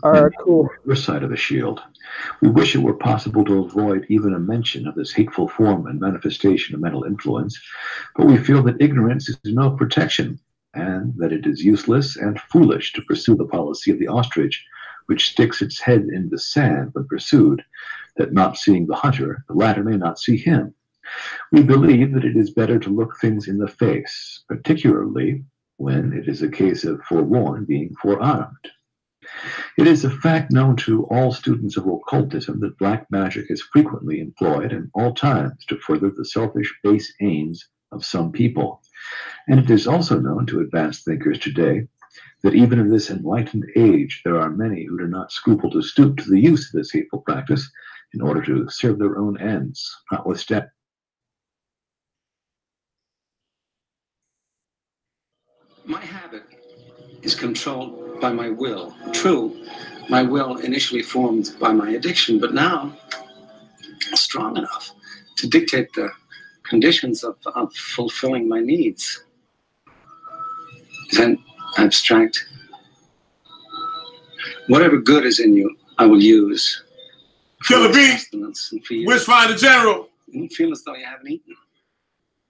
All right, cool. Your side of the shield. We wish it were possible to avoid even a mention of this hateful form and manifestation of mental influence, but we feel that ignorance is no protection, and that it is useless and foolish to pursue the policy of the ostrich, which sticks its head in the sand when pursued, that not seeing the hunter, the latter may not see him. We believe that it is better to look things in the face, particularly when it is a case of forewarned being forearmed. It is a fact known to all students of occultism that black magic is frequently employed in all times to further the selfish, base aims of some people. And it is also known to advanced thinkers today that even in this enlightened age, there are many who do not scruple to stoop to the use of this hateful practice in order to serve their own ends, notwithstanding. My habit is controlled by my will. True, my will initially formed by my addiction, but now strong enough to dictate the conditions of fulfilling my needs. Then abstract. Whatever good is in you, I will use. Killer B, Wish Finder General. You feel as though you haven't eaten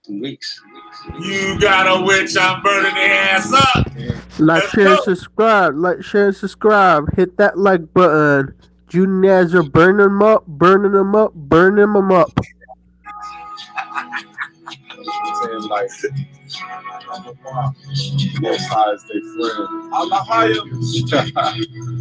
in weeks. You got a witch, I'm burning their ass up. Like, share, and subscribe. Like, share, and subscribe. Hit that like button. Juniors are burning them up, burning them up, burning them up. Like, most high is their friend. Allah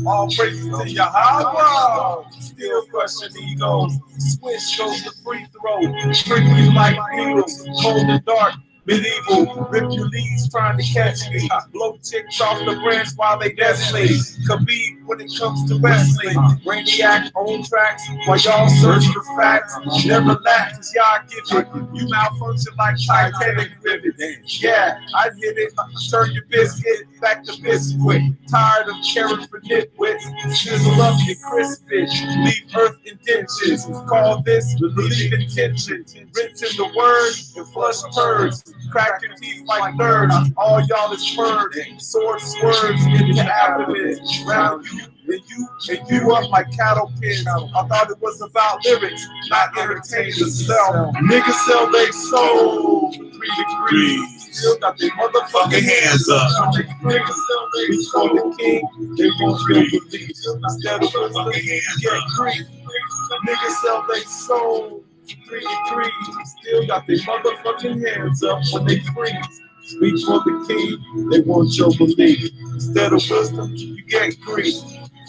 all praises to Yahweh. Still crushing egos. Swish goes the free throw. Strictly like needles, cold and dark. Medieval, rip your leaves trying to catch me. Blow chicks off the branch while they desolate. Khabib when it comes to wrestling. Brainiac on tracks while y'all search for facts. Never laugh cause y'all give it. You malfunction like Titanic rivets. Yeah, I hit it. Turn your biscuit back to biscuit. Tired of caring for nitwits. Sizzle up your crisp it. Leave earth indentions. Call this relief intention. Rinse in the word and flush turds. Crack your teeth like nerds. All y'all is birds. Sword swerves into abdomen. Round you and you up like cattle pins. I thought it was about lyrics, not entertaining self. Niggas sell they soul for 3 degrees. Still got their motherfucking hands up. Niggas sell they soul the king. They won't feel belief. Instead of wisdom, get grief. Niggas sell they soul. 3 degrees, still got their motherfucking hands up when they freeze. Speak for the king, they want your belief. Instead of wisdom, you get grief.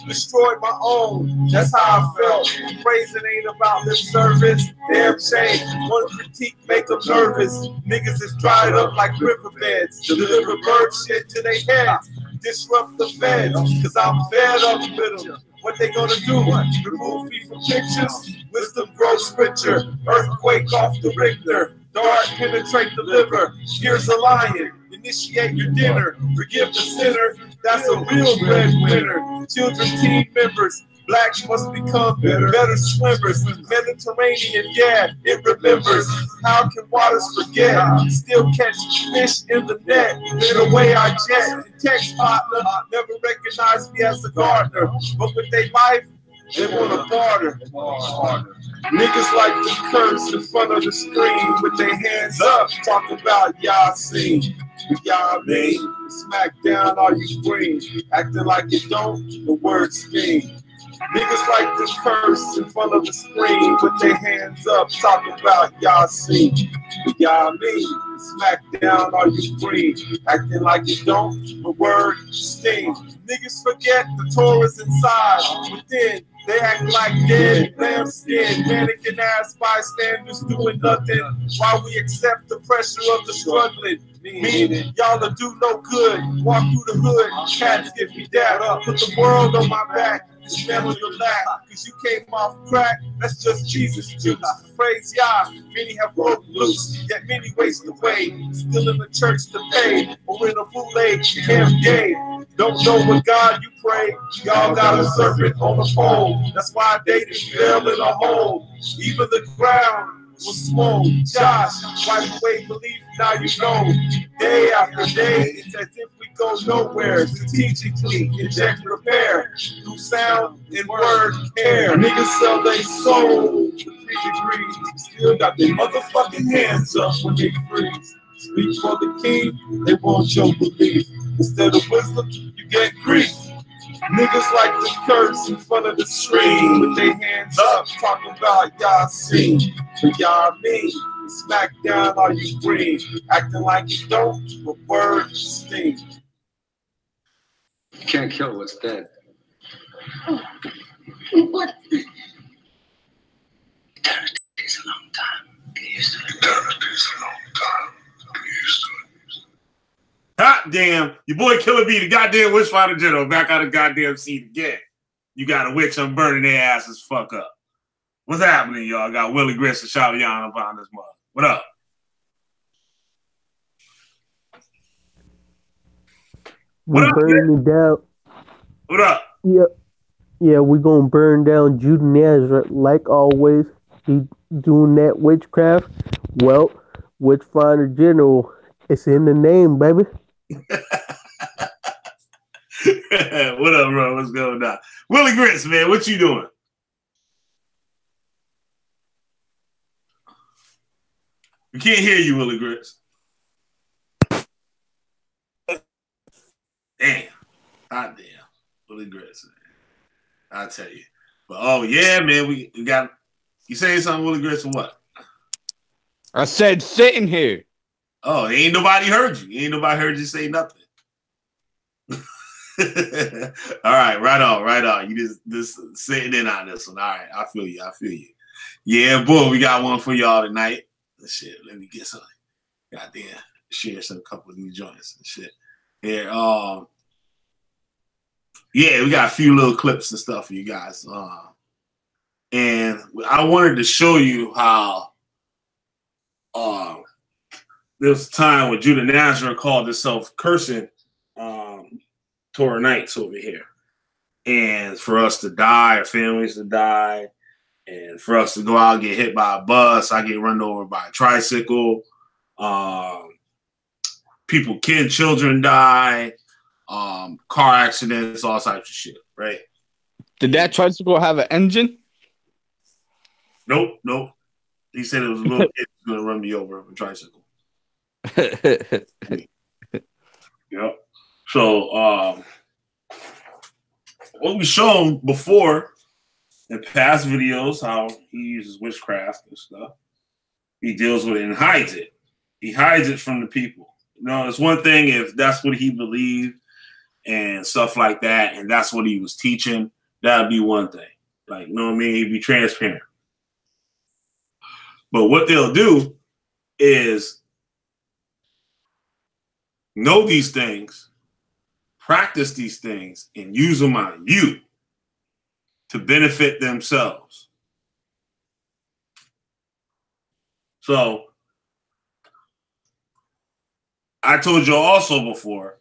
Destroyed my own, that's how I felt. Praising ain't about lip service, damn shame. One critique make them nervous. Niggas is dried up like riverbeds. Deliver bird shit to their heads. Disrupt the feds, cause I'm fed up with them. What they gonna do? Remove me from pictures? Wisdom grows richer. Earthquake off the Richter. Dart penetrate the liver. Here's a lion. Initiate your dinner. Forgive the sinner. That's a real breadwinner. Children, team members. Blacks must become better swimmers. Mediterranean, yeah, it remembers. How can waters forget? Still catch fish in the net. The way I jet. Text partner never recognized me as a gardener. But with their life, they want to barter. Niggas like to curse in front of the screen with their hands up, talking about y'all seen. Y'all mean, smack down all you green, acting like you don't, the words mean. Niggas like to curse in front of the screen with their hands up, talking about y'all seen. Y'all mean, smack down all you green, acting like you don't, the word sting. Niggas forget the Torah's inside, within. They act like dead lambskin, mannequin ass bystanders doing nothing while we accept the pressure of the struggling. Meaning, y'all will do no good. Walk through the hood, cats give me that up. Put the world on my back, and smell on your lap. Cause you came off crack, that's just Jesus juice. Praise Yah, many have broken loose, yet many waste away. Still in the church to pay, or in a bootleg camp game. Don't know what God you pray. Y'all got a serpent on the pole. That's why they fell in a hole. Even the ground was small. Josh, wipe away belief, now you know. Day after day, it's as if we go nowhere. Strategically, inject repair. Through sound and word care. Niggas sell their soul for 3 degrees. Still got their motherfucking hands up when they freeze. Speak for the king, they want your belief. Instead of wisdom, you get grief. Niggas like to curse in front of the screen with their hands up, talking about y'all seen, but y'all mean. Smack down all you green, acting like you don't, but words sting. You can't kill what's dead. What? Eternity is a long time. Get used to it. Eternity is a long time. Get used to it. Hot damn, your boy Killer B, the goddamn Witchfinder General, back out of goddamn seat again. You got a witch, I'm burning their asses fuck up. What's happening, y'all? Got Willie Grist and Shavion up on this mother. What up? We burning it down. What up? Yeah, we gonna burn down Judah Nazareth like always. He doing that witchcraft. Well, Witchfinder General, it's in the name, baby. What up, bro? What's going on? Willie Grits, man, what you doing? We can't hear you, Willie Grits. Damn. Hot damn. Willie Grits, man. I tell you. But oh yeah, man, we got you saying something, Willie Grits, or what? I said sitting here. Oh, ain't nobody heard you. Ain't nobody heard you say nothing. All right, right on. You just sitting in on this one. All right, I feel you. Yeah, boy, we got one for y'all tonight. Shit, let me get some. Goddamn, share some couple of new joints and shit. Yeah, yeah, we got a few little clips and stuff for you guys. And I wanted to show you how there was a time when Judah Nazareth called himself cursing Torah Nights over here. And for us to die, our families to die, and for us to go out and get hit by a bus, I get run over by a tricycle, children die, car accidents, all types of shit, right? Did that tricycle have an engine? Nope. He said it was a little kid who's going to run me over with a tricycle. Yep. So, what we shown before in past videos, how he uses witchcraft and stuff, he deals with it and hides it. He hides it from the people. You know, it's one thing if that's what he believed and stuff like that, and that's what he was teaching, that'd be one thing. Like, you know what I mean? He'd be transparent. But what they'll do is know these things, practice these things, and use them on you to benefit themselves. So I told you also before,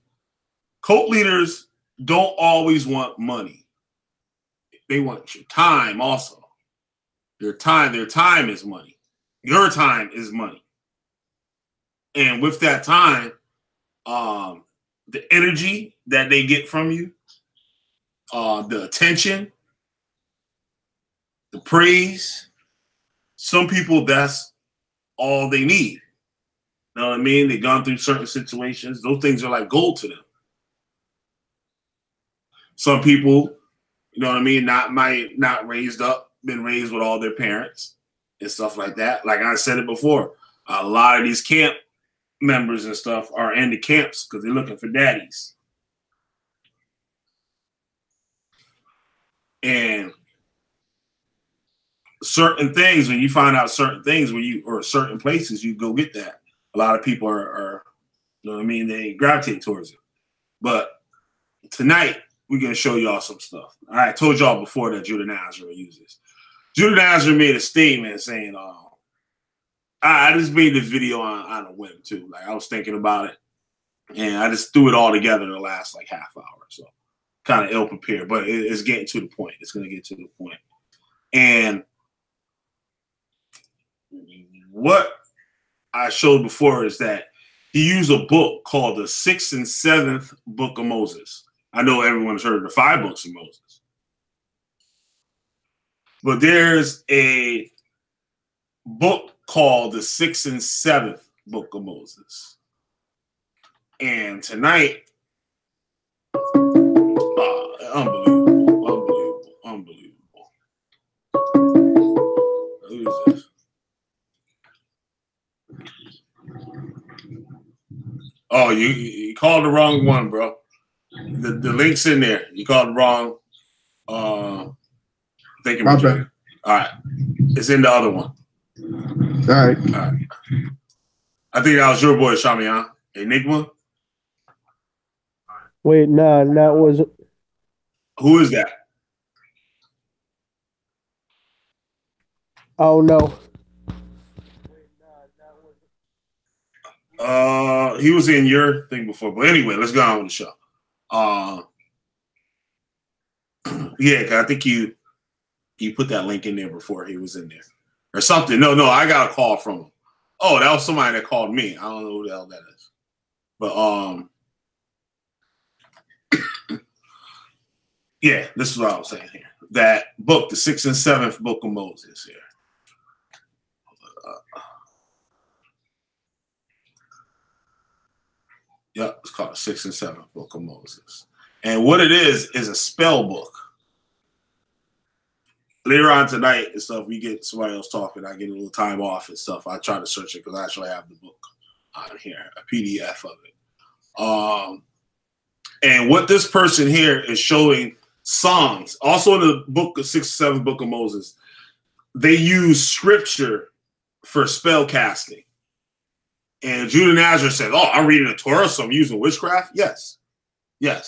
cult leaders don't always want money. They want your time also. Their time is money. Your time is money. And with that time, the energy that they get from you, the attention, the praise, some people, that's all they need. You know what I mean? They've gone through certain situations. Those things are like gold to them. Some people, you know what I mean, not been raised with all their parents and stuff like that. Like I said it before, a lot of these camp members and stuff are in the camps because they're looking for daddies. And certain things, when you find out certain things or certain places, you go get that. A lot of people are you know what I mean, they gravitate towards it. But tonight, we're going to show y'all some stuff. I told y'all before that Judah Nazareth uses. Judah Nazareth made a statement saying, I just made this video on a whim too. Like I was thinking about it and I just threw it all together in the last like half hour. So kind of ill prepared, but it's getting to the point. It's going to get to the point. And what I showed before is that he used a book called the 6th and 7th Book of Moses. I know everyone's heard of the 5 books of Moses. But there's a book called the 6th and 7th Book of Moses. And tonight, unbelievable. Who is this? Oh, you called the wrong one, bro. The link's in there. You called the wrong. Thank you, All right, it's in the other one. All right. I think that was your boy, Shamian. Enigma. Wait, nah, that was. Who is that? Oh no. He was in your thing before, but anyway, let's go on with the show. Yeah, 'cause I think you put that link in there before he was in there or something. No, I got a call from him. Oh, that was somebody that called me. I don't know who the hell that is, but yeah, this is what I was saying here. That book, the 6th and 7th Book of Moses here. Yep, it's called the 6th and 7th Book of Moses. And what it is a spell book. Later on tonight and stuff, we get somebody else talking. I get a little time off and stuff. I try to search it because I actually have the book on here, a PDF of it. And what this person here is showing Psalms, also in the book of 6th and 7th Book of Moses, they use scripture for spell casting. And Judah Nazareth said, "Oh, I'm reading the Torah, so I'm using witchcraft." Yes. A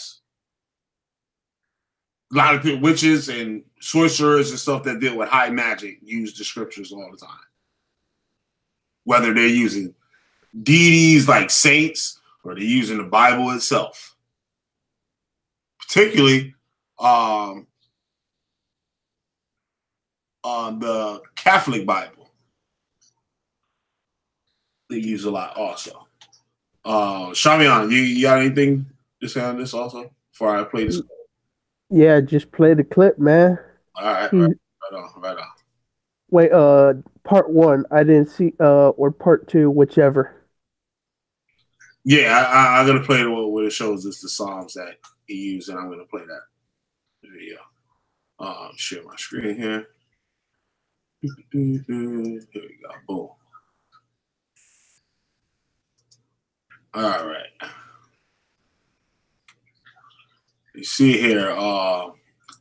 lot of people, witches and sorcerers and stuff that deal with high magic, use the scriptures all the time. Whether they're using deities like saints or they're using the Bible itself. Particularly on the Catholic Bible. They use a lot also. Shamian, you got anything to say on this also before I play this? Yeah, just play the clip, man. All right, right on. Wait, part 1, I didn't see, or part 2, whichever. Yeah, I'm gonna play it where it shows us the Psalms that he used, and I'm gonna play that video. Share my screen here. Here we go. Boom. All right. You see here,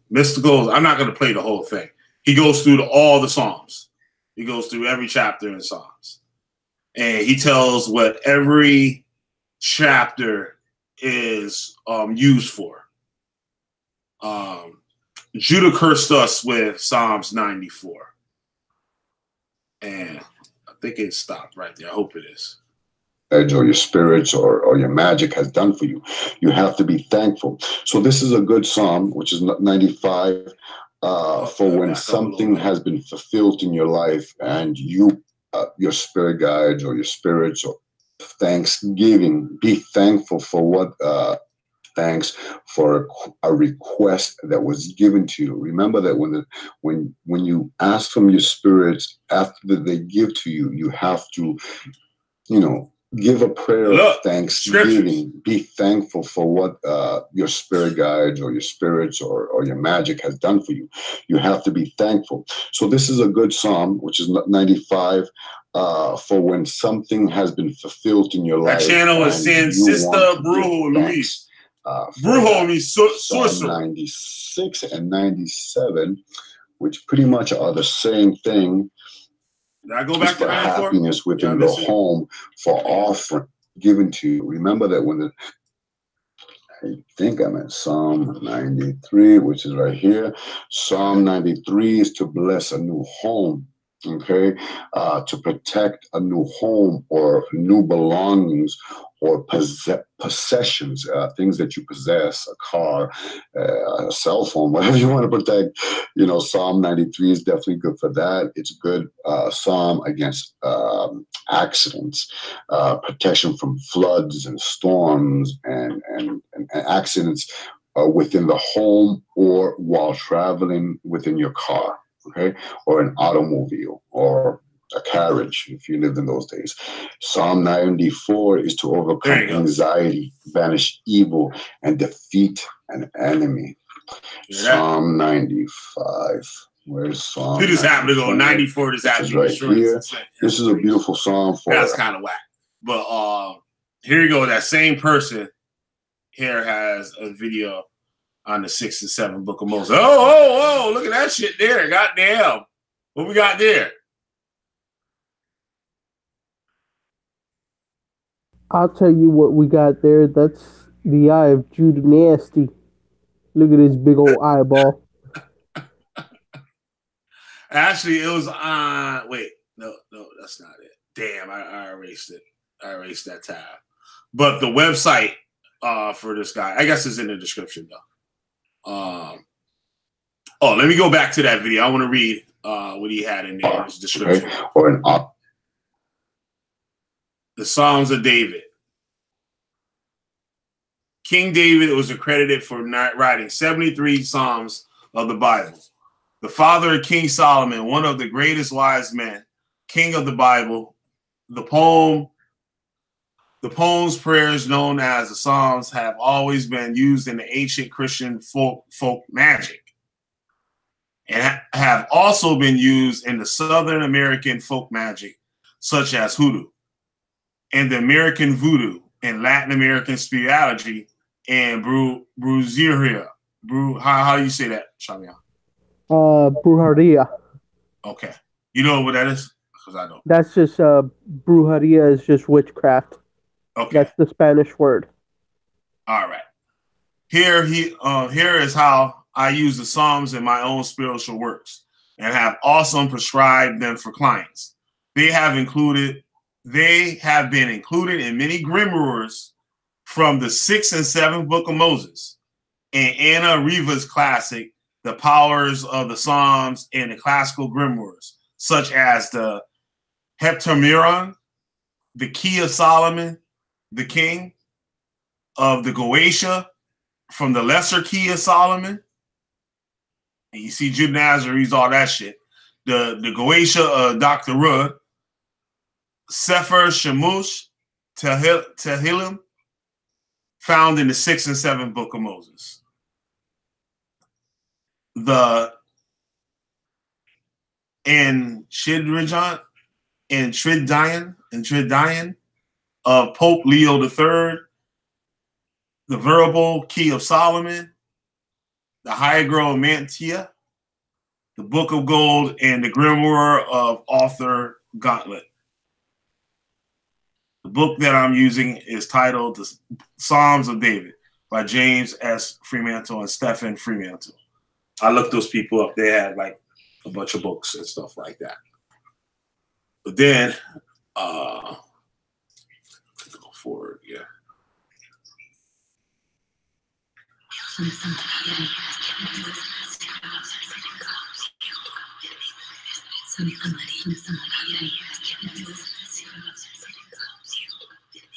Mystical. I'm not going to play the whole thing. He goes through all the Psalms. He goes through every chapter in Psalms. And he tells what every chapter is used for. Judah cursed us with Psalms 94. And I think it stopped right there. I hope it is. Edge or your spirits or your magic has done for you. You have to be thankful. So this is a good psalm, which is 95, for when something has been fulfilled in your life and you, your spirit guides or your spirits or thanksgiving. Be thankful for what, thanks for a request that was given to you. Remember that when you ask from your spirits after they give to you, you have to, give a prayer of thanksgiving. Be thankful for what your spirit guides or your spirits or your magic has done for you. You have to be thankful. So this is a good psalm, which is 95, for when something has been fulfilled in your life. That channel is saying Sister Brujo Luis. Brujo means sorcerer. 96 and 97, which pretty much are the same thing. Did I go back to happiness within the home, for offering given to you. Remember that I think I'm at Psalm 93, which is right here. Psalm 93 is to bless a new home. okay, to protect a new home or new belongings or possessions, things that you possess, a car, a cell phone, whatever you want to protect. You know, Psalm 93 is definitely good for that. It's a good psalm against accidents, protection from floods and storms and accidents within the home or while traveling within your car, okay, or an automobile or a carriage if you lived in those days. Psalm 94 is to overcome anxiety, banish evil, and defeat an enemy. Psalm 95. Where's Psalm? It just happened to go 94. This is right here. This is a beautiful psalm for. That's kind of whack. But here you go. That same person here has a video on the 6th and 7th book of Moses. Oh, look at that shit there. Goddamn. What we got there? I'll tell you what we got there. That's the eye of Judah Nasty. Look at his big old eyeball. Actually, it was on. Wait, no, that's not it. Damn, I erased it. I erased that tab. But the website for this guy, I guess, is in the description though. Let me go back to that video. I want to read what he had in there in his description. Okay. The Psalms of David. King David was accredited for writing 73 Psalms of the Bible. The father of King Solomon, one of the greatest wise men, king of the Bible. The poems, prayers known as the Psalms have always been used in the ancient Christian folk magic and have also been used in the Southern American folk magic, such as hoodoo, and the American voodoo, and Latin American spirituality, and brujeria. How do you say that, Shamia? Brujeria. Okay. You know what that is? Because I don't. That's just brujeria is just witchcraft. Okay. That's the Spanish word. All right. Here is how I use the Psalms in my own spiritual works and have also prescribed them for clients. They have been included in many grimoires from the 6th and 7th book of Moses and Anna Riva's classic, The Powers of the Psalms, and the classical grimoires, such as the Heptameron, the Key of Solomon, the King of the Goetia, from the Lesser Key of Solomon. And you see Judah Nazar reads all that shit. The Goetia of Dr. Rudd, Sefer Shemush Tehillim, found in the 6th and 7th book of Moses. The Tridion of Pope Leo III, the Verbal Key of Solomon, the Hygromantia, the Book of Gold, and the Grimoire of Arthur Gauntlet. The book that I'm using is titled The Psalms of David by James S. Fremantle and Stephen Fremantle. I looked those people up. They had like a bunch of books and stuff like that. But then, go forward, yeah.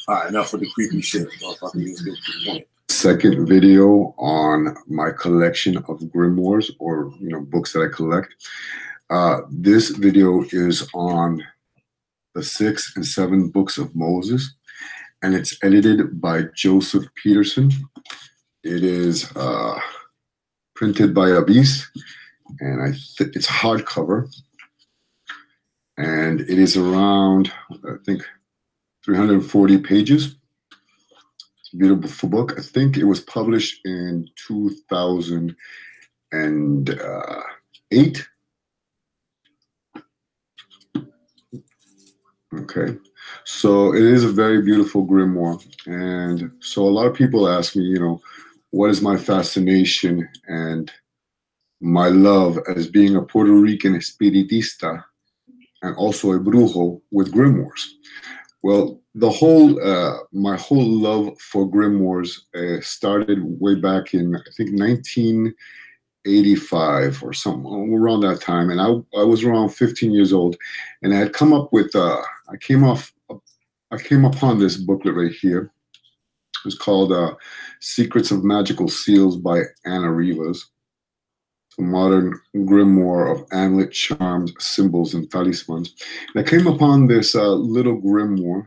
All right, enough with the creepy shit. Second video on my collection of grimoires, or books that I collect. This video is on the 6th and 7th books of Moses, and it's edited by Joseph Peterson. It is printed by Abyss, and it's hardcover, and it is around, I think, 340 pages. It's a beautiful book. I think it was published in 2008. Okay, so it is a very beautiful grimoire, and so a lot of people ask me, what is my fascination and my love as being a Puerto Rican espiritista and also a brujo with grimoires. Well, the whole my whole love for grimoires started way back in, I think, 1985 or something around that time, and I was around 15 years old, and I had come up with I came upon this booklet right here. It's called Secrets of Magical Seals by Anna Rivas. It's a modern grimoire of amulet, charms, symbols, and talismans. And I came upon this little grimoire.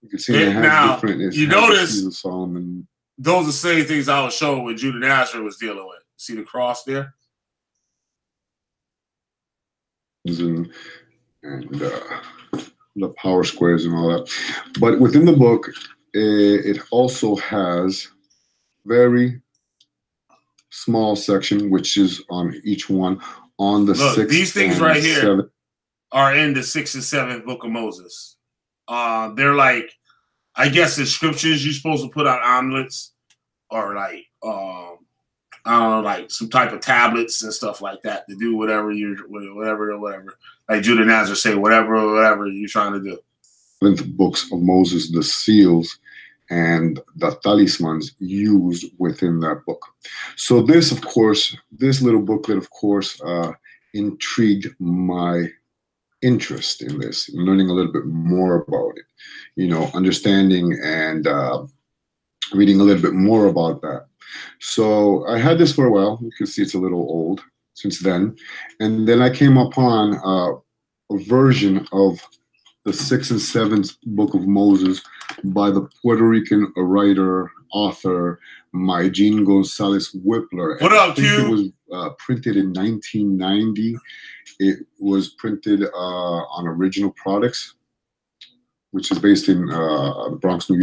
You can see it has now, different. You notice of Solomon. Those are the same things I was showing what Judah Nazareth was dealing with. See the cross there? And the power squares and all that. But within the book, it also has very small section, which is on each one on the Look, sixth. These things right here are in the 6th and 7th book of Moses. They're like, I guess the scriptures you're supposed to put on amulets, or like I don't know, like some type of tablets and stuff like that to do whatever. Like Judah Nazareth say, whatever you're trying to do. In the books of Moses, the seals and the talismans used within that book. So this, of course, this little booklet, of course, intrigued my interest in this, learning a little bit more about it, understanding and reading a little bit more about that. So I had this for a while. You can see it's a little old since then. And then I came upon a version of the 6th and 7th book of Moses by the Puerto Rican writer, author, Maygene Gonzalez Whippler. What up, Q? It was printed in 1990. It was printed on Original Products, which is based in Bronx, New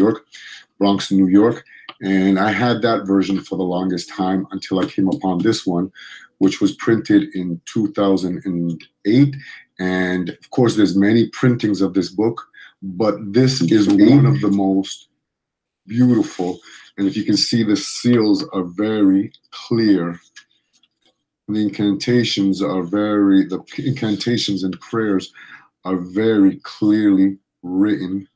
York. And I had that version for the longest time until I came upon this one, which was printed in 2008. And of course, there's many printings of this book, but this is one of the most beautiful. And if you can see, the seals are very clear. The incantations and prayers are very clearly written.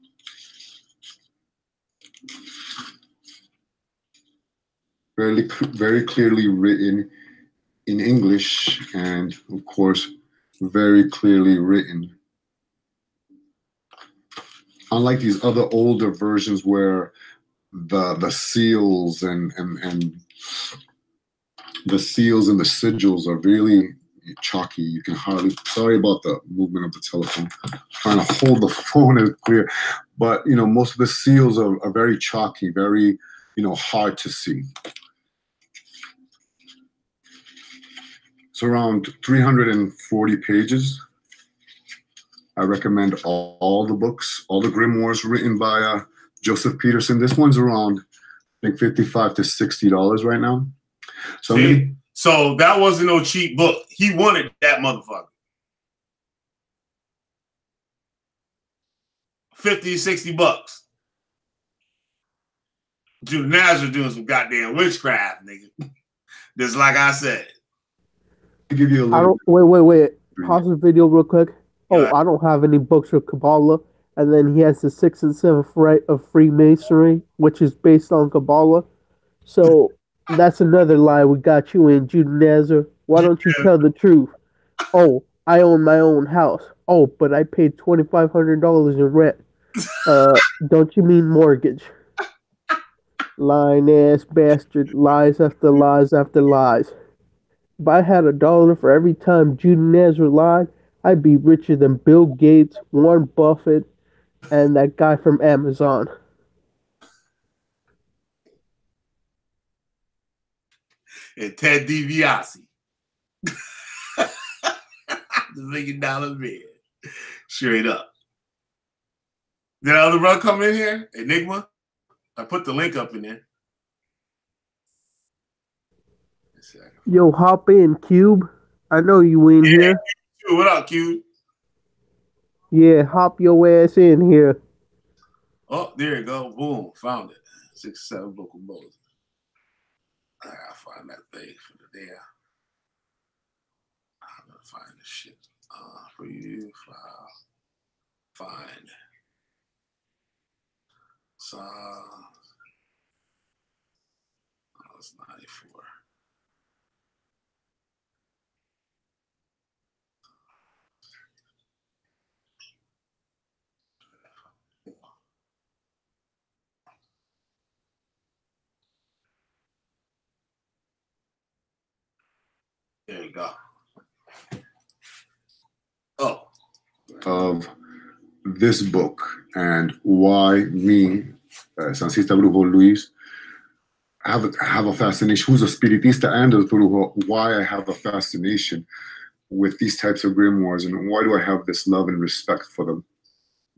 Very clearly written in English, and of course, very clearly written. Unlike these other older versions where the seals and the seals and the sigils are really chalky. You can hardly. Sorry about the movement of the telephone. I'm trying to hold the phone as clear, but most of the seals are very chalky, very hard to see. It's around 340 pages. I recommend all the books, all the grimoires written by Joseph Peterson. This one's around, I think, $55 to $60 right now. So, so that wasn't no cheap book. He wanted that motherfucker. 50, 60 bucks. Judah Nazareth doing some goddamn witchcraft, nigga. Just like I said. Give you a little. Wait. Pause the video real quick. Oh, I don't have any books of Kabbalah. And then he has the 6th and 7th rite of Freemasonry, which is based on Kabbalah. So that's another lie we got you in, Judah Nazareth. Why don't you tell the truth? Oh, I own my own house. Oh, but I paid $2,500 in rent. Don't you mean mortgage? Lying ass bastard. Lies after lies after lies. If I had $1 for every time Judah Nazareth lied, I'd be richer than Bill Gates, Warren Buffett, and that guy from Amazon. And Ted DiBiase. The $1 million man. Straight up. Did other brother come in here? Enigma? I put the link up in there. Yo, hop in, Cube. I know you in here. What up, Cube? Yeah, hop your ass in here. Oh, there you go. Boom. Found it. 6, 7 book of Moses. I gotta find that thing for the damn. I'm gonna find this shit. For you, find. So, it's 94. There you go. Oh. Of this book and why me, Sancista Brujo Luis, have a fascination, who's a spiritista and a brujo, why I have a fascination with these types of grimoires and why do I have this love and respect for them.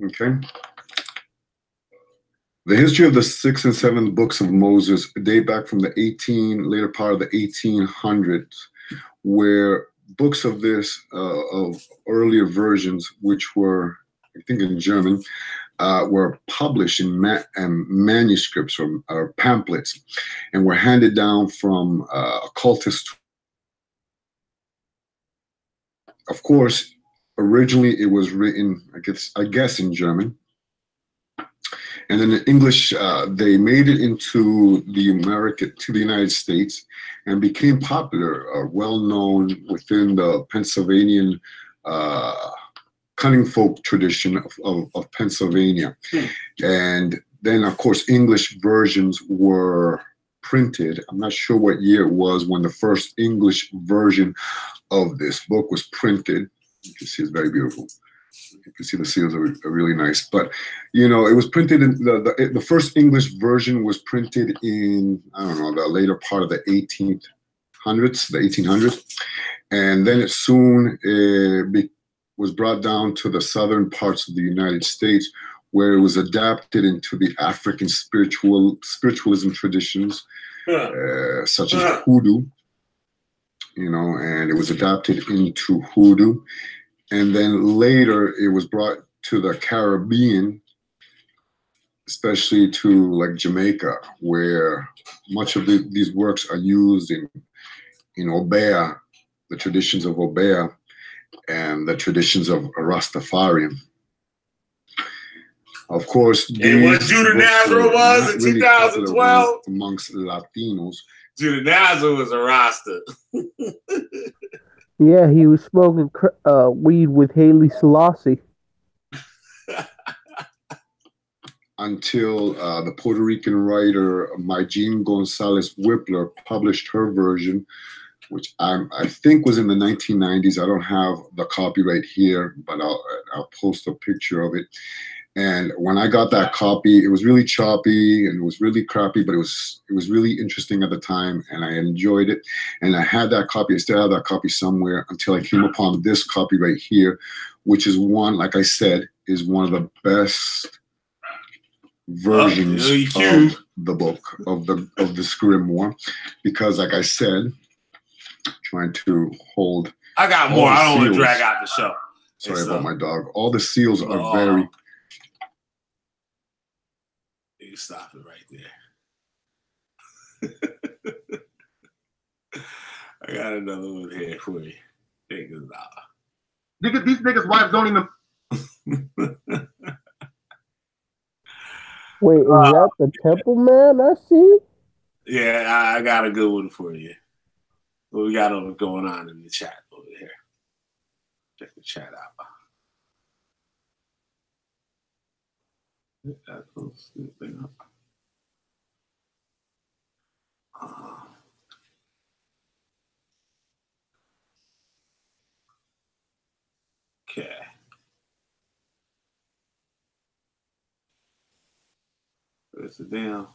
Okay. The history of the 6th and 7th books of Moses date back from the later part of the 1800s, where books of this, of earlier versions, which were, I think in German, were published in manuscripts or pamphlets and were handed down from occultists. Of course, originally it was written, I guess in German. And then in English, they made it into the United States and became popular, well known within the Pennsylvanian cunning folk tradition of Pennsylvania. And then, of course, English versions were printed. I'm not sure what year it was when the first English version of this book was printed. You can see it's very beautiful. You can see the seals are really nice. But, you know, it was printed in the first English version was printed in, I don't know, the later part of the 1800s. And then it soon was brought down to the southern parts of the United States, where it was adapted into the African spiritualism traditions, such as hoodoo, you know, and it was adapted into hoodoo. And then later it was brought to the Caribbean, especially to like Jamaica, where much of these works are used in Obeah, the traditions of Obeah, and the traditions of Rastafarian. Of course, and what Judah Nazareth was in 2012 amongst Latinos. Judah Nazareth was a Rasta. Yeah, he was smoking weed with Haile Selassie. Until the Puerto Rican writer Magin Gonzalez Whippler published her version, which I think was in the 1990s. I don't have the copyright here, but I'll post a picture of it. And when I got that copy, it was really choppy and it was really crappy, but it was really interesting at the time, and I enjoyed it. And I had that copy. I still have that copy somewhere until I came upon this copy right here, which is one, like I said, is one of the best versions of the book of this grimoire, because, like I said, trying to hold. I got more. I don't want to drag out the show. Sorry about my dog. All the seals are very. You stop it right there. I got another one here for you. Check this out. These niggas' wives don't even. Wait, is that the Temple Man I see? Yeah, I got a good one for you. What we got going on in the chat over here? Check the chat out. That close the thing up. Okay. There's the damn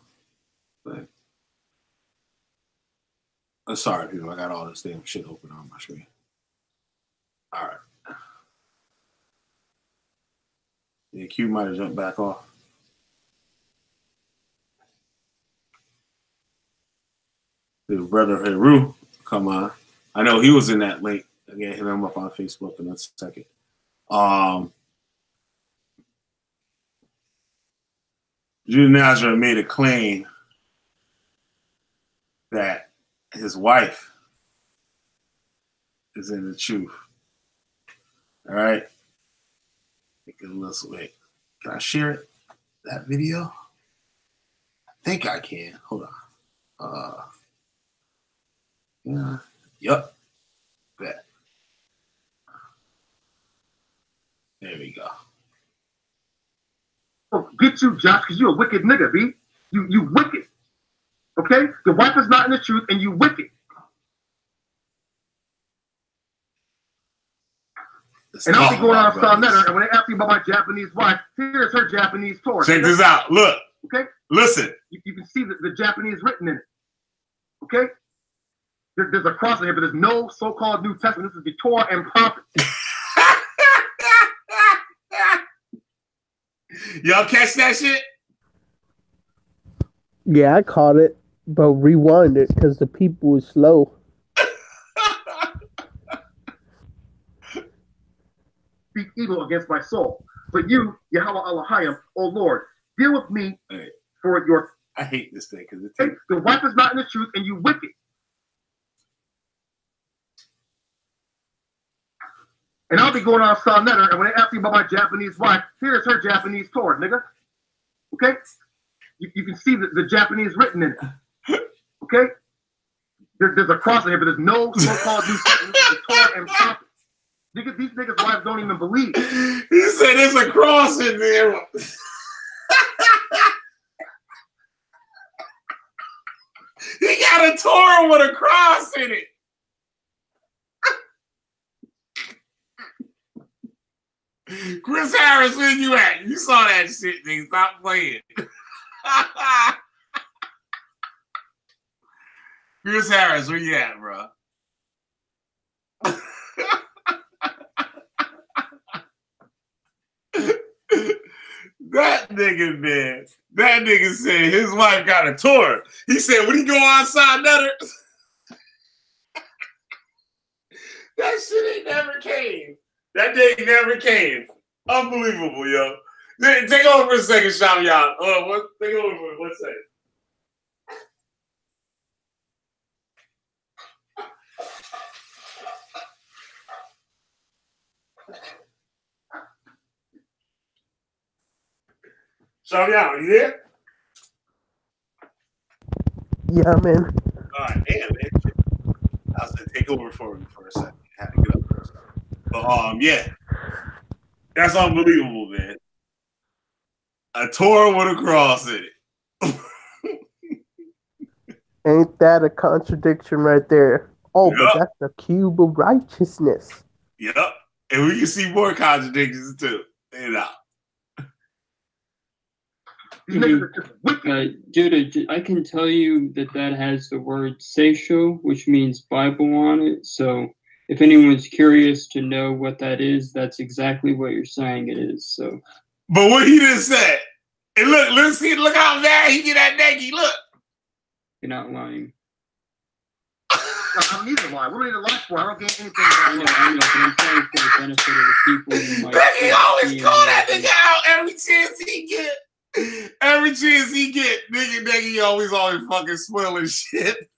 thing. Sorry, people. I got all this damn shit open on my screen. All right. Yeah, Q might have jumped back off. The brother Heru come on. I know he was in that link. Again, hit him up on Facebook in a second. Judah Nazareth made a claim that his wife is in the truth. All right. Make it a little wait. Can I share it? That video? I think I can. Hold on. Yeah. Yup. Bet. There we go. Oh, get you, Josh, because you a wicked nigga, B. You wicked. Okay? Your wife is not in the truth, and you wicked. And I'll be going on Sonetta, and when they ask me about my Japanese wife, here's her Japanese tour. Check this out. Look. Okay? Listen. You can see the Japanese written in it. Okay? There's a cross in here, but there's no so-called New Testament. This is the Torah and prophets. Y'all catch that shit? Yeah, I caught it, but rewind it because the people was slow. Speak evil against my soul. But you, Yahweh Elohim, O Lord, deal with me for your... I hate this thing because the wife is not in the truth, and you wicked. And I'll be going on Sonetta, and when they ask me about my Japanese wife, here's her Japanese tour, nigga. Okay? You can see the Japanese written in it. Okay? There's a cross in here, but there's no so-called New Testament. This is the Torah and prophets. These niggas' wives don't even believe. He said there's a cross in there. He got a Torah with a cross in it. Chris Harris, where you at? You saw that shit, nigga. Stop playing. Chris Harris, where you at, bro? That nigga, man. That nigga said his wife got a tour. He said, when he go outside, Nutter. That shit ain't never came. That day never came. Unbelievable, yo. Take over for a second, Sham y'all. Take over for 1 second. Sham y'all, you there? Yeah, man. All right, damn, man. I said take over for me for a second. I had to get up for a second. But yeah. That's unbelievable, man. A Torah with a cross in it. Ain't that a contradiction right there? Oh, Yep. but that's the cube of righteousness. Yep. And we can see more contradictions too. You know. Judah, I can tell you that has the word seisho, which means Bible on it. So if anyone's curious to know what that is, that's exactly what you're saying it is. So, but what he just said, and look how mad he get at Nagy. Look, you're not lying. I don't need to lie. What do I need to lie for? I don't get anything. I know, but I'm saying for the benefit of the people who might. Nagy always call that nigga out every chance he get. Every chance he get, nigga always fucking spoiling shit.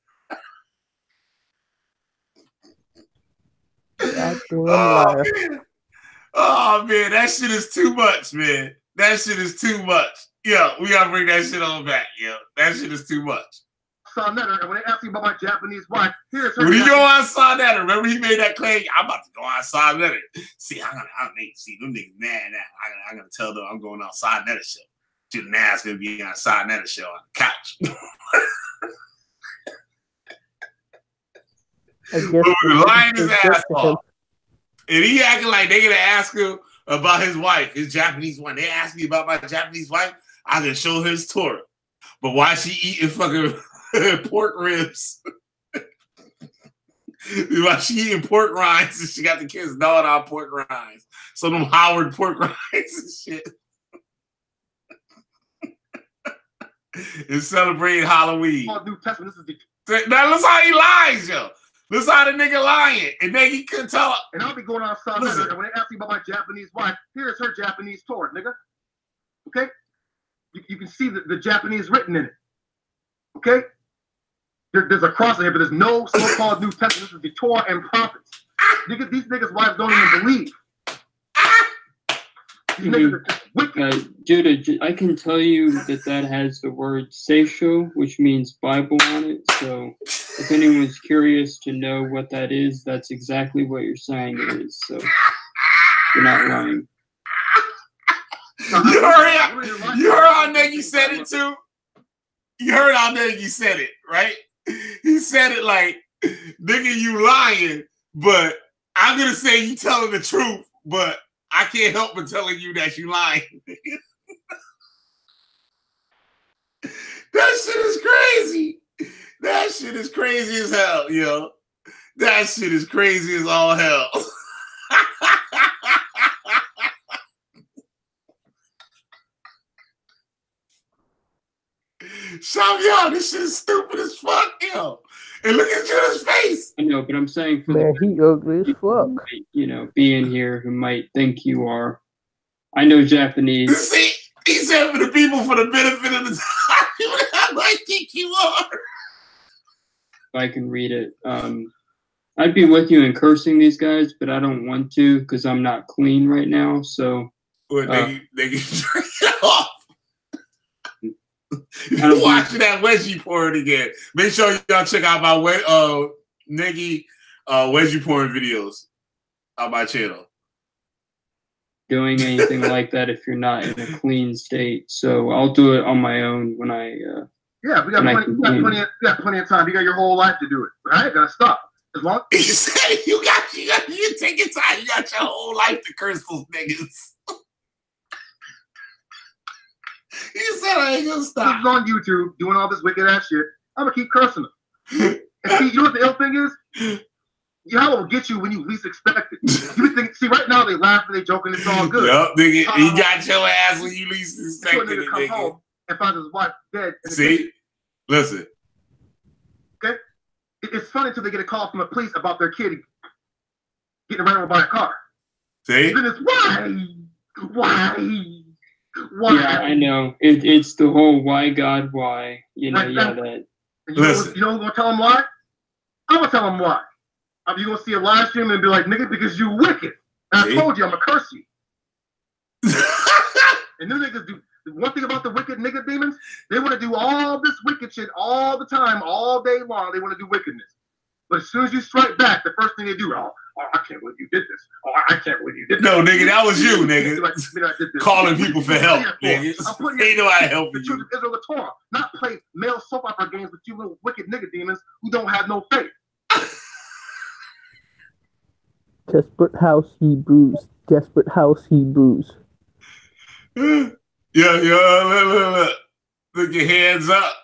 Oh man, that shit is too much, man. That shit is too much. Yo, we gotta bring that shit on back, yo. That shit is too much. Sonetta, and when they ask me about my Japanese wife, here's her. When he go on Sonetta, remember he made that claim? I'm about to go on Sonetta. See, I'm gonna see them niggas mad now. I'm gonna tell them I'm going on Sonetta show. Shit, now it's gonna be on Sonetta show on the couch. Lying his ass off. And he acting like they gonna ask him about his wife, his Japanese wife. They asked me about my Japanese wife. I can show his tour. But why she eating fucking pork ribs? Why she eating pork rinds and she got the kids gnawing on pork rinds. So them Howard pork rinds and shit. And celebrating Halloween. New Testament. This is now listen how he lies, yo. Listen how the nigga lying. And then he couldn't tell. And I'll be going on Sonetta, and when they ask me about my Japanese wife, here's her Japanese tour, nigga. Okay? You can see the Japanese written in it. Okay? There's a cross in here, but there's no so-called New Testament. This is the Torah and prophets. These niggas' wives don't even believe. Judah, I can tell you that has the word seisho, which means Bible on it. So if anyone's curious to know what that is, that's exactly what you're saying it is. So you're not lying. You heard how Nagy said it too? You heard how Nagy said it, right? He said it like, nigga, you lying, but I'm going to say you telling the truth, but I can't help but telling you that you lying. That shit is crazy. That shit is crazy as hell, yo. That shit is crazy as all hell. Shout y'all, this shit is stupid as fuck, yo. And look at Judah's face. I know, but I'm saying for man, he ugly as fuck. Might, being here who might think you are. I know Japanese. See, he said for the people for the benefit of the time. I might think you are. If I can read it. I'd be with you in cursing these guys, but I don't want to because I'm not clean right now. So they can turn it off. If you're watching that wedgie porn again, make sure y'all check out my Nagy wedgie porn videos on my channel. Doing anything like that if you're not in a clean state. So I'll do it on my own when I yeah, we got plenty of time. You got your whole life to do it. I ain't gonna stop. As long you said you take your time, you got your whole life to curse those niggas. He said I ain't gonna stop. He's on YouTube doing all this wicked ass shit. I'm gonna keep cursing him. And see, you know what the ill thing is? You know what will get you when you least expect it. You think, see, right now they laughing, they joking, it's all good. Yup, nigga, he got your ass when you least expected it, come home and find his wife dead. See, listen. Okay, it's funny until they get a call from the police about their kid getting ran over by a car. See, then it's why. Yeah, I know. It's the whole why God, why. You know, yeah, that. You know who's gonna tell him why? I'm gonna tell him why. You gonna see a live stream and be like, nigga, because you wicked. And I told you I'm gonna curse you. And them niggas do one thing about the wicked nigga demons, they want to do all this wicked shit all the time, all day long. They want to do wickedness. But as soon as you strike back, the first thing they do, oh, I can't believe you did this. Oh, I can't believe you did this. No, nigga, that was you, nigga. Calling people for help, nigga. Ain't nobody helping you. The Israel, the Torah, not play male soap opera games with you little wicked nigga demons who don't have no faith. Desperate house Hebrews. Desperate house Hebrews. Yeah, look your hands up.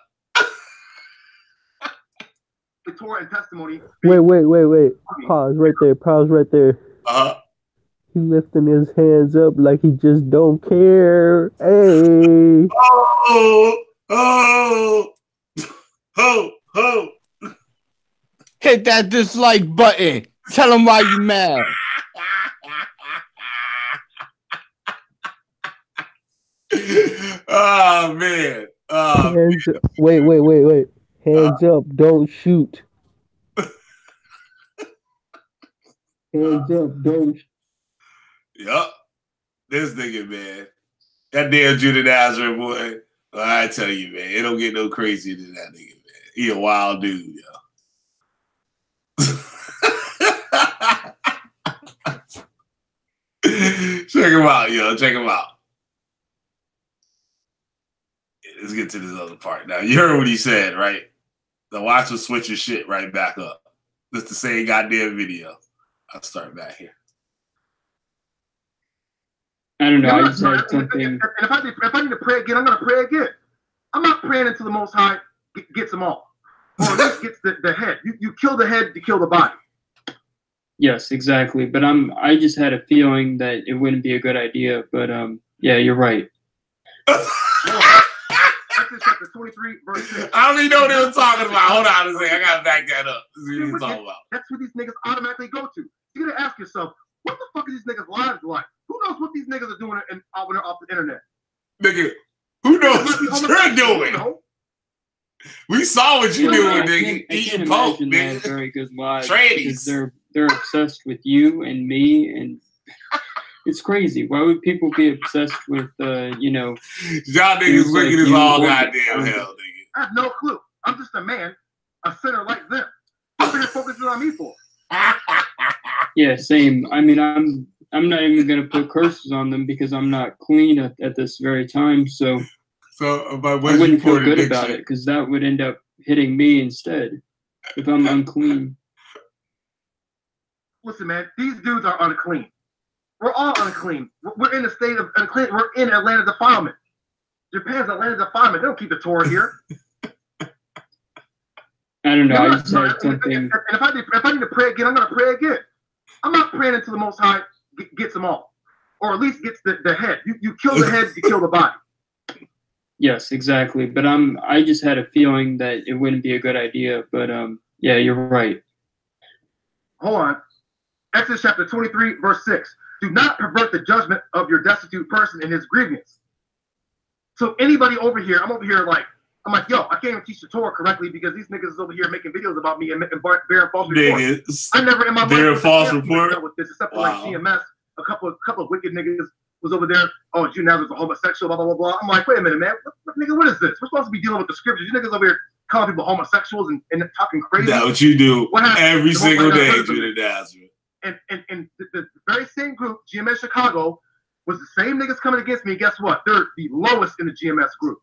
The Torah and testimony. Wait. Pause right there. He lifting his hands up like he just don't care. Hey. Oh. Hit that dislike button. Tell him why you mad. Oh, man. Wait. Hands up, don't shoot. Hands up, don't. Yup. This nigga, man. That damn Judah Nazareth boy. Well, I tell you, man, it don't get no crazier than that nigga, man. He a wild dude, yo. Check him out, yo. Check him out. Let's get to this other part. Now, you heard what he said, right? The watch will switch your shit right back up. It's the same goddamn video. I'll start back here. I don't know. I just had something. And if I need to pray again, I'm going to pray again. I'm not praying until the Most High gets them all. Or at least gets the head. You kill the head to kill the body. Yes, exactly. But I just had a feeling that it wouldn't be a good idea. But yeah, you're right. Exodus chapter 23, verse 6. I don't even know what they were talking about. Hold on a second. I got to back that up. This is what you're talking about. That's what these niggas automatically go to. You got to ask yourself, what the fuck is these niggas' lives like? Who knows what these niggas are doing when they're off the internet? Nigga, who knows what you're doing? We saw what you're doing, nigga. Eating poke, nigga. Very good lives. Tradies. They're obsessed with you and me, and It's crazy. Why would people be obsessed with, you know? Y'all niggas wicked as all goddamn hell, nigga. I have no clue. I'm just a man, a sinner like them. What are they focusing on me for? Yeah, same. I mean, I'm not even gonna put curses on them because I'm not clean at this very time. So but I wouldn't feel good about it because that would end up hitting me instead if I'm unclean. Listen, man, these dudes are unclean. We're all unclean. We're in a state of unclean. We're in Atlanta defilement. Japan's Atlanta defilement. They don't keep the Torah here. I don't know. I just had something. And if I need to pray again, I'm going to pray again. I'm not praying until the Most High gets them all, or at least gets the head. You kill the head, you kill the body. Yes, exactly. But I just had a feeling that it wouldn't be a good idea. But yeah, you're right. Hold on. Exodus chapter 23, verse 6. Do not pervert the judgment of your destitute person in his grievance. So anybody over here, I'm like, yo, I can't even teach the Torah correctly because these niggas is over here making videos about me and bearing false reports. I never in my life false report with this, except for like CMS. A couple of wicked niggas was over there. Oh, Jew Nazareth was a homosexual, blah, blah, blah, blah. I'm like, wait a minute, man. Nigga, what is this? We're supposed to be dealing with the scriptures. You niggas over here calling people homosexuals and talking crazy. That's what you do every single day, Jew Nazareth. And the very same group, GMS Chicago, was the same niggas coming against me. Guess what? They're the lowest in the GMS group.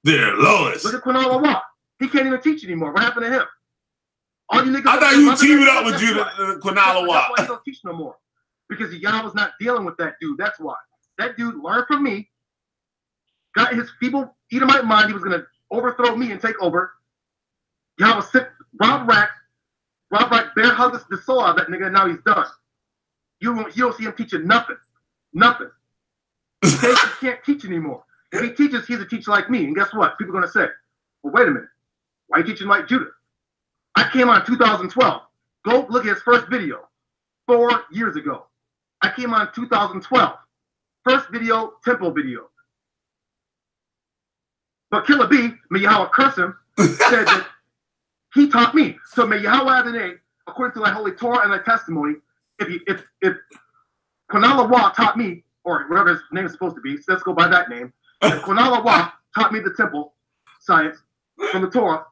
They're lowest. Look at Quinala Watt. He can't even teach anymore. What happened to him? All you niggas. I thought you teamed up with Quinala Watt. That's why he don't teach no more. Because y'all was not dealing with that dude. That's why. That dude learned from me. Got his feeble Edomite mind. He was gonna overthrow me and take over. Y'all was sick. Rob Rack bear hugged the soul out of that nigga, and now he's done. You don't see him teaching nothing. Nothing. He can't teach anymore. If he teaches, he's a teacher like me. And guess what? People are going to say, well, wait a minute. Why are you teaching like Judah? I came on in 2012. Go look at his first video 4 years ago. I came on in 2012. First video, temple video. But Killer B, may Yahweh curse him, said that he taught me. So may Yahweh Adonai, according to thy holy Torah and thy testimony, if Quinala Wah taught me, or whatever his name is supposed to be, so let's go by that name. If Quinala Wah taught me the temple science from the Torah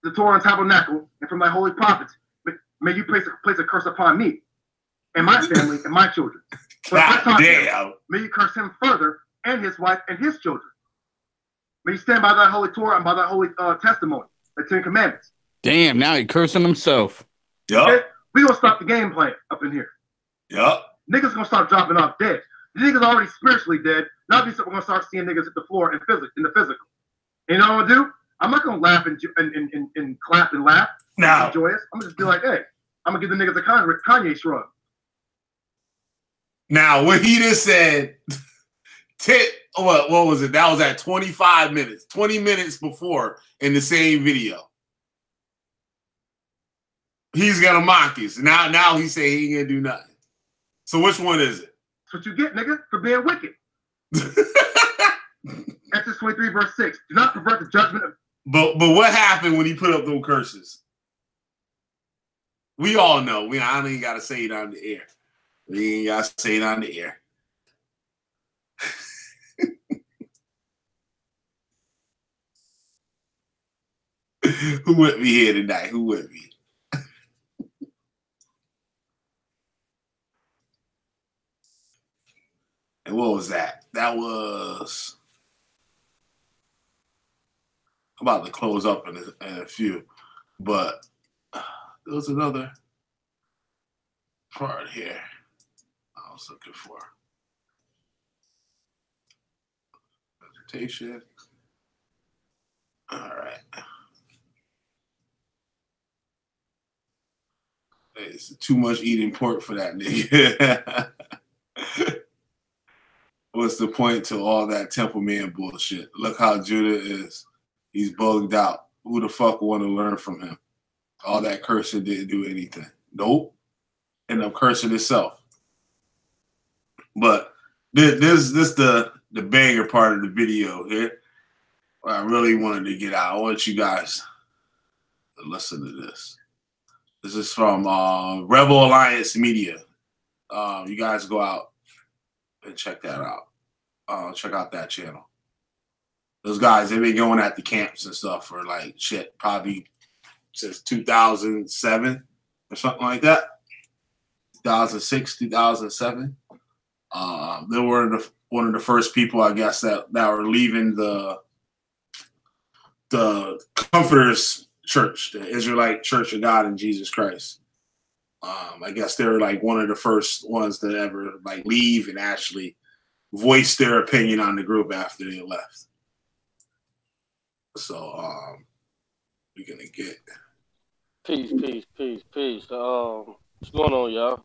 and tabernacle, and from thy holy prophets, may you place a curse upon me and my family and my children. But if I taught him, may you curse him further and his wife and his children. May you stand by thy holy Torah and by thy holy testimony, the 10 Commandments. Damn, now he cursing himself. Yup. Okay? We gonna stop the game playing up in here. Yup. Niggas gonna start dropping off dead. The niggas already spiritually dead. Now we're gonna start seeing niggas hit the floor in the physical. And you know what I'm gonna do? I'm not gonna laugh and clap and laugh. No. Joyous. I'm gonna just be like, hey, I'm gonna give the niggas a Kanye shrug. Now, what he just said, what was it? That was at 25 minutes, 20 minutes before in the same video. He's gonna mock us. Now he say he ain't gonna do nothing. So which one is it? That's what you get, nigga, for being wicked. Exodus 23, verse 6. Do not pervert the judgment of... But what happened when he put up those curses? We all know. I don't even gotta say it on the air. We ain't gotta say it on the air. Who with me here tonight? Who with me? And what was that? That was... I'm about to close up in a few, but there was another part here I was looking for. Presentation. All right. It's too much eating pork for that nigga. What's the point to all that Temple Man bullshit? Look how Judah is. He's bugged out. Who the fuck want to learn from him? All that cursing didn't do anything. Nope. End up cursing itself. But this the banger part of the video here. What I really wanted to get out. I want you guys to listen to this. This is from Rebel Alliance Media. You guys go out and check that out. Check out that channel. Those guys, they've been going at the camps and stuff for like shit, probably since 2007 or something like that. 2006, 2007. They were one of the first people, I guess, that were leaving the Comforters Church, the Israelite Church of God in Jesus Christ. I guess they were like one of the first ones to ever like leave and actually voice their opinion on the group after they left. So we're gonna get peace. What's going on, y'all?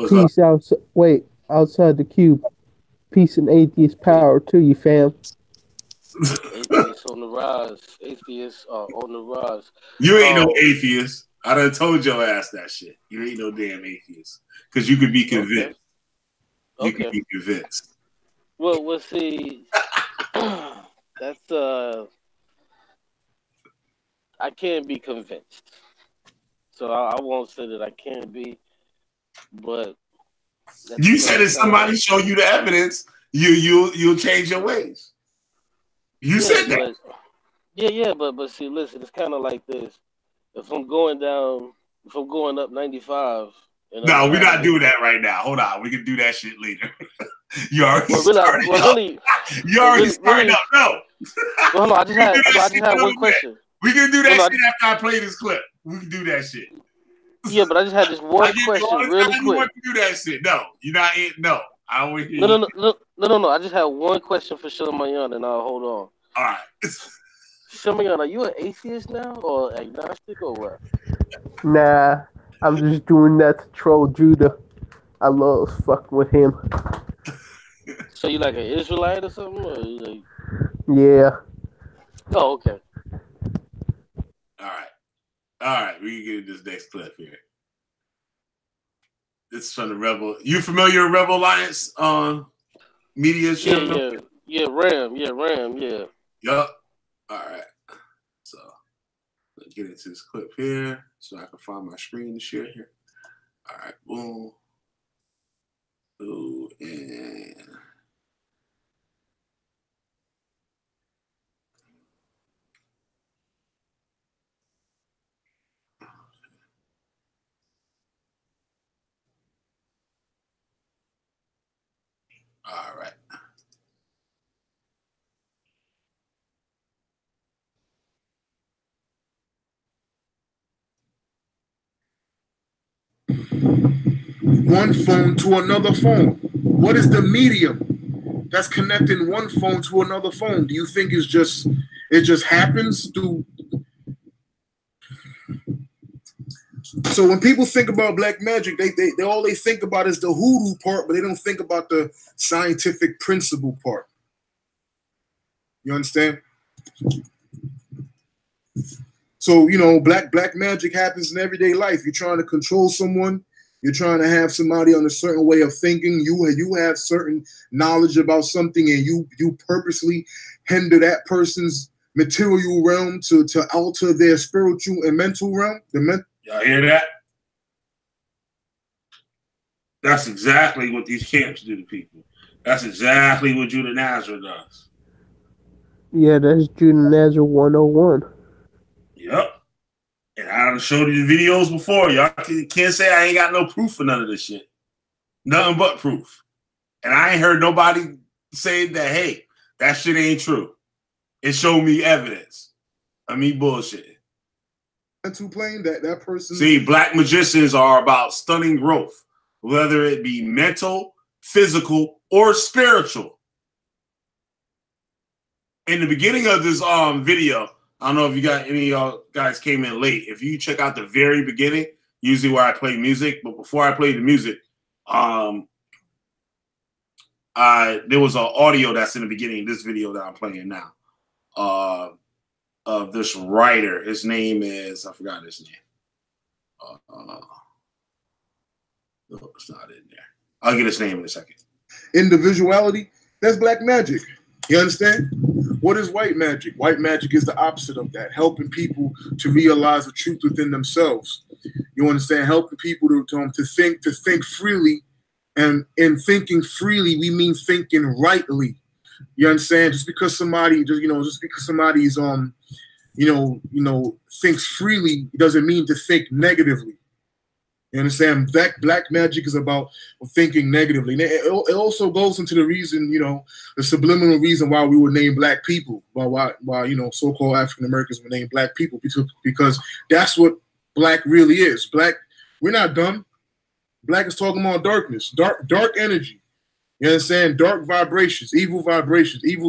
Peace outside. Wait, outside the cube. Peace and atheist power to you, fam. Atheists on the rise. Atheists are on the rise. You ain't no atheist. I done told your ass that shit. You ain't no damn atheist. Because you could be convinced. Okay. You could be convinced. Well, see, that's I can't be convinced. So I won't say that I can't be, but you said if somebody show you the evidence, you'll change your ways. You said that. But see, listen, it's kind of like this. If I'm going up 95. No, we're not doing that right now. Hold on, we can do that shit later. You already started up. No. Well, no, I just had one question. We can do that shit after I play this clip. We can do that shit. Yeah, but I just had this one question really quick. You want to do that shit? No, you're not. No, I don't want to hear No. I just had one question for Shemayan, and I'll hold on. All right. Shemayan, are you an atheist now, or agnostic, or what? Nah, I'm just doing that to troll Judah. I love fucking with him. So you like an Israelite or something? Or you like... Yeah. Oh, okay. All right, we can get this next clip here. This is from the Rebel. You familiar with Rebel Alliance media channel? Yeah, Ram. Yup. All right. So let's get into this clip here so I can find my screen to share here. All right, boom. Ooh, and all right. One phone to another phone. What is the medium that's connecting one phone to another phone? Do you think it just happens through? So when people think about black magic, they all they think about is the hoodoo part, but they don't think about the scientific principle part. You understand? So, black magic happens in everyday life. You're trying to control someone. You're trying to have somebody on a certain way of thinking. You have certain knowledge about something, and you purposely hinder that person's material realm to alter their spiritual and mental realm. Y'all hear that? That's exactly what these camps do to people. That's exactly what Judah Nazarah does. Yeah, that's Judah Nazarah 101. Yep. And I done showed you the videos before. Y'all can't say I ain't got no proof for none of this shit. Nothing but proof. And I ain't heard nobody say that, hey, that shit ain't true. It showed me evidence. I mean, bullshit. Mental plane, that person. See, black magicians are about stunning growth, whether it be mental, physical, or spiritual. In the beginning of this video, I don't know if you got any of y'all guys came in late. If you check out the very beginning, usually where I play music, but before I play the music, there was an audio that's in the beginning of this video that I'm playing now. Of this writer. His name is, I forgot his name. No, it's not in there. I'll get his name in a second. Individuality, that's black magic. You understand? What is white magic? White magic is the opposite of that, helping people to realize the truth within themselves. You understand? Helping people to think freely And in thinking freely, we mean thinking rightly. You understand? Just because somebody, just because somebody's thinks freely, doesn't mean to think negatively. You understand? Black magic is about thinking negatively. And it also goes into the reason, the subliminal reason why we were named black people, why so-called African Americans were named black people, because that's what black really is. Black, we're not dumb. Black is talking about darkness, dark energy. You understand? Dark vibrations, evil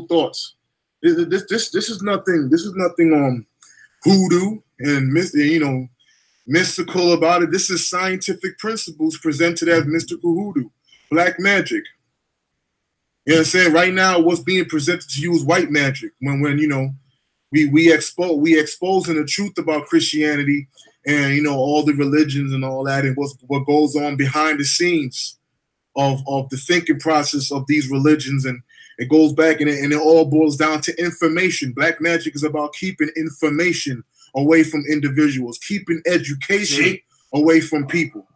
thoughts. This is nothing. This is nothing hoodoo and mystical about it. This is scientific principles presented as mystical hoodoo, black magic. You know what I'm saying? Right now, what's being presented to you is white magic. When we exposing the truth about Christianity and all the religions and all that, and what goes on behind the scenes of the thinking process of these religions, and it goes back and it all boils down to information. Black magic is about keeping information away from individuals, keeping education away from people.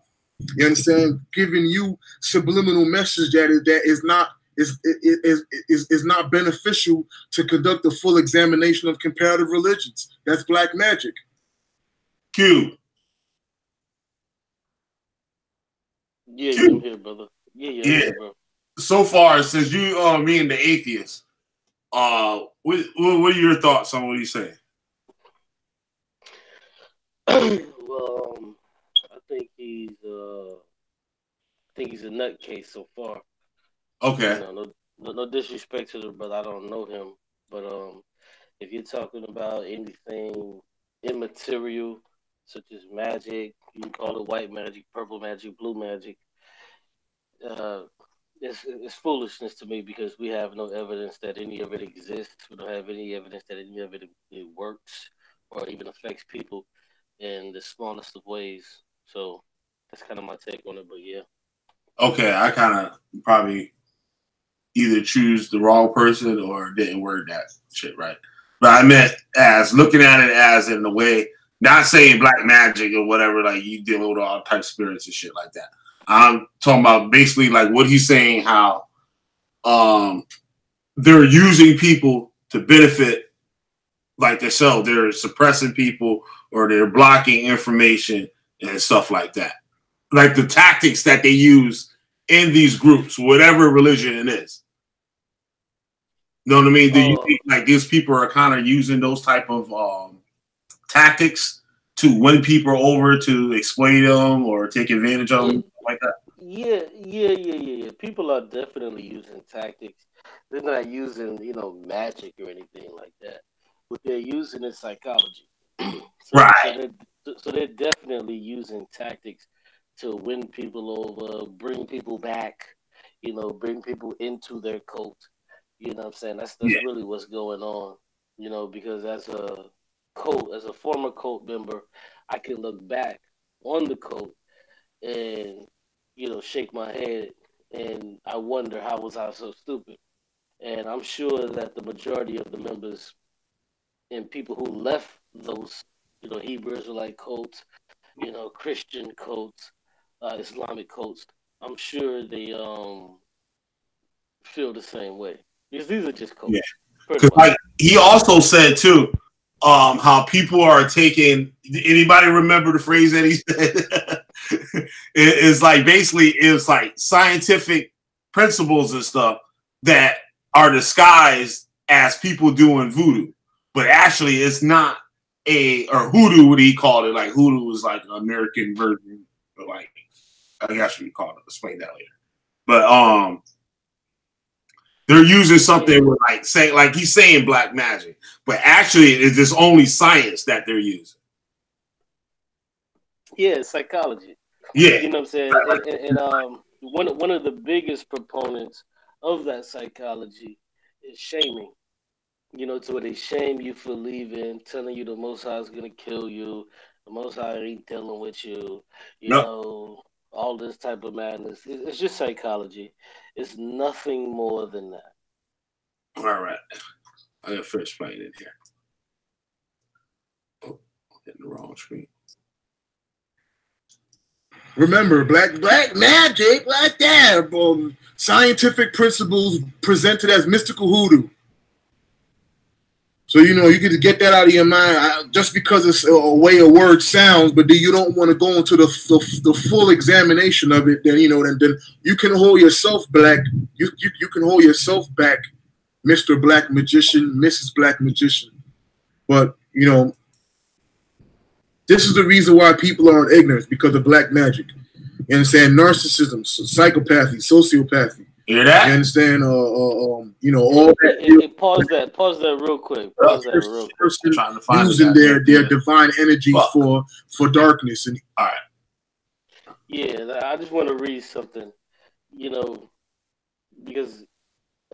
You understand? Giving you subliminal message that is not beneficial to conduct a full examination of comparative religions. That's black magic. Yeah, I'm here, brother. Yeah. I'm here, bro. So far, since you me and the atheist, what are your thoughts on what he's saying? Well, I think he's a nutcase so far. Okay. No disrespect to the brother. I don't know him, but if you're talking about anything immaterial, such as magic, you can call it white magic, purple magic, blue magic. Uh, it's foolishness to me because we have no evidence that any of it exists. We don't have any evidence that any of it works or even affects people in the smallest of ways. So that's kind of my take on it. But yeah. Okay, I kind of probably either choose the wrong person or didn't word that shit right. But I meant as looking at it as in the way, not saying black magic or whatever, like you deal with all types of spirits and shit like that. I'm talking about basically like what he's saying, how they're using people to benefit like themselves. They're suppressing people or they're blocking information and stuff like that. Like the tactics that they use in these groups, whatever religion it is. You know what I mean? Do you think like these people are kind of using those type of tactics to win people over, to exploit them or take advantage of them like that? Yeah. People are definitely using tactics. They're not using, magic or anything like that. What they're using is psychology. Right. So they're definitely using tactics to win people over, bring people back, bring people into their cult. You know what I'm saying? That's really what's going on. Because as a former cult member, I can look back on the cult and shake my head and I wonder how was I so stupid. And I'm sure that the majority of the members and people who left those Hebrew Israelite cults, Christian cults, Islamic cults, I'm sure they feel the same way because these are just cults. Yeah, because like he also said too, how people are taking. Anybody remember the phrase that he said? It's like basically it's like scientific principles and stuff that are disguised as people doing voodoo, but actually it's not or hoodoo. What he called it, like hoodoo is like an American version, but like I guess we call it. Explain that later, but they're using something with like he's saying black magic, but actually it's just only science that they're using. Yeah, psychology. Yeah, you know what I'm saying. And one of the biggest proponents of that psychology is shaming. To where they shame you for leaving, telling you the Most High is gonna kill you, the Most High ain't dealing with you. All this type of madness. It's just psychology. It's nothing more than that. All right. I got first playing in here. Oh, hitting the wrong screen. Remember, black magic like that. Scientific principles presented as mystical hoodoo. So, you can get that out of your mind just because it's a way a word sounds, but then you don't want to go into the full examination of it. Then, then you can hold yourself back. You can hold yourself back, Mr. Black Magician, Mrs. Black Magician. But, this is the reason why people are in ignorance, because of black magic. You understand? Narcissism, psychopathy, sociopathy. Hear that? You understand? All that. Pause that real quick. Person using their divine energy for darkness. And all right. Yeah, I just want to read something. Because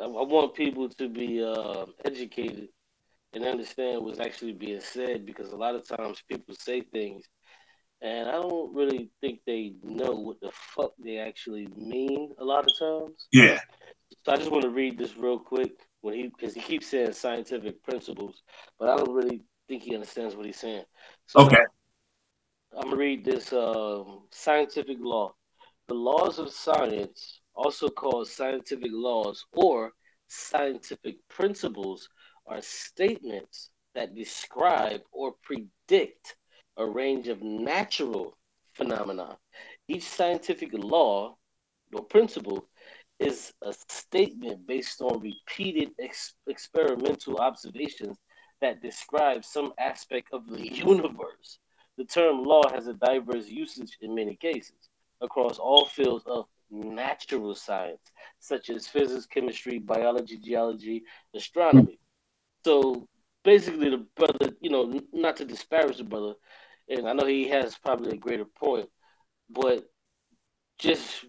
I want people to be educated and understand what's actually being said. Because a lot of times people say things, and I don't really think they know what the fuck they actually mean a lot of times. Yeah. So I just want to read this real quick because he keeps saying scientific principles, but I don't really think he understands what he's saying. So okay. I'm going to read this scientific law. The laws of science, also called scientific laws or scientific principles, are statements that describe or predict a range of natural phenomena. Each scientific law or principle is a statement based on repeated experimental observations that describe some aspect of the universe. The term law has a diverse usage in many cases across all fields of natural science, such as physics, chemistry, biology, geology, astronomy. So basically, the brother, not to disparage the brother, and I know he has probably a greater point, but just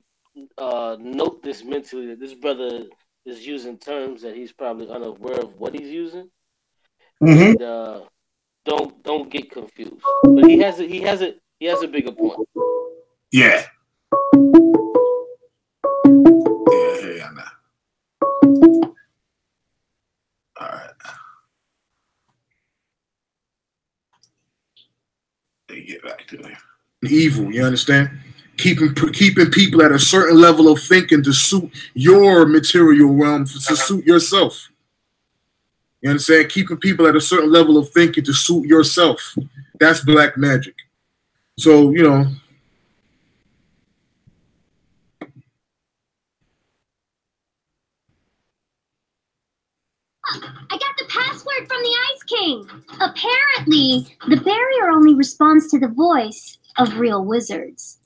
note this mentally that this brother is using terms that he's probably unaware of what he's using, and don't get confused. But he has a bigger point. Yeah. Yeah, I know. All right. They get back to it. Evil, you understand? Keeping people at a certain level of thinking to suit your material realm, to suit yourself. You understand? Keeping people at a certain level of thinking to suit yourself. That's black magic. So, I got the password from the Ice King. Apparently, the barrier only responds to the voice of real wizards.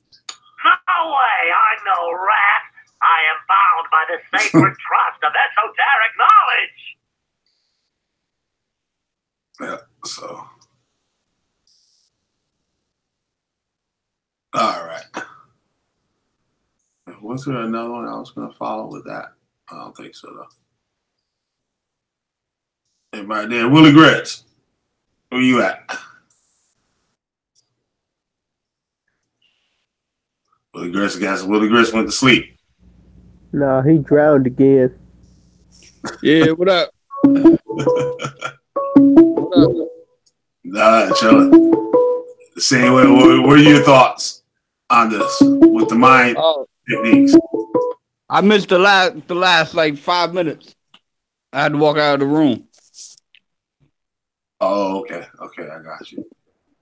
No way, I'm no rat. I am bound by the sacred trust of esoteric knowledge. Yeah, so. All right. Was there another one I was going to follow with that? I don't think so, though. Everybody there. Willie Gretz, where you at? Willie Gretz went to sleep. Nah, he drowned again. Yeah, what up? What up? Nah, chilling. Same way. What are your thoughts on this with the mind techniques? I missed the last like 5 minutes. I had to walk out of the room. Oh, okay, I got you.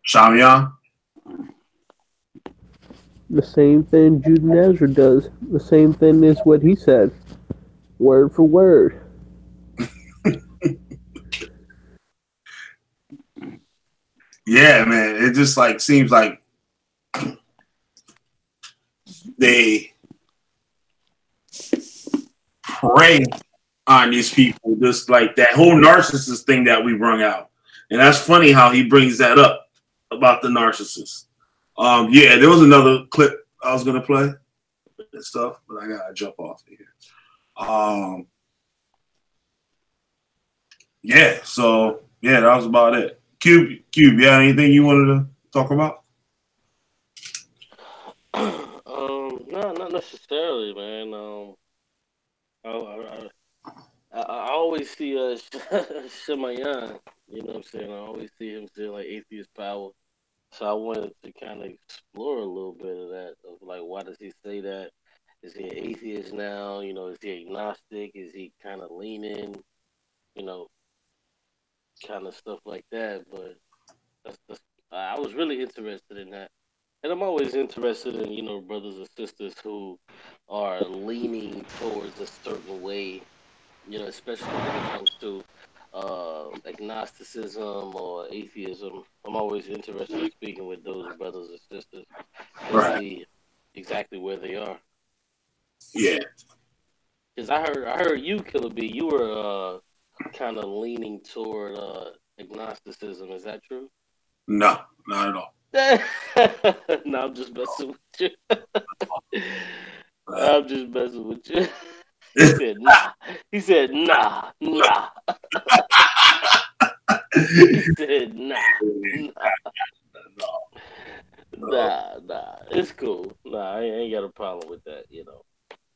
Shamyan? The same thing Jude Nazar does. The same thing is what he said. Word for word. Yeah, man. It just seems like they prey on these people, just like that whole narcissist thing that we brung out. And that's funny how he brings that up about the narcissist. Yeah, there was another clip I was gonna play and stuff, but I gotta jump off here. Yeah, so yeah, that was about it. Cube, you have anything you wanted to talk about? No, not necessarily, man. I always see Shemayan, you know what I'm saying? I always see him say like atheist power. So I wanted to kind of explore a little bit of that, of like, why does he say that? Is he an atheist now? You know, is he agnostic? Is he kind of leaning? You know, kind of stuff like that. But that's I was really interested in that, and I'm always interested in brothers and sisters who are leaning towards a certain way. Especially when it comes to agnosticism or atheism. I'm always interested in speaking with those brothers and sisters to Right. see exactly where they are. Yeah. Because I heard you, Killer B, you were kind of leaning toward agnosticism. Is that true? No, not at all. No, I'm just messing with you. I'm just messing with you. He said nah. He said nah, nah. He said nah, nah, nah. It's cool. Nah, I ain't got a problem with that.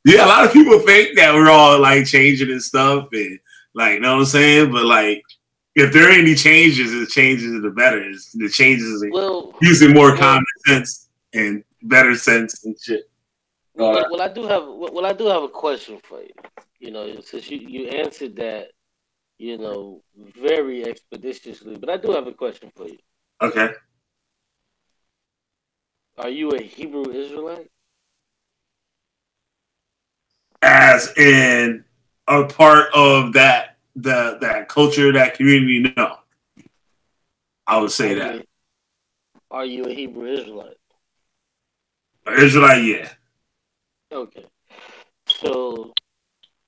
Yeah, a lot of people think that we're all like changing and stuff, and like, you know what I'm saying? But like, if there are any changes, it changes to the better. The changes are using more common sense and better sense and shit. Well, I do have a question for you. Since you answered that, very expeditiously, but I do have a question for you. Okay. Are you a Hebrew Israelite? As in a part of that culture, that community, no. I would say that. Are you a Hebrew Israelite? Israelite, yeah. Okay. So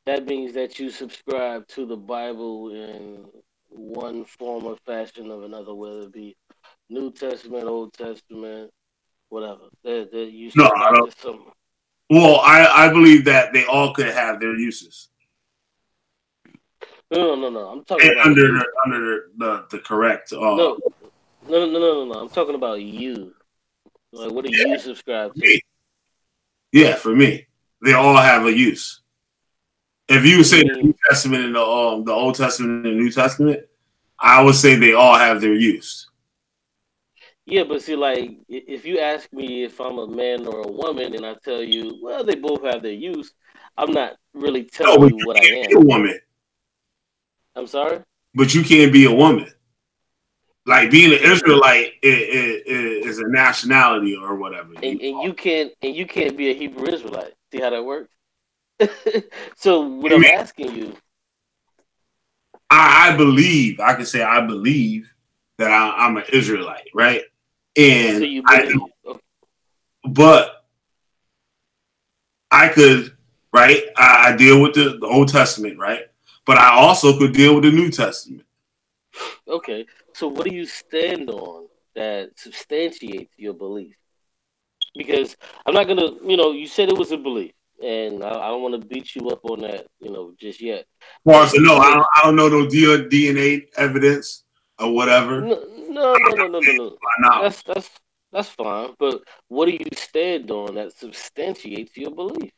that means that you subscribe to the Bible in one form or fashion or another, whether it be New Testament, Old Testament, whatever. That you No, subscribe to some. Well, I believe that they all could have their uses. No. I'm talking about under the correct. No. I'm talking about you. Like, what do you subscribe to? Yeah, for me, they all have a use. If you say the New Testament and the Old Testament and the New Testament, I would say they all have their use. Yeah, but see, like, if you ask me if I'm a man or a woman, and I tell you, well, they both have their use, I'm not really telling you what I am. Be a woman. I'm sorry? But you can't be a woman. Like, being an Israelite is a nationality or whatever. And you can't be a Hebrew Israelite. See how that works? So what I'm asking you, I believe, I can say I believe that I'm an Israelite, right? And so you believe. But I could, right? I deal with the Old Testament, right? But I also could deal with the New Testament. Okay, so what do you stand on that substantiates your belief? Because I'm not gonna, you said it was a belief, and I don't want to beat you up on that, just yet. Well, so no, I don't know no DNA evidence or whatever. No. That's fine. But what do you stand on that substantiates your belief?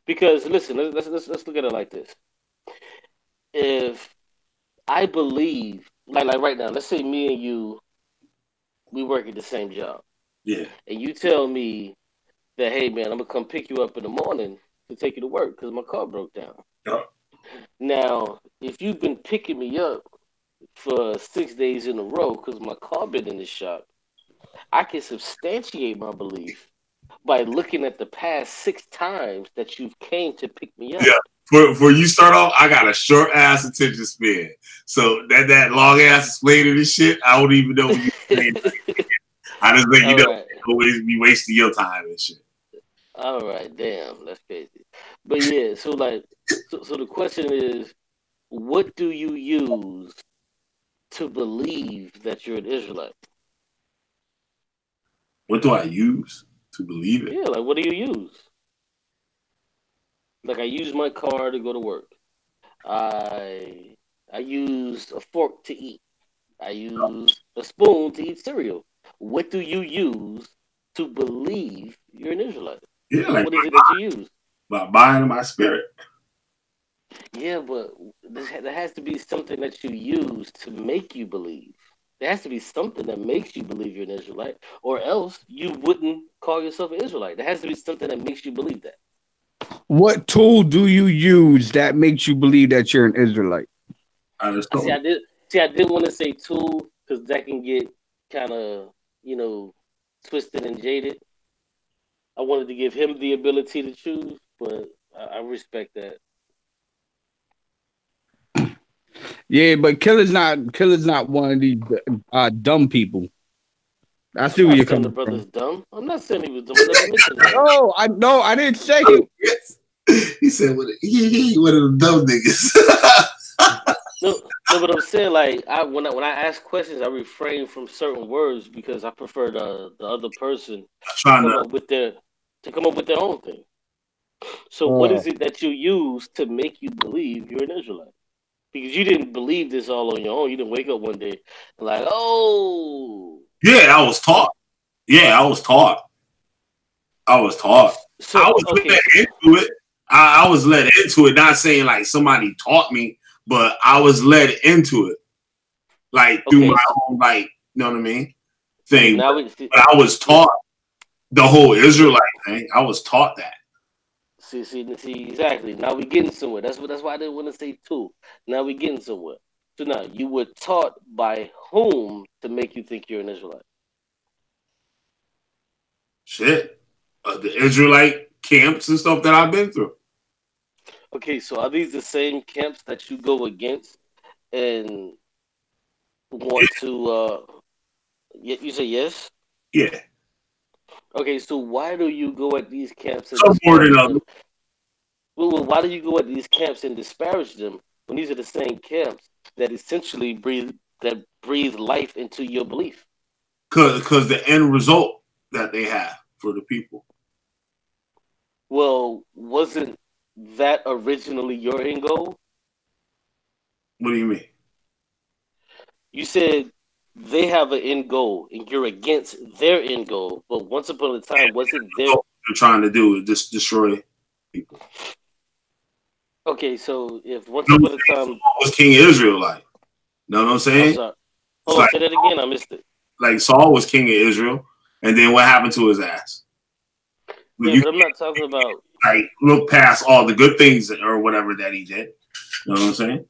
Because listen, let's look at it like this. If I believe, like right now, let's say me and you, we work at the same job. Yeah. And you tell me that, hey man, I'm gonna come pick you up in the morning to take you to work because my car broke down. Yep. Now, if you've been picking me up for 6 days in a row because my car been in the shop, I can substantiate my belief by looking at the past 6 times that you've came to pick me up. Yeah. For you start off, I got a short ass attention span. So that long ass explaining this shit, I don't even know what you saying. I just let you know, always be wasting your time and shit. All right, damn, that's crazy. But yeah, so the question is, what do you use to believe that you're an Israelite? What do I use to believe it? Yeah, like what do you use? Like I use my car to go to work. I use a fork to eat. I use a spoon to eat cereal. What do you use to believe you're an Israelite? Yeah, like what is it that you use? My mind and my spirit. Yeah, but there has to be something that you use to make you believe. There has to be something that makes you believe you're an Israelite, or else you wouldn't call yourself an Israelite. There has to be something that makes you believe that. What tool do you use that makes you believe that you're an Israelite? I just See, told I did. See, I didn't want to say tool because that can get kind of, twisted and jaded. I wanted to give him the ability to choose, but I respect that. Yeah, but Killer's not one of these dumb people. I I'm see where not you're saying the coming brother's from. dumb. I'm not saying he was dumb. I never mentioned that. No, I didn't say you. He said, he one of them dumb niggas. No, but I'm saying like when I ask questions, I refrain from certain words because I prefer the other person to come up with their own thing. So what is it that you use to make you believe you're an Israelite? Because you didn't believe this all on your own. You didn't wake up one day and like, oh. Yeah, I was taught. Yeah, I was taught. I was taught. So, I was led into it. I was led into it, not saying like somebody taught me, but I was led into it. Like through my own, like, you know what I mean? Thing. But I was taught the whole Israelite thing. I was taught that. See, exactly. Now we getting somewhere. That's why I didn't want to say two. Now we getting somewhere. So now you were taught by whom to make you think you're an Israelite? Shit. The Israelite camps and stuff that I've been through. Okay, so are these the same camps that you go against and want to you say yes? Yeah. Okay, so why do you go at these camps and Some more than others. Well, why do you go at these camps and disparage them when these are the same camps that essentially breathe life into your belief? Because the end result that they have for the people. Well, wasn't that originally your end goal? What do you mean? You said they have an end goal and you're against their end goal, but once upon a time, wasn't their... What they're trying to do is just destroy people. Okay, so if once upon a time... was King of Israel, like, you know what I'm saying? I'm sorry. Hold on, say that again, I missed it. Like Saul was King of Israel, and then what happened to his ass? Yeah, but I'm not talking about... Like, look past all the good things or whatever that he did. You know what I'm saying?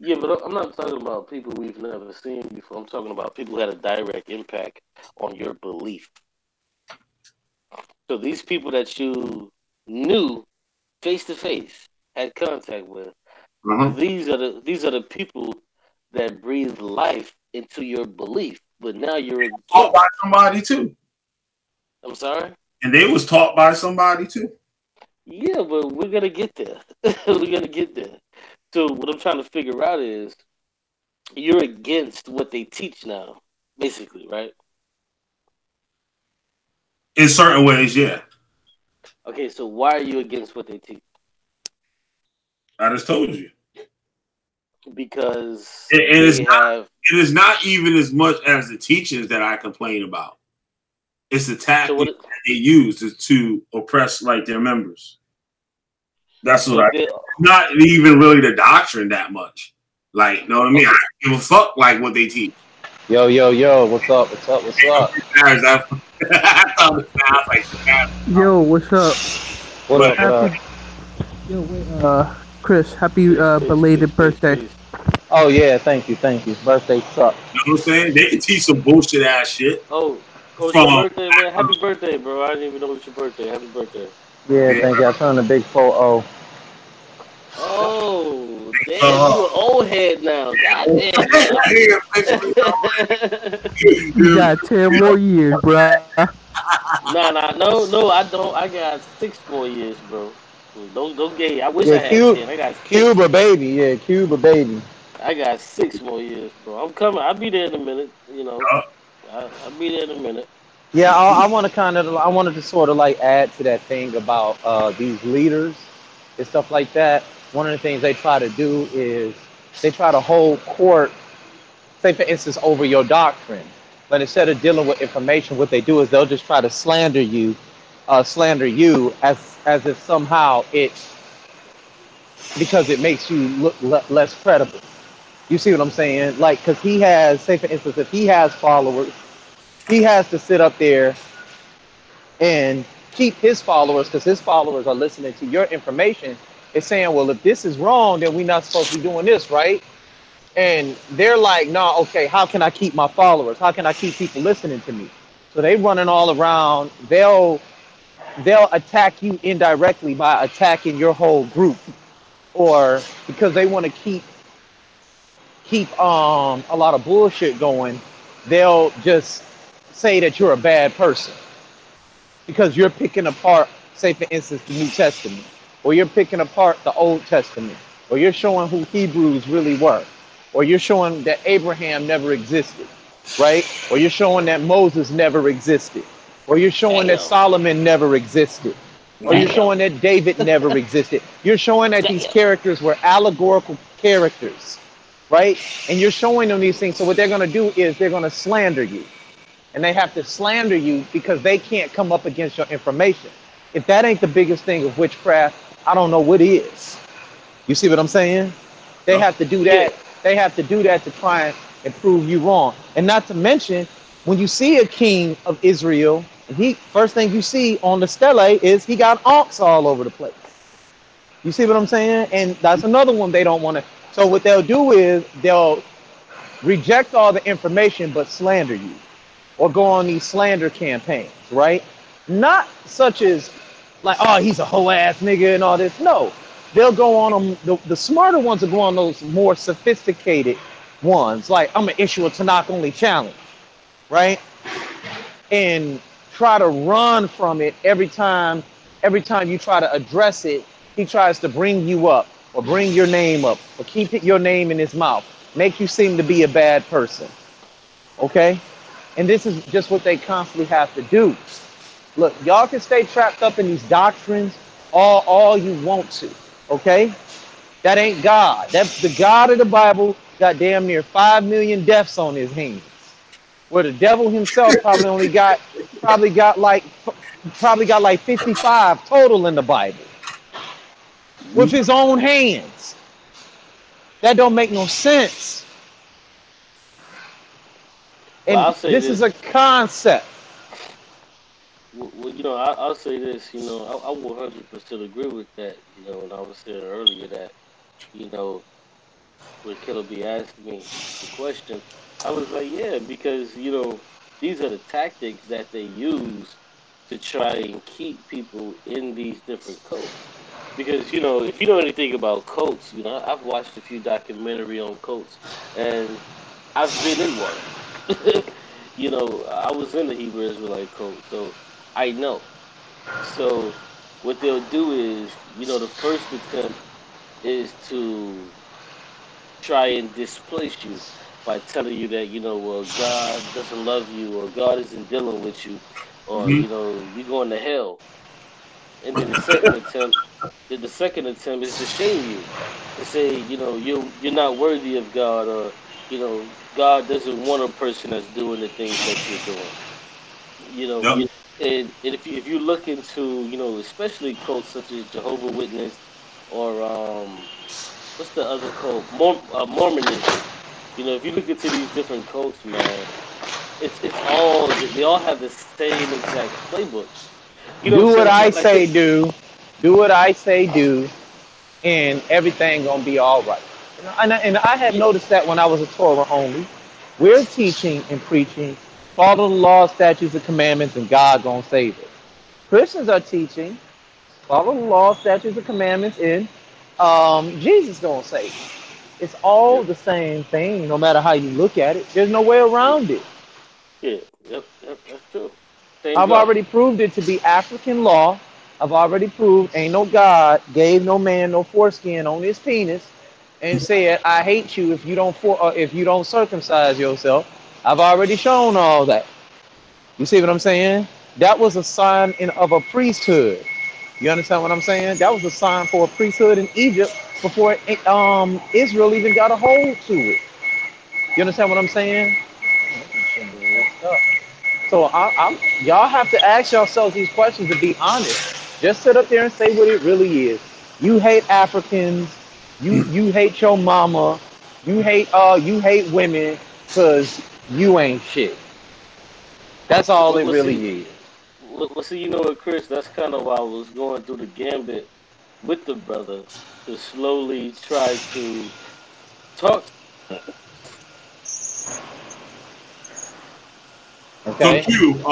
Yeah, but I'm not talking about people we've never seen before. I'm talking about people who had a direct impact on your belief. So these people that you knew face to face, had contact with, these are the people that breathe life into your belief. But now you're taught by somebody too. I'm sorry? And they was taught by somebody too. Yeah, but we're gonna get there. We're gonna get there. So what I'm trying to figure out is you're against what they teach now, basically, right? In certain ways, yeah. Okay, so why are you against what they teach? I just told you. Because it is not even as much as the teachings that I complain about. It's the tactic that they use to oppress like their members. That's what not even really the doctrine that much. Like, you know what I mean? I don't give a fuck like what they teach. Yo, what's up? What's up? Yo, what's up? What up? Yo, wait, Chris, happy belated birthday. Oh yeah, thank you. Birthday sucks. You know what I'm saying? They can teach some bullshit ass shit. Oh, it's your birthday, man. Happy birthday, bro. I didn't even know it was your birthday. Happy birthday. Yeah, thank you. I turned a big 4-0. Oh, damn, you an old head now. God damn. You got 10 more years, bro. No, I don't. I got 6 more years, bro. Don't gay. I wish I had 10. I got 6. Cuba baby. Yeah, Cuba baby. I got 6 more years, bro. I'm coming. I'll be there in a minute. You know, I'll be there in a minute. Yeah, I wanted to sort of like add to that thing about these leaders and stuff like that. One of the things they try to do is they try to hold court, say for instance, over your doctrine. But instead of dealing with information, what they do is they'll just try to slander you as if somehow it's because it makes you look less credible. You see what I'm saying? Like, because he has, say for instance, if he has followers, he has to sit up there and keep his followers, because his followers are listening to your information. It's saying, well, if this is wrong, then we're not supposed to be doing this, right? And they're like, no, okay, how can I keep my followers? How can I keep people listening to me? So they running all around. They'll attack you indirectly by attacking your whole group, or because they want to keep a lot of bullshit going, they'll just say that you're a bad person because you're picking apart, say for instance, the New Testament, or you're picking apart the Old Testament, or you're showing who Hebrews really were, or you're showing that Abraham never existed, right? Or you're showing that Moses never existed, or you're showing that Damn. Solomon never existed, or you're Damn. showing that David never existed. You're showing that these Damn. characters were allegorical characters, right? And you're showing them these things. So what they're going to do is they're going to slander you. And they have to slander you because they can't come up against your information. If that ain't the biggest thing of witchcraft, I don't know what is. You see what I'm saying? They have to do that. They have to do that to try and prove you wrong. And not to mention, when you see a king of Israel, he first thing you see on the stele is he got onks all over the place. You see what I'm saying? And that's another one they don't want to. So what they'll do is they'll reject all the information but slander you, or go on these slander campaigns, right? Not such as like, oh, he's a whole ass nigga and all this. No, they'll go on them. The smarter ones will go on those more sophisticated ones. Like, I'm gonna issue a Tanakh only challenge, right? And try to run from it every time. Every time you try to address it, he tries to bring you up or bring your name up or keep your name in his mouth, make you seem to be a bad person. Okay? And this is just what they constantly have to do. Look, y'all can stay trapped up in these doctrines all you want to, okay? That ain't God. That's the God of the Bible got damn near 5 million deaths on his hands. Where the devil himself probably got like 55 total in the Bible with his own hands. That don't make no sense. And Well, I'll say this is a this. concept. Well, I'll say this. I 100% agree with that. And I was saying earlier that, you know, when Killer B asked me the question, I was like, yeah, because these are the tactics that they use to try and keep people in these different cults. Because if you know anything about cults, I've watched a few documentary on cults, and I've been in one. I was in the Hebrew Israelite cult, so I know. So what they'll do is, the first attempt is to try and displace you by telling you that well, God doesn't love you, or God isn't dealing with you, or you're going to hell. And then the second attempt is to shame you, to say you're not worthy of God, or God doesn't want a person that's doing the things that you're doing. You know, Yep. and if you look into especially cults such as Jehovah Witness, or what's the other cult, Mormonism. If you look into these different cults, man, it's all they all have the same exact playbook. You know what I'm Do what saying? I Like say do. Do what I say do, and everything gonna be all right. And I had yeah, noticed that when I was a Torah only. We're teaching and preaching, follow the law, statutes, and commandments, and God gonna save us. Christians are teaching, follow the law, statutes, and commandments, and Jesus gonna save us. It's all yep, the same thing, no matter how you look at it. There's no way yeah, around it. yeah, yep, that's true. Same I've God. already proved it to be African law. I've already proved ain't no God gave no man no foreskin on his penis and said, "I hate you if you don't circumcise yourself." I've already shown all that. You see what I'm saying? That was a sign of a priesthood. You understand what I'm saying? That was a sign for a priesthood in Egypt before Israel even got a hold to it. You understand what I'm saying? Hmm. So y'all have to ask yourselves these questions and be honest. Just sit up there and say what it really is. You hate Africans. You hate your mama. You hate women because you ain't shit. That's all Well, it well, see, really is. you know what, Chris? That's kind of why I was going through the gambit with the brother to slowly try to talk. So Okay. Q,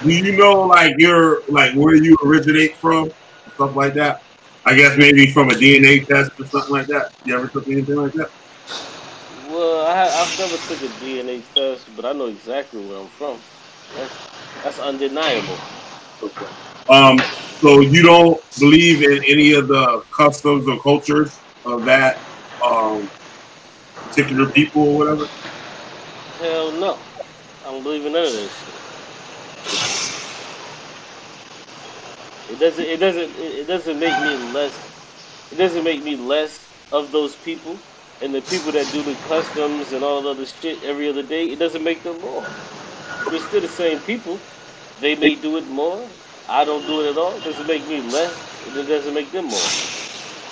do you know like your like where you originate from, stuff like that? I guess maybe from a DNA test or something like that. You ever took anything like that? Well, I've never took a DNA test, but I know exactly where I'm from. That's undeniable. Okay. So you don't believe in any of the customs or cultures of that um particular people or whatever? Hell no, I don't believe in none of that shit. It doesn't make me less. It doesn't make me less of those people and the people that do the customs and all the other shit every other day. It doesn't make them more. We're still the same people. They may do it more. I don't do it at all. It doesn't make me less, and it doesn't make them more.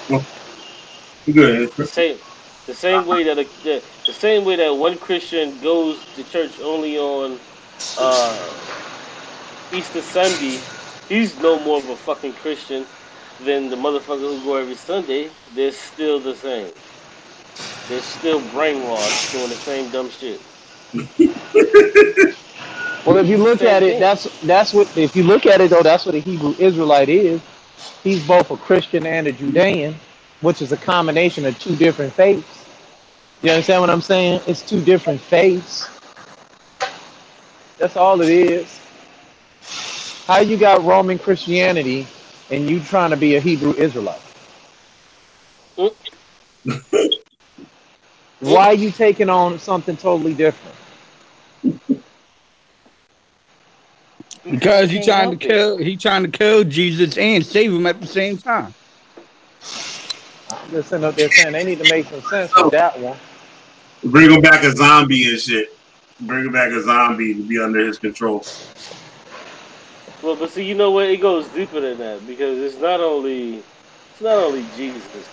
Well, good. The same, the same way that one Christian goes to church only on uh, Easter Sunday, he's no more of a fucking Christian than the motherfucker who go every Sunday. They're still the same. They're still brainwashed doing the same dumb shit. Well, if you It's the look same at it, thing. that's what. If you look at it though, that's what a Hebrew Israelite is. He's both a Christian and a Judean, which is a combination of two different faiths. You understand what I'm saying? It's two different faiths. That's all it is. How you got Roman Christianity and you trying to be a Hebrew Israelite? Mm, mm. Why are you taking on something totally different? Because I Because can't help it. he trying to kill Jesus and save him at the same time. I'm just sitting up there saying they need to make some sense with So that one. bring him back a zombie and shit. Bring him back a zombie to be under his control. Well, but see, you know what? It goes deeper than that because it's not only Jesus.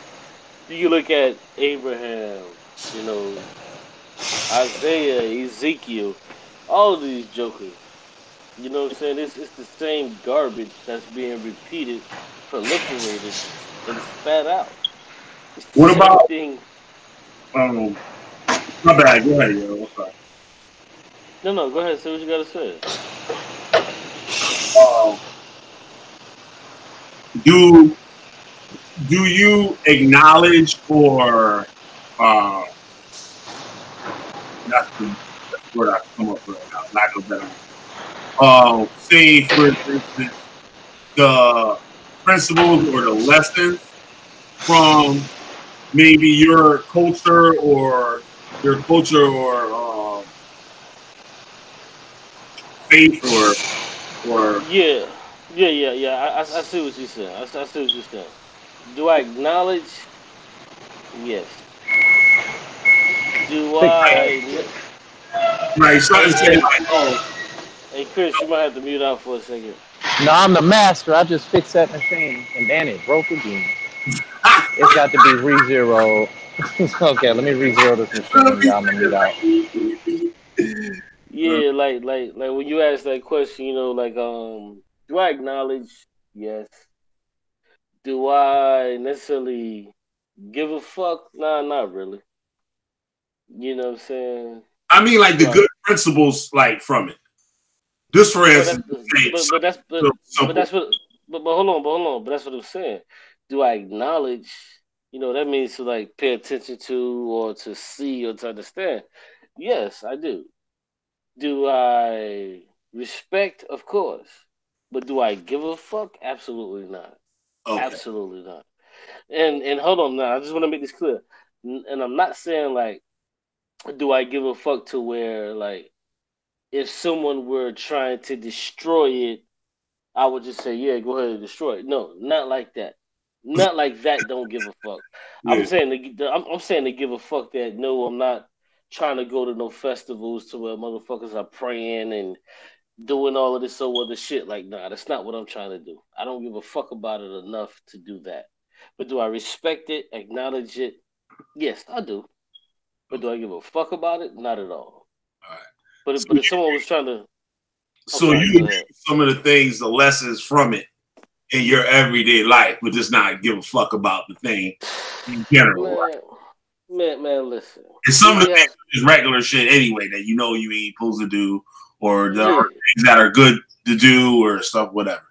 You can look at Abraham, you know, Isaiah, Ezekiel, all of these jokers. You know what I'm saying? It's the same garbage that's being repeated, proliferated, and spat out. It's the What same about thing. um my bad, go ahead, yo. I'm sorry. No, no, go ahead. Say what you gotta say. Um do you acknowledge or uh that's the word I come up with right now, lack of better word. Say for instance the principles or the lessons from maybe your culture or faith or Yeah, yeah. I see what you're saying. I see what you're saying. Do I acknowledge? Yes. Do Fix I? that. like something say Hey, like, oh, hey, Chris, you might have to mute out for a second. No, I'm the master. I just fixed that machine and then it broke again. It's got to be re-zeroed. Okay, let me re-zero this machine. Y'all, I'm gonna mute out. Yeah, like when you ask that question, do I acknowledge? Yes. Do I necessarily give a fuck? Nah, not really. You know what I'm saying? I mean like Do the I? good principles like from it. Just for Well, that's instance, the say but something that's so simple. that's what but hold on. But that's what I'm saying. Do I acknowledge? That means to like pay attention to or to see or to understand. Yes, I do. Do I respect? Of course. But do I give a fuck? Absolutely not. Okay. Absolutely not. And hold on now. I just want to make this clear. And I'm not saying like, do I give a fuck to where like if someone were trying to destroy it, I would just say, yeah, go ahead and destroy it. No, not like that. Not like that. Don't give a fuck. I'm Yeah. saying I'm saying to give a fuck that no, I'm not trying to go to no festivals to where motherfuckers are praying and doing all of this other shit. Like, nah, that's not what I'm trying to do. I don't give a fuck about it enough to do that. But do I respect it, acknowledge it? Yes, I do. But do I give a fuck about it? Not at all. All right. But if someone was trying to, So you do some of the things, the lessons from it in your everyday life, but just not give a fuck about the thing in general. Man, listen. And some of the things is regular shit anyway that you know you ain't supposed to do, or the things that are good to do, or stuff, whatever.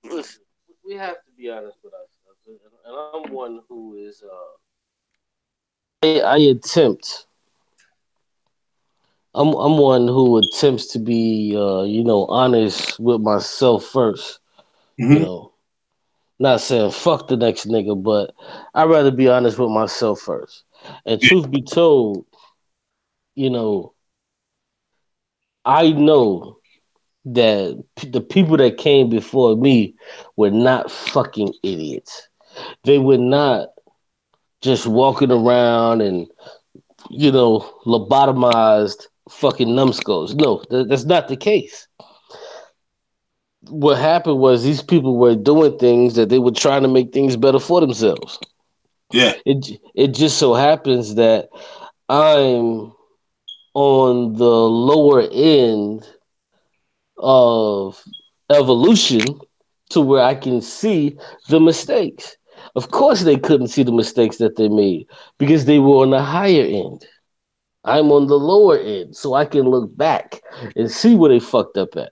Listen, we have to be honest with ourselves, and I'm one who is. I attempt. I'm one who attempts to be, honest with myself first. Mm-hmm. You know, not saying fuck the next nigga, but I'd rather be honest with myself first. And truth be told, I know that the people that came before me were not fucking idiots. They were not just walking around and, lobotomized fucking numbskulls. No, that's not the case. What happened was these people were doing things that they were trying to make things better for themselves. Yeah. It just so happens that I'm on the lower end of evolution to where I can see the mistakes. Of course, they couldn't see the mistakes that they made because they were on the higher end. I'm on the lower end, so I can look back and see where they fucked up at.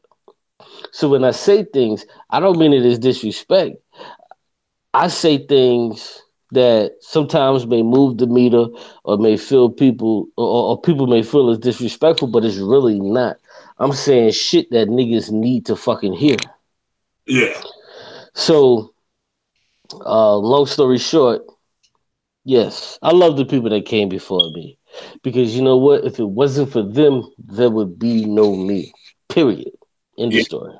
So when I say things, I don't mean it as disrespect. I say things that sometimes may move the meter or may feel people or people may feel as disrespectful, but it's really not. I'm saying shit that niggas need to fucking hear. Yeah. So, long story short, yes, I love the people that came before me because you know what? If it wasn't for them, there would be no me. Period. End of story.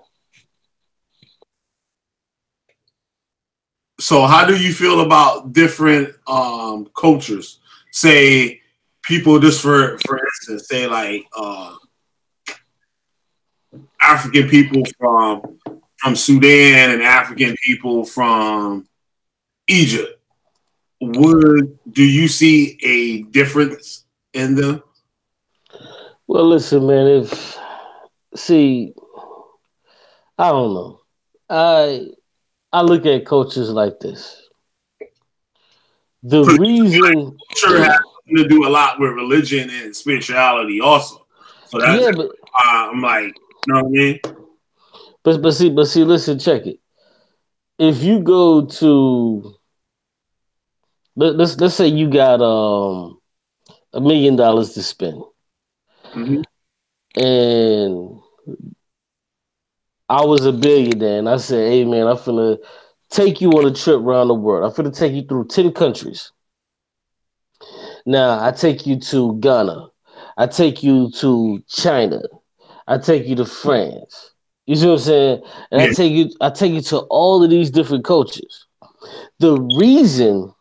So how do you feel about different cultures? Say people, just for instance, say like African people from Sudan and African people from Egypt. Do you see a difference in them? Well, listen, man. I don't know. I look at cultures like this. The reason culture has to do a lot with religion and spirituality, also. So but I'm like, you know what I mean? But see, listen, check it. If you go to let's say you got $1 million to spend, and I was a billionaire, and I said, "Hey, man, I'm finna take you on a trip around the world. I'm finna take you through 10 countries. Now, I take you to Ghana. I take you to China. I take you to France. You see what I'm saying? And I take you to all of these different cultures. The reason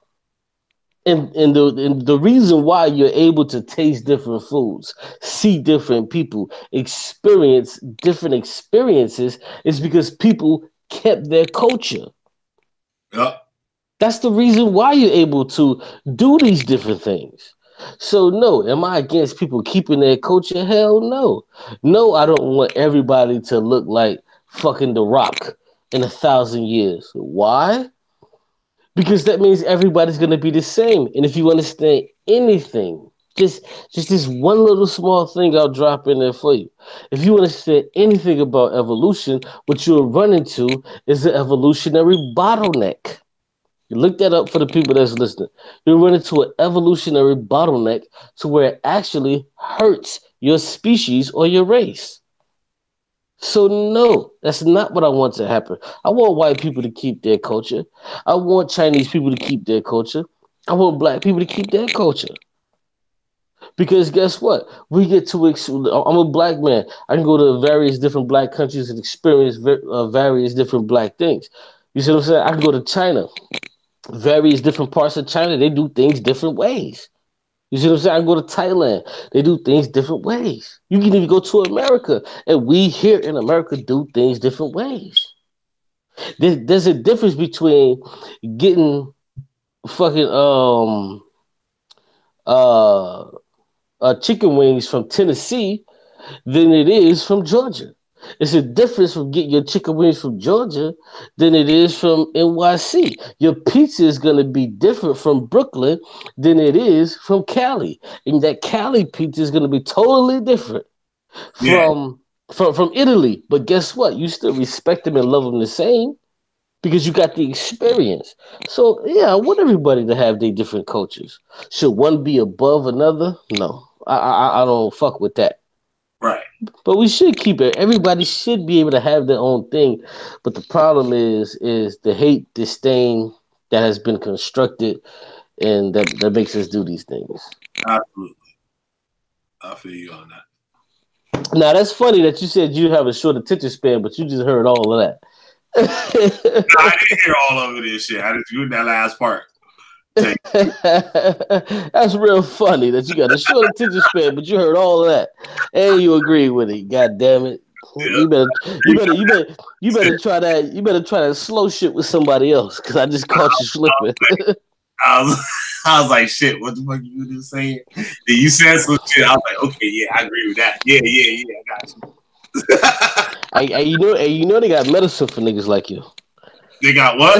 and the reason why you're able to taste different foods, see different people, experience different experiences is because people kept their culture. Yep. That's the reason why you're able to do these different things. So no, am I against people keeping their culture? Hell no. No, I don't want everybody to look like fucking The Rock in 1,000 years. Why? Because that means everybody's gonna be the same. And if you understand anything, just this one little small thing I'll drop in there for you. If you understand anything about evolution, what you'll run into is an evolutionary bottleneck. You look that up for the people that's listening. You'll run into an evolutionary bottleneck to where it actually hurts your species or your race. So no, that's not what I want to happen. I want white people to keep their culture. I want Chinese people to keep their culture. I want black people to keep their culture. Because guess what? We get to. I'm a black man. I can go to various different black countries and experience various different black things. You see what I'm saying? I can go to China. Various different parts of China, they do things different ways. You see what I'm saying? I go to Thailand. They do things different ways. You can even go to America, and we here in America do things different ways. There's a difference between getting fucking uh chicken wings from Tennessee than it is from Georgia. It's a difference from getting your chicken wings from Georgia than it is from NYC. Your pizza is going to be different from Brooklyn than it is from Cali. And that Cali pizza is going to be totally different Yeah. from Italy. But guess what? You still respect them and love them the same because you got the experience. So yeah, I want everybody to have their different cultures. Should one be above another? No, I don't fuck with that. Right. But we should keep it. Everybody should be able to have their own thing. But the problem is the hate, disdain that has been constructed, and that makes us do these things. Absolutely. I feel you on that. Now that's funny that you said you have a short attention span, but you just heard all of that. I didn't hear all of it and shit. I just heard that last part. That's real funny that you got a short attention span, but you heard all of that and you agree with it. God damn it! You better try that. You better try that slow shit with somebody else because I just caught you slipping. I was like, shit, what the fuck you just saying? Then you said some shit. I was like, okay, yeah, I agree with that. Yeah, I got you. you know they got medicine for niggas like you. They got what?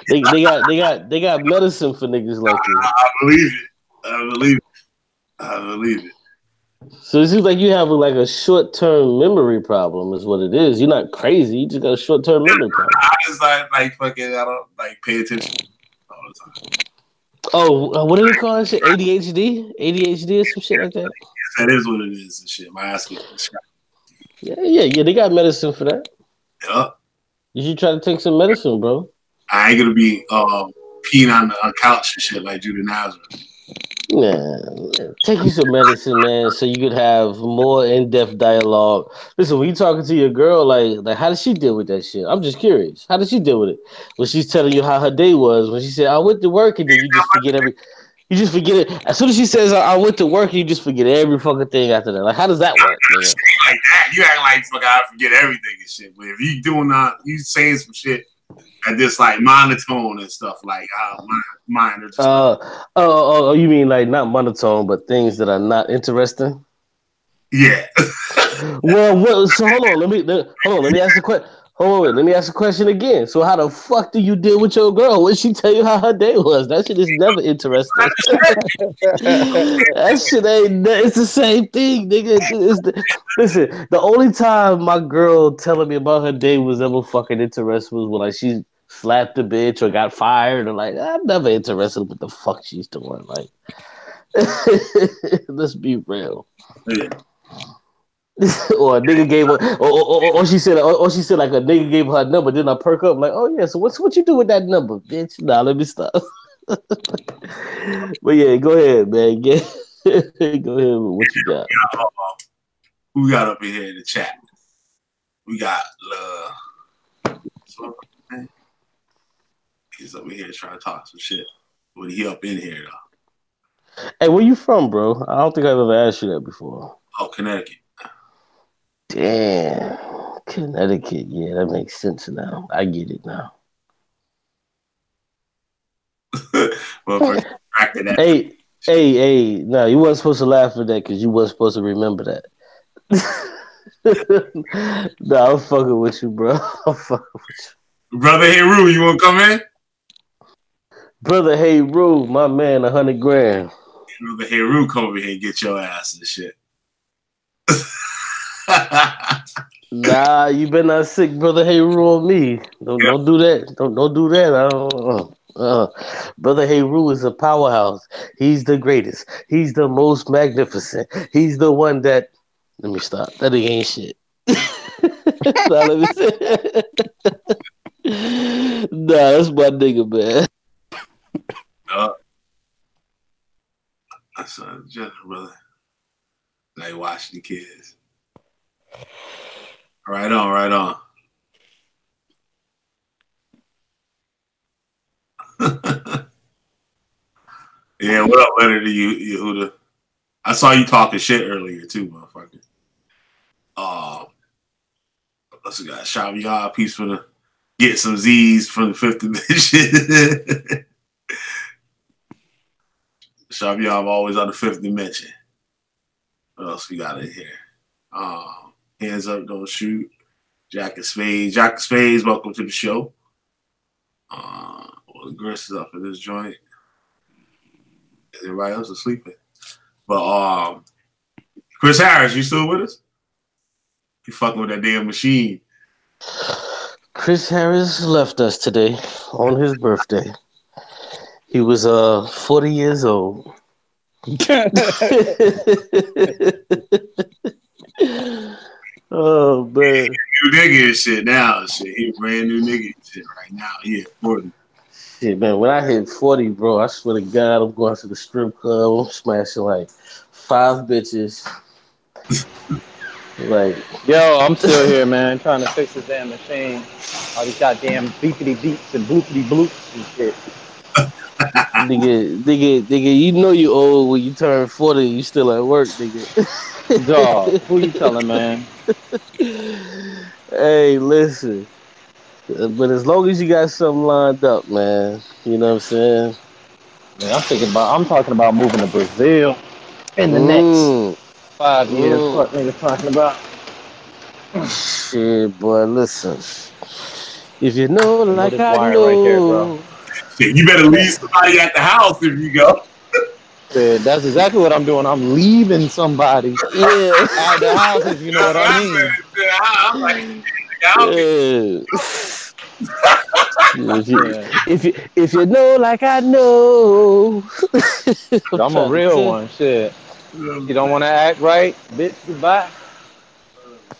they got medicine for niggas like you. I believe it. So it seems like you have like a short term memory problem, is what it is. You're not crazy. You just got a short term memory problem. I just like fucking. I don't like pay attention all the time. Oh, what do they call that shit? ADHD or some shit like that. Yes, that is what it is and shit. My ass gets Yeah. They got medicine for that. Yup. You should try to take some medicine, bro. I ain't gonna be peeing on the couch and shit like Judah Nazareth. Man, take you some medicine, man, so you could have more in-depth dialogue. Listen, when you talking to your girl, like how did she deal with that shit? I'm just curious. How did she deal with it? When she's telling you how her day was, when she said, I went to work, and then you just forget it. As soon as she says, I went to work, you just forget every fucking thing after that. Like, how does that work? Man? Like that, you act like fuck, I forget everything and shit. But if you doing you saying some shit and just like monotone and stuff, like mine are just you mean like not monotone, but things that are not interesting? Yeah. Well, so hold on. Let me ask the question. Hold on, let me ask the question again. So how the fuck do you deal with your girl? What she tell you how her day was? That shit is never interesting. That shit ain't. It's the same thing, nigga. Listen, the only time my girl telling me about her day was ever fucking interesting was when like she slapped a bitch or got fired or like I'm never interested in what the fuck she's doing. Like, let's be real. Yeah. Or a nigga gave her, or she said like a nigga gave her a number. Then I perk up like, oh yeah, so what you do with that number, bitch? Nah, let me stop. But yeah, go ahead, man. Go ahead with what you got. Who we got up in here in the chat? We got he's up in here trying to talk some shit. When he up in here though. Hey, where you from, bro? I don't think I've ever asked you that before. Oh, Connecticut. Damn, Connecticut. Yeah, that makes sense now. I get it now. Hey, no, you wasn't supposed to laugh at that because you wasn't supposed to remember that. No, I'm fucking with you, bro. I'm fucking with you. Brother Heru, you want to come in? Brother Heru, my man, 100 grand. Brother Heru, come over here and get your ass and shit. Nah, you better not sick, Brother Heru, on me. Don't do that. Don't do that. I don't. Brother Heru is a powerhouse. He's the greatest. He's the most magnificent. He's the one that. Let me stop. That ain't shit. Nah, let me say. Nah, that's my nigga, man. That's just brother. Like watching the kids. Right on. Yeah, what up, Leonard? To you, Yehuda? I saw you talking shit earlier too, motherfucker. Let's go. Shabbat, peace for the get some Z's from the fifth dimension. Sharp y'all always on the fifth dimension. What else we got in here? Hands up, don't shoot. Jack of Spades. Jack of Spades, welcome to the show. Well, the Grist is up in this joint. Everybody else is sleeping. But Chris Harris, you still with us? You fucking with that damn machine. Chris Harris left us today on his birthday. He was 40 years old. Oh man. New nigga and shit now. Shit. He a brand new nigga and shit right now. Yeah, 40. Shit, man, when I hit 40, bro, I swear to God, I'm going to the strip club. I'm smashing like 5 bitches. Like, yo, I'm still here, man, trying to fix this damn machine. All these goddamn beepity beeps and bloopity bloops and shit. nigga, you know you old when you turn 40, you still at work, nigga. Dog, who you telling, man? Hey, listen. But as long as you got something lined up, man, you know what I'm saying? Man, I'm talking about moving to Brazil in the next 5 years. What niggas talking about? Shit, boy, listen. If you know like I right here, bro. know. Shit, you better leave somebody at the house if you go. Shit, that's exactly what I'm doing. I'm leaving somebody at the house, if you know what I mean. I'm like, if you know like I know. I'm a real one, shit. You don't want to act right, bitch, goodbye.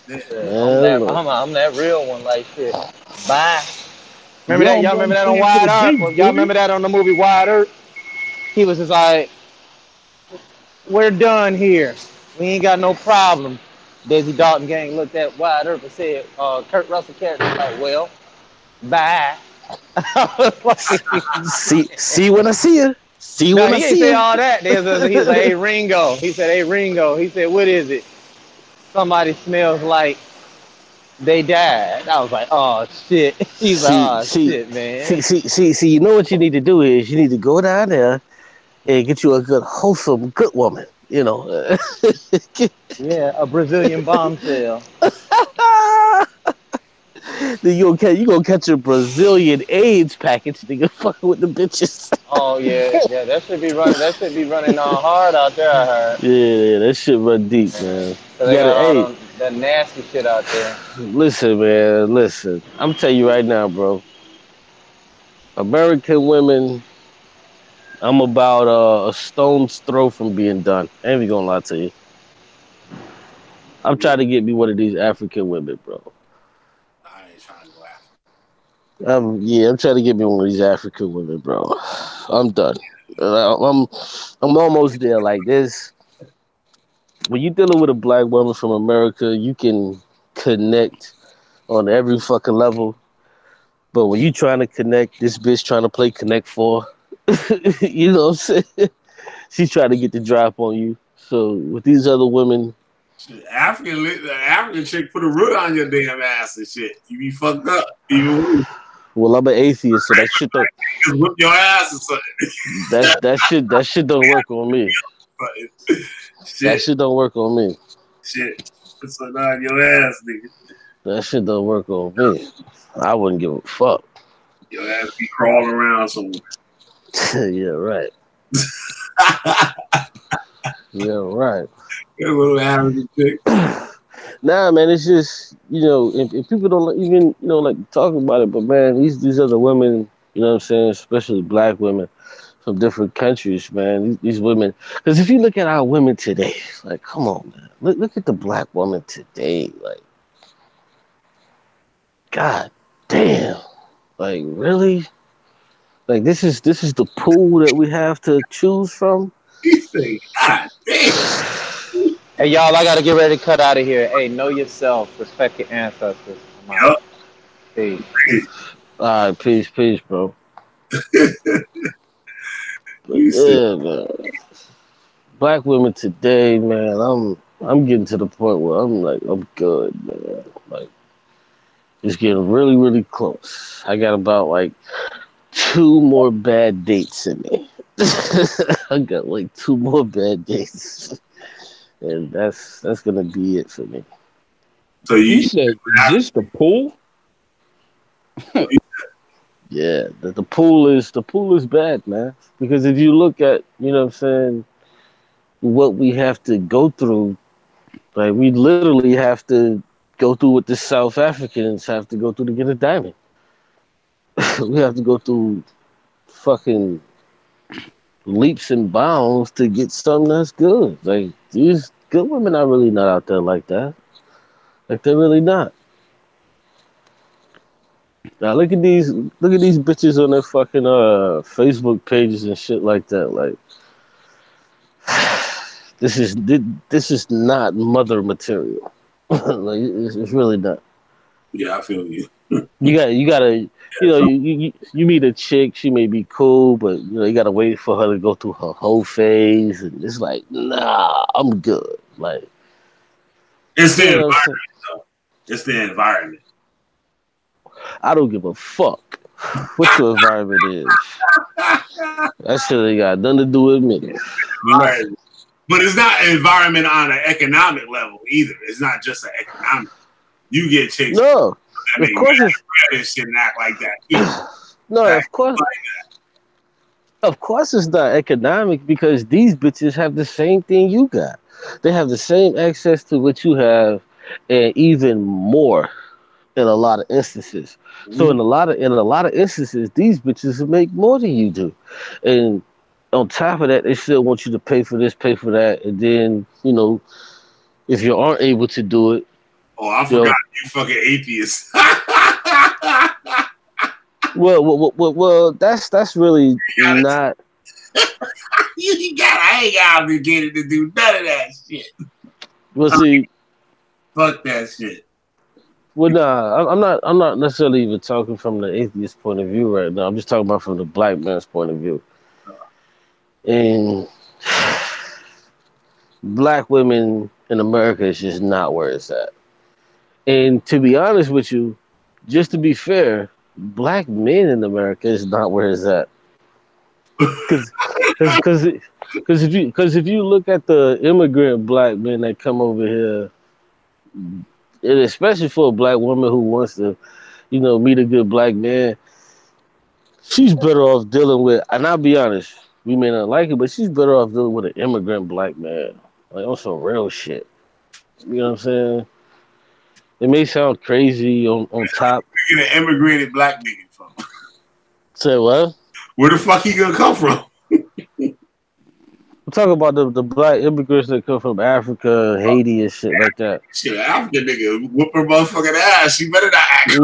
I'm that real one, like shit. Bye. Remember that? Y'all remember that on Wide Earth? Y'all remember that on the movie Wide Earth? He was just like, we're done here. We ain't got no problem. Daisy Dalton gang looked at Wide Earth and said, Kurt Russell character like, well, bye. see when I see you. See when I see you. He ain't say all that. He was like, hey Ringo. He said, hey Ringo. He said, what is it? Somebody smells like they died. I was like, oh shit. He's like, oh shit, man. See, you know what you need to do is you need to go down there and get you a good, wholesome, good woman. You know. Yeah, a Brazilian bombshell. Then you gonna catch a Brazilian AIDS package, nigga, fucking with the bitches. Oh yeah, that should be running. That should be running hard out there. I heard. Yeah, that shit run deep, man. So they got all that nasty shit out there. Listen, man, listen. I'm telling you right now, bro. American women, I'm about a stone's throw from being done. I ain't even gonna lie to you. I'm trying to get me one of these African women, bro. I ain't trying to go after. I'm trying to get me one of these African women, bro. I'm done. I'm almost there. Like this, when you're dealing with a black woman from America, you can connect on every fucking level. But when you trying to connect, this bitch trying to play Connect 4. You know what I'm saying? She's trying to get the drop on you. So with these other women, African chick put a root on your damn ass and shit. You be fucked up. Well, I'm an atheist, so that shit don't. Just whip your ass or something. That shit don't work on me. That shit don't work on me. Shit, put something on your ass, nigga. That shit don't work on me. I wouldn't give a fuck. Your ass be crawling around somewhere. Yeah, right. Yeah, right. That little African chick. Nah, man, it's just, if people don't even, like talking about it, but man, these other women, you know what I'm saying, especially black women from different countries, man, these women, because if you look at our women today, like, come on, man, look at the black woman today, like, god damn, like, really? Like, this is the pool that we have to choose from? He say, god damn. Hey, y'all, I got to get ready to cut out of here. Hey, know yourself. Respect your ancestors. Yep. Peace. All right, peace, bro. Yeah, man. Black women today, man, I'm getting to the point where I'm like, I'm good, man. Like, It's getting really, really close. I got about like 2 more bad dates in me. I got like 2 more bad dates, and that's gonna be it for me. So You said just the pool? Yeah, the pool is bad, man. Because if you look at, you know what I'm saying, what we have to go through, like we literally have to go through what the South Africans have to go through to get a diamond. We have to go through fucking leaps and bounds to get something that's good. Like these good women are really not out there like that. Like they're really not. Now look at these bitches on their fucking Facebook pages and shit like that. Like this is not mother material. Like it's really not. Yeah, I feel you. You gotta you meet a chick, she may be cool, but you gotta wait for her to go through her whole phase, and it's like, nah, I'm good. Like It's the you know what I'm saying? environment, though. It's the environment. I don't give a fuck what your environment is. That shit ain't got nothing to do with me. Right. But it's not an environment on an economic level either. It's not just an economic. You get chicks. No, of course it's shit and act like that too. No, of course it's not economic because these bitches have the same thing you got. They have the same access to what you have, and even more in a lot of instances. So in a lot of instances, these bitches will make more than you do, and on top of that, they still want you to pay for this, pay for that, and then if you aren't able to do it, oh, I forgot you fucking atheist. well, that's really not. I ain't obligated to do none of that shit. Well, see, fuck that shit. Well, nah, I'm not necessarily even talking from the atheist point of view right now. I'm just talking about from the black man's point of view. And black women in America is just not where it's at. And to be honest with you, just to be fair, black men in America is not where it's at. Because if you look at the immigrant black men that come over here, and especially for a black woman who wants to, meet a good black man, she's better off dealing with, and I'll be honest, we may not like it, but she's better off dealing with an immigrant black man. Like on some real shit. You know what I'm saying? It may sound crazy on top. Where you get an immigrated black nigga from? Say what? Where the fuck he gonna come from? I'm talking about the black immigrants that come from Africa, Haiti, and shit like that. Shit, African nigga whoop her motherfucking ass. She better not act.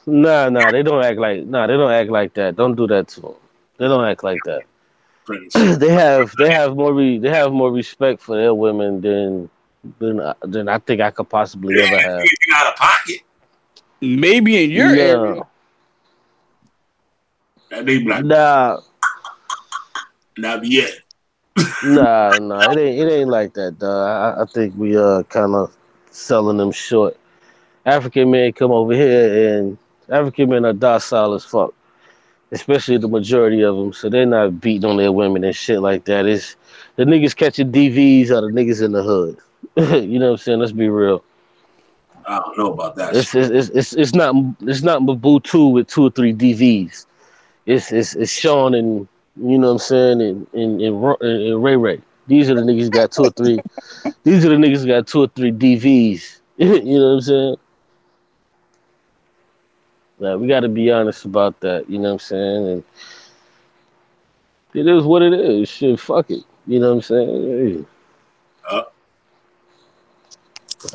Nah. They don't act like that. Don't do that to them. They don't act like that. they have more respect for their women than I think I could possibly ever have. Out of pocket. Maybe in your area. That name black. Nah. Not yet. Nah, it ain't like that, dog. I think we kind of selling them short. African men come over here, and African men are docile as fuck, especially the majority of them. So they're not beating on their women and shit like that. It's the niggas catching DVs are the niggas in the hood. You know what I'm saying? Let's be real. I don't know about that. It's not Mobutu with 2 or 3 DVs. It's Sean and you know what I'm saying and Ray Ray. These are the niggas got 2 or 3. These are the niggas got 2 or 3 DVs. You know what I'm saying? Like, we got to be honest about that. You know what I'm saying? And it is what it is. Shit, fuck it. You know what I'm saying? Hey.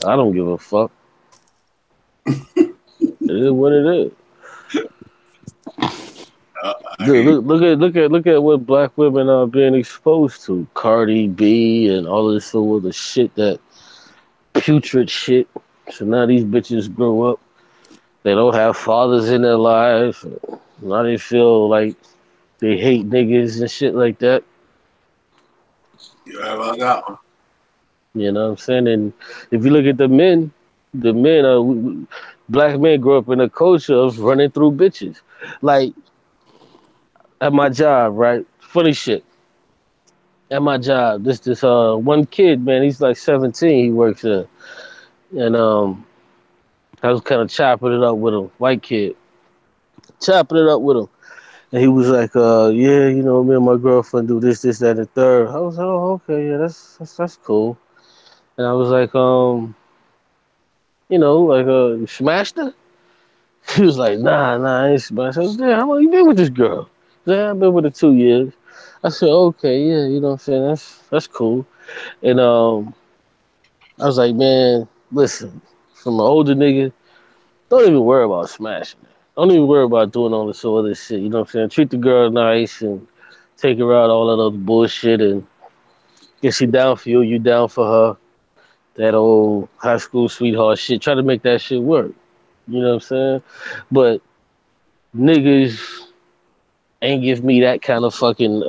I don't give a fuck. It is what it is. Look at what black women are being exposed to. Cardi B and all this sort of the shit, that putrid shit. So now these bitches grow up. They don't have fathers in their lives. Now they feel like they hate niggas and shit like that. Yeah, about that one. You know what I'm saying? And if you look at the men are black men grow up in a culture of running through bitches. Like at my job, right? Funny shit. At my job, this one kid, man, he's like 17. He works there, and I was kind of chopping it up with him, white kid, chopping it up with him, and he was like, yeah, you know, me and my girlfriend do this, this, that, and the third. I was like, oh, okay, yeah, that's cool. And I was like, you know, like, you smashed her? He was like, nah, I ain't smashed her. I was like, how long you been with this girl? Yeah, I've been with her 2 years. I said, okay, yeah, you know what I'm saying? That's cool. And I was like, man, listen, from an older nigga, don't even worry about smashing her. Don't even worry about doing all this other shit. You know what I'm saying? Treat the girl nice and take her out, all that other bullshit, and get she down for you, you down for her. That old high school sweetheart shit. Try to make that shit work. You know what I'm saying? But niggas ain't give me that kind of fucking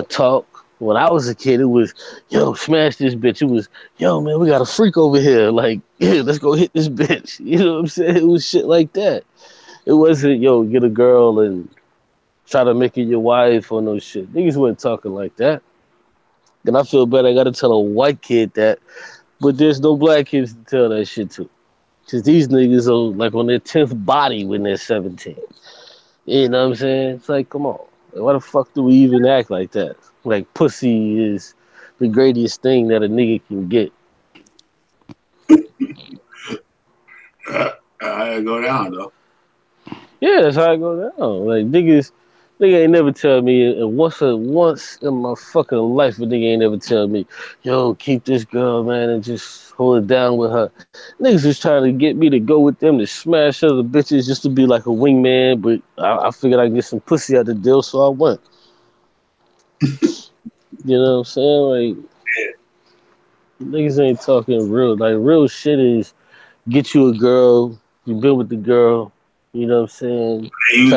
talk. When I was a kid, it was, yo, smash this bitch. It was, yo, man, we got a freak over here. Like, yeah, let's go hit this bitch. You know what I'm saying? It was shit like that. It wasn't, yo, get a girl and try to make it your wife or no shit. Niggas wasn't talking like that. And I feel bad I gotta tell a white kid that, but there's no black kids to tell that shit to. Cause these niggas are like on their 10th body when they're 17. You know what I'm saying? It's like, come on. Like, why the fuck do we even act like that? Like, pussy is the greatest thing that a nigga can get. I go down though. Yeah, that's how I go down. Like nigga ain't never tell me. And once in my fucking life, a nigga ain't never tell me, yo, keep this girl, man, and just hold it down with her. Niggas was trying to get me to go with them to smash other bitches just to be like a wingman. But I figured I'd get some pussy out the deal, so I went. You know what I'm saying? Like, niggas ain't talking real. Like, real shit is get you a girl, you been with the girl, you know what I'm saying? They use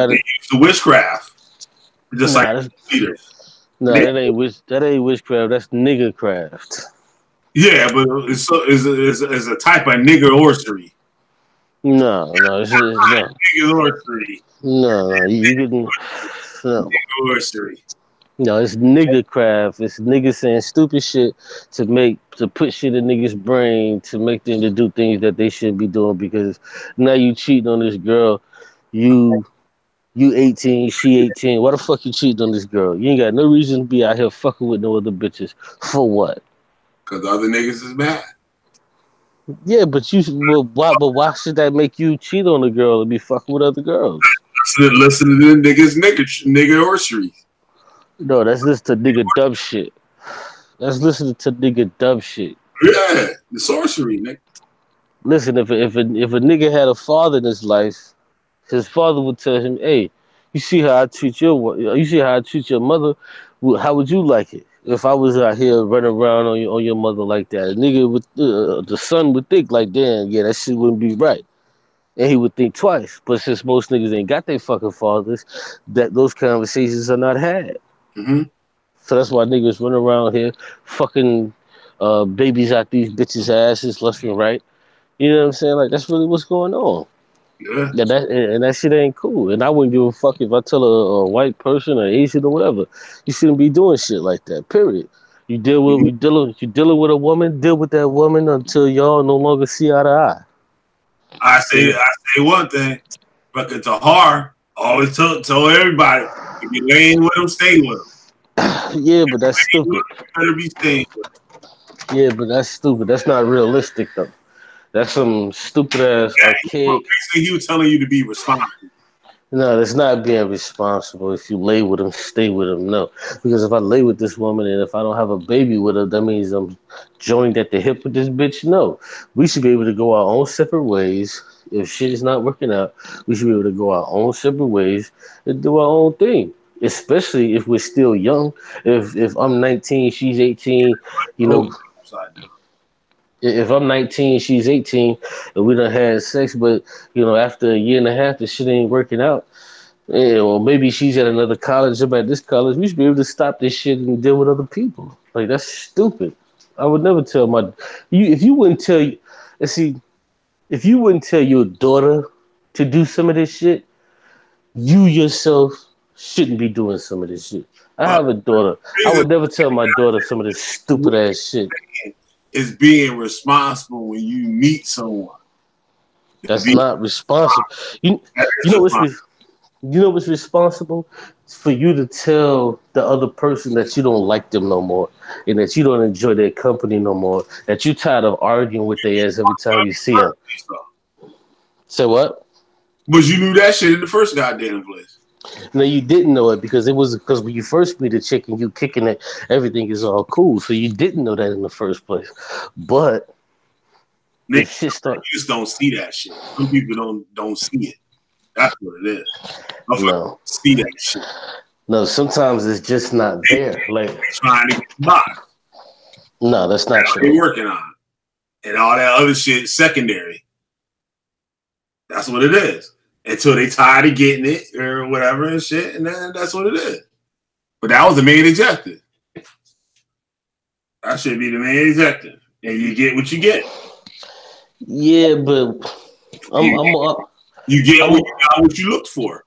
the witchcraft. Just Nah, like leaders. Nah, that ain't witchcraft. That's nigga craft. Yeah, but it's a type of nigger orchery. No, it's no. Nigger orchery. No, you didn't. No. Nigger orchery. No, it's nigga craft. It's niggas saying stupid shit to put shit in niggas' brain to make them to do things that they shouldn't be doing because now you cheating on this girl. You 18, she 18. Why the fuck you cheating on this girl? You ain't got no reason to be out here fucking with no other bitches. For what? Because the other niggas is bad. Yeah, but why should that make you cheat on a girl and be fucking with other girls? Listen to them niggas nigger orchery. No, that's listen to nigga dumb shit. That's listening to nigga dumb shit. Yeah, the sorcery, nigga. Listen, if a nigga had a father in his life, his father would tell him, "Hey, you see how I treat your mother? How would you like it if I was out here running around on your mother like that?" A nigga with the son would think like, "Damn, yeah, that shit wouldn't be right," and he would think twice. But since most niggas ain't got their fucking fathers, that those conversations are not had. Mm-hmm. So that's why niggas run around here fucking babies out these bitches' asses left and right. You know what I'm saying? Like that's really what's going on. Yeah. And that shit ain't cool. And I wouldn't give a fuck if I tell a white person or Asian or whatever. You shouldn't be doing shit like that. Period. You dealing with a woman. Deal with that woman until y'all no longer see eye to eye. I say one thing, but to her, always tell everybody if you laying with them, stay with them. Yeah, but that's stupid. Better be staying with them. Yeah, but that's stupid. That's not realistic though. That's some stupid ass archaic. Basically, he was telling you to be responsible. No, that's not being responsible. If you lay with him, stay with him. No, because if I lay with this woman and if I don't have a baby with her, that means I'm joined at the hip with this bitch. No, we should be able to go our own separate ways. If shit is not working out, we should be able to go our own separate ways and do our own thing. Especially if we're still young. If I'm 19, she's 18, you know. If I'm 19, she's 18, and we done had sex, but you know, after a year and a half, the shit ain't working out. Or maybe she's at another college, I'm at this college. We should be able to stop this shit and deal with other people. Like that's stupid. I would never tell my you if you wouldn't tell you. And see, if you wouldn't tell your daughter to do some of this shit, you yourself shouldn't be doing some of this shit. I have a daughter. I would never tell my daughter some of this stupid ass shit. Is being responsible when you meet someone. That's not responsible. You know what's responsible? It's for you to tell the other person that you don't like them no more, and that you don't enjoy their company no more. That you tired of arguing with their ass every time you see them. Say what? But you knew that shit in the first goddamn place. No, you didn't know it because when you first meet a chick and you kicking it, everything is all cool. So you didn't know that in the first place. But you just don't see that shit. Some people don't see it. That's what it is. No, see that shit. No, sometimes it's just not there. Like trying to get by. No, that's not true. They're working on it. And all that other shit secondary. That's what it is. Until they tired of getting it or whatever and shit, and then that's what it is. But that was the main objective. That should be the main objective. And you get what you get. Yeah, but you get what you looked for.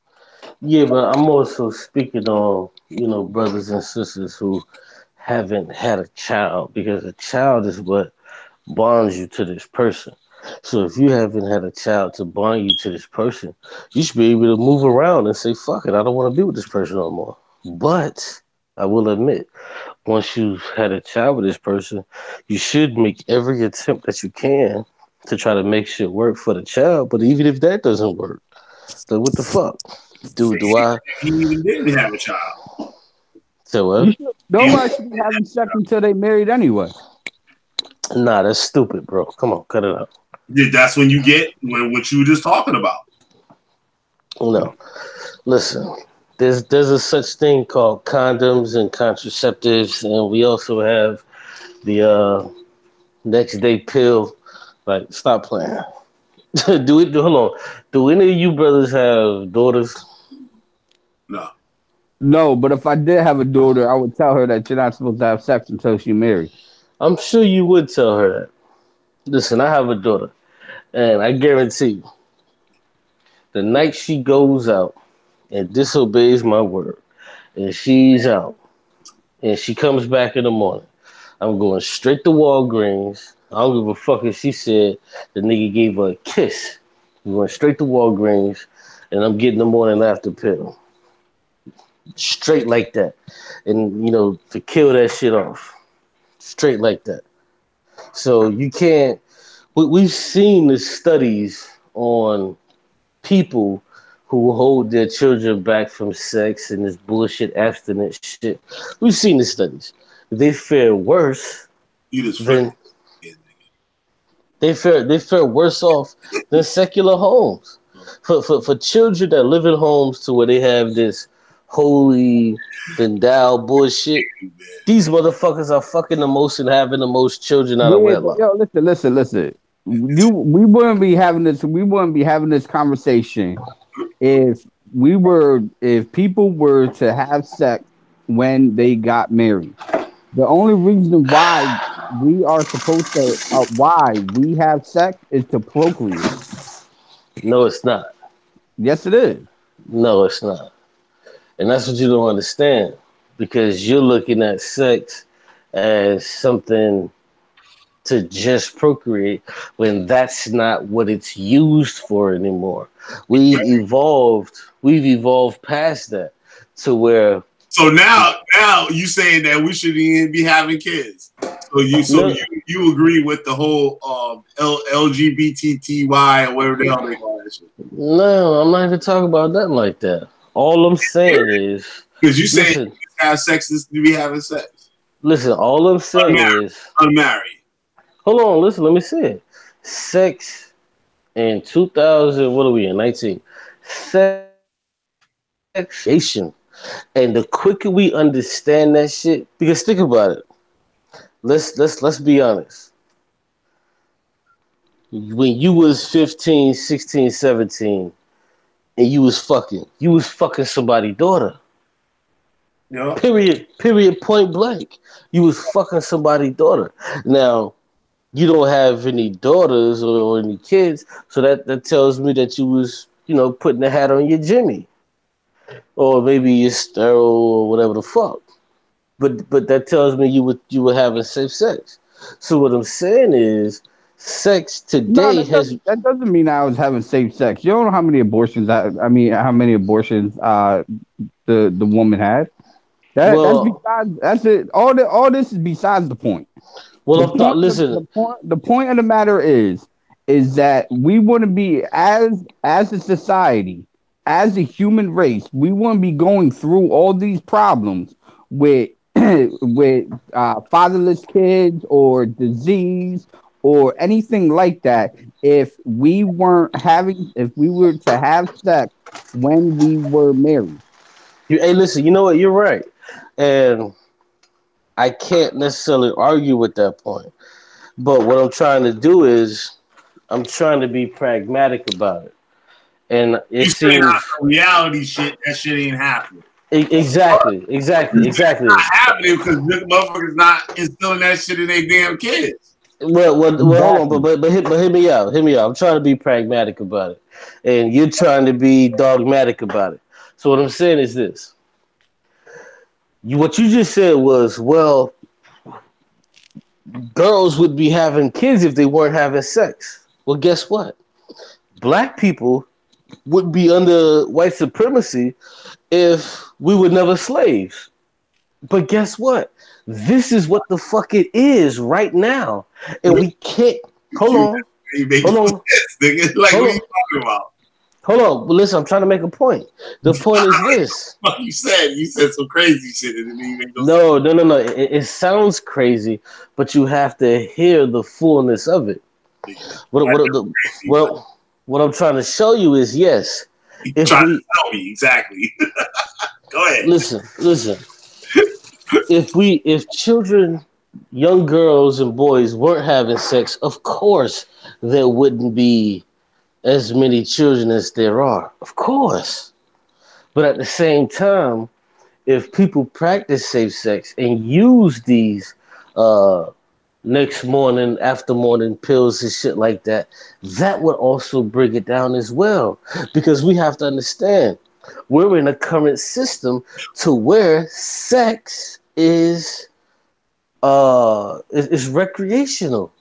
Yeah, but I'm also speaking on, brothers and sisters who haven't had a child, because a child is what bonds you to this person. So if you haven't had a child to bond you to this person, you should be able to move around and say, fuck it, I don't want to be with this person no more. But I will admit, once you've had a child with this person, you should make every attempt that you can to try to make shit work for the child. But even if that doesn't work, then what the fuck? Do I? He even didn't have a child. So what? Nobody should be having sex until they married anyway. Nah, that's stupid, bro. Come on, cut it out. Yeah, that's when you get what you were just talking about. No, listen. There's a such thing called condoms and contraceptives, and we also have the next day pill. Like, stop playing. Hold on. Do any of you brothers have daughters? No. No, but if I did have a daughter, I would tell her that you're not supposed to have sex until she married. I'm sure you would tell her that. Listen, I have a daughter, and I guarantee you, the night she goes out and disobeys my word, and she's out, and she comes back in the morning, I'm going straight to Walgreens. I don't give a fuck if she said the nigga gave her a kiss. I'm going straight to Walgreens, and I'm getting the morning after pill. Straight like that. And, to kill that shit off. Straight like that. So you can't... We've seen the studies on people who hold their children back from sex and this bullshit abstinence shit. We've seen the studies. They fare worse than... They fare worse off than secular homes. For children that live in homes to where they have this holy endowed bullshit, these motherfuckers are fucking the most and having the most children out of wedlock. Yo, listen. We wouldn't be having this conversation if people were to have sex when they got married. The only reason why we are supposed to why we have sex is to procreate. No, it's not. Yes, it is. No, it's not. And that's what you don't understand, because you're looking at sex as something to just procreate when that's not what it's used for anymore. We've evolved past that to where. So now you saying that we shouldn't even be having kids. You agree with the whole LGBTTY or whatever the hell they call that shit? No, I'm not even talking about nothing like that. All I'm saying is, because you say have sex is to be having sex. Listen, all I'm saying is unmarried. Hold on, listen, let me say it. Sex in 2000, what are we in? 19. Sexuation. And the quicker we understand that shit, because think about it. Let's be honest. When you was 15, 16, 17, and you was fucking somebody's daughter. Yeah. Period, point blank. You was fucking somebody's daughter. Now, you don't have any daughters or any kids, so that tells me that you was, putting a hat on your Jimmy, or maybe you're sterile or whatever the fuck. But that tells me you were having safe sex. So what I'm saying is, sex No, today has. that doesn't mean I was having safe sex. You don't know how many abortions how many abortions the woman had. That's Well, besides that's it. All this is besides the point. well, I'm thought. Listen, The point of the matter is that we want to be as a society, as a human race, we want to be going through all these problems with with fatherless kids or disease or anything like that if we were to have sex when we were married. hey, listen. You know what? You're right, and I can't necessarily argue with that point. But what I'm trying to do is, I'm trying to be pragmatic about it, and it You saying seems reality shit, that shit ain't happening. exactly. It's not happening because this motherfuckers not instilling that shit in their damn kids. Well, hold on, but hear me out. Hear me out. I'm trying to be pragmatic about it, and you're trying to be dogmatic about it. So what I'm saying is this: what you just said was, well, girls would be having kids if they weren't having sex. Well, guess what? Black people would be under white supremacy if we were never slaves. But guess what? This is what the fuck it is right now, and we can't. Hold on. Hold on. Nigga. Like, what are you talking about? Hold on. But listen, I'm trying to make a point. The point is this. You said some crazy shit and it didn't make No. It sounds crazy, but you have to hear the fullness of it. What I'm trying to show you is yes. If trying to tell me exactly. Go ahead. Listen. If children, young girls and boys weren't having sex, of course there wouldn't be as many children as there are. Of course. But at the same time, if people practice safe sex and use these next morning, after morning pills and shit like that, that would also bring it down as well. Because we have to understand, we're in a current system to where sex is recreational.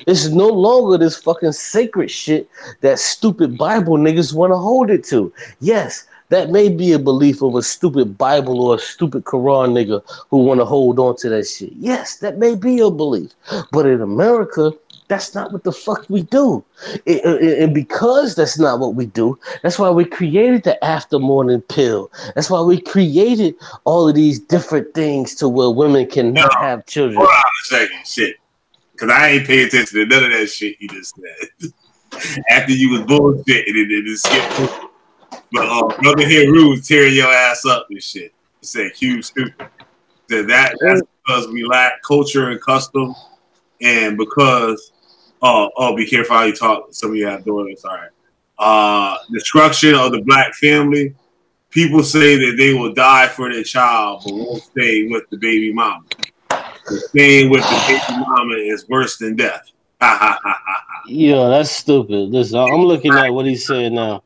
It's no longer this fucking sacred shit that stupid Bible niggas want to hold it to. Yes, that may be a belief of a stupid Bible or a stupid Quran nigga who want to hold on to that shit. Yes, that may be a belief. But in America, that's not what the fuck we do. And because that's not what we do, that's why we created the after morning pill. That's why we created all of these different things to where women cannot have children. Hold on a second, shit. Because I ain't paying attention to none of that shit you just said. After you was bullshitting and it skipped. But Brother Heru was tearing your ass up and shit. He said, Q stupid. Said that's because we lack culture and custom, and because be careful how you talk. Some of you have daughters. All right. Destruction of the black family. People say that they will die for their child, but won't stay with the baby mama. Staying with the baby mama is worse than death. Yeah, that's stupid. Listen, I'm looking at what he's saying now.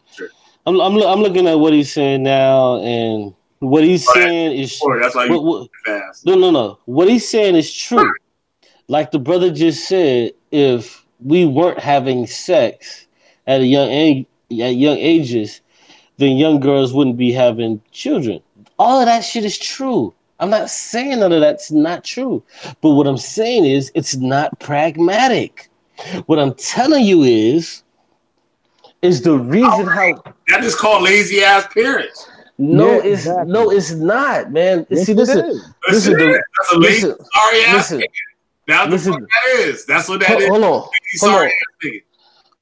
I'm looking at what he's saying now, and what he's saying is that's why you fast. No. What he's saying is true. Like the brother just said, if we weren't having sex at young ages, then young girls wouldn't be having children. All of that shit is true. I'm not saying none of that's not true. But what I'm saying is it's not pragmatic. What I'm telling you is the reason how that is called lazy ass parents. No, it's not, man. Yes, See, listen, that's a lazy sorry ass nigga. That's what that is. That's what that is.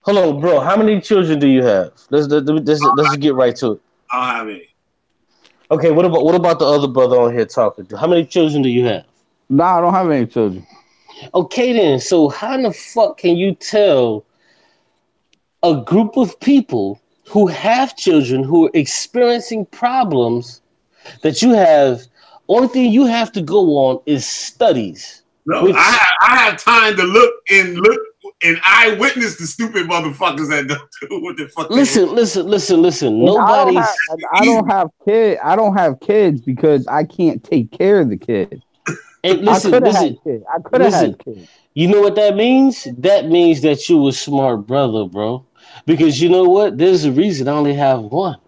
Hold on, bro. How many children do you have? Let's get right to it. I don't have any. Okay, what about the other brother on here talking to? How many children do you have? Nah, I don't have any children. Okay, then. So how in the fuck can you tell a group of people who have children who are experiencing problems that you have? Only thing you have to go on is studies. No, I I have time to look and I witness the stupid motherfuckers that don't do what the fuck. Listen. And Nobody's. I don't have kids. I don't have kids because I can't take care of the kids. And I could have listen. had kids. I could have had kids. You know what that means? That means that you a smart brother, bro. Because you know what? There's a reason I only have one.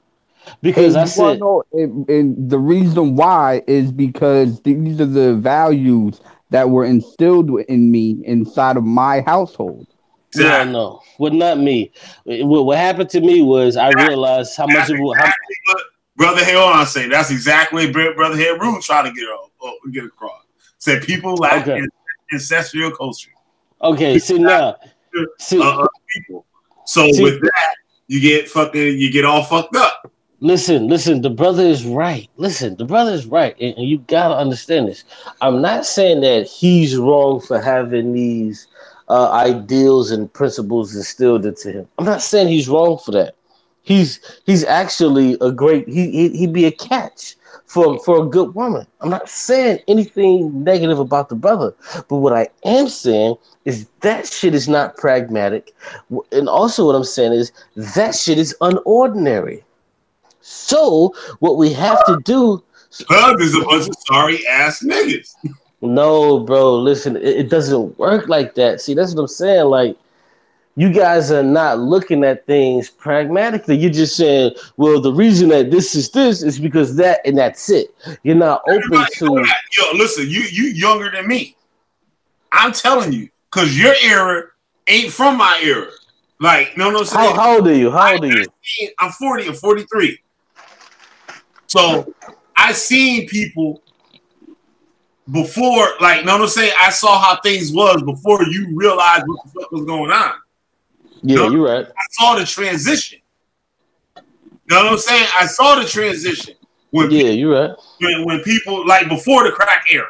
Because And I you want to said, know, and the reason why is because these are the values that were instilled in me inside of my household. no. Well, not me. What happened to me was I realized how much it was. Exactly what Brother Heron saying. That's exactly what Brother Heron trying to get across. Said people lack ancestral culture. Okay, see now. People. So with that, you get all fucked up. Listen, the brother is right. Listen, the brother is right. And you gotta understand this. I'm not saying that he's wrong for having these ideals and principles instilled into him. I'm not saying he's wrong for that. He's actually a great he'd be a catch for a good woman. I'm not saying anything negative about the brother, but what I am saying is that shit is not pragmatic, and also what I'm saying is that shit is unordinary. So what we have to do. There's a bunch of sorry ass niggas. No, bro. Listen, it doesn't work like that. See, that's what I'm saying. Like, you guys are not looking at things pragmatically. You're just saying, well, the reason that this is because that, and that's it. You're not open to. Yo, listen, you younger than me. I'm telling you, because your era ain't from my era. Like, no, How old are you? I'm 40 or 43. So I seen people before, like, I saw how things was before you realized what the fuck was going on. Yeah, you're right. I saw the transition. You know what I'm saying? I saw the transition. You're right. When people, like, before the crack era.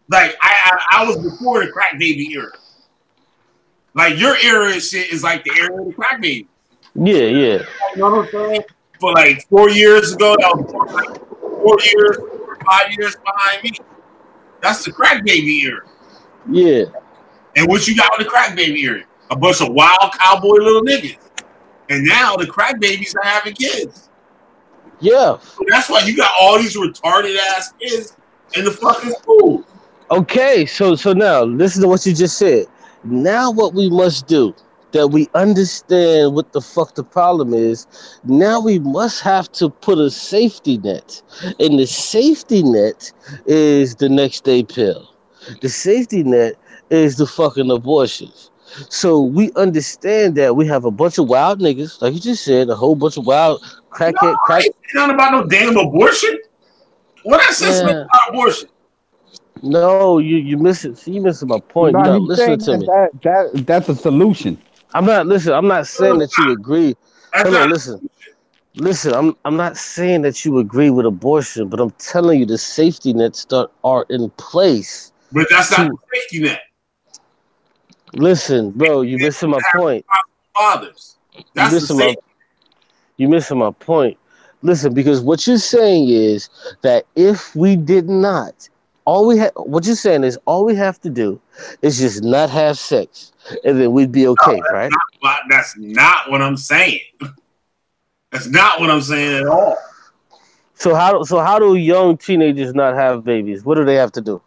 Like, I was before the crack baby era. Like, your era and shit is like the era of the crack baby. Yeah. You know what I'm saying? For like 4 years ago, that was like 4 years, 5 years behind me. That's the crack baby era. Yeah. And what you got with the crack baby era? A bunch of wild cowboy little niggas. And now the crack babies are having kids. Yeah. So that's why you got all these retarded ass kids in the fucking school. Okay, so now listen to what you just said. Now what we must do, that we understand what the fuck the problem is, now we must have to put a safety net. And the safety net is the next day pill. The safety net is the fucking abortions. So we understand that we have a bunch of wild niggas, like you just said, a whole bunch of wild crackhead. I ain't nothing about no damn abortion. What I said about abortion? No, you missing. You missing my point. You're not listening to me. That's a solution. I'm not listening. I'm not saying that you agree. Hold on, listen. I'm not saying that you agree with abortion, but I'm telling you the safety nets are in place. But that's not the safety net. Listen, bro, you missing my point. Fathers. You missing my point. Listen, because what you're saying is that if we did not, what you're saying is all we have to do is just not have sex, and then we'd be okay, right? That's not what I'm saying. That's not what I'm saying at all. So how do young teenagers not have babies? What do they have to do?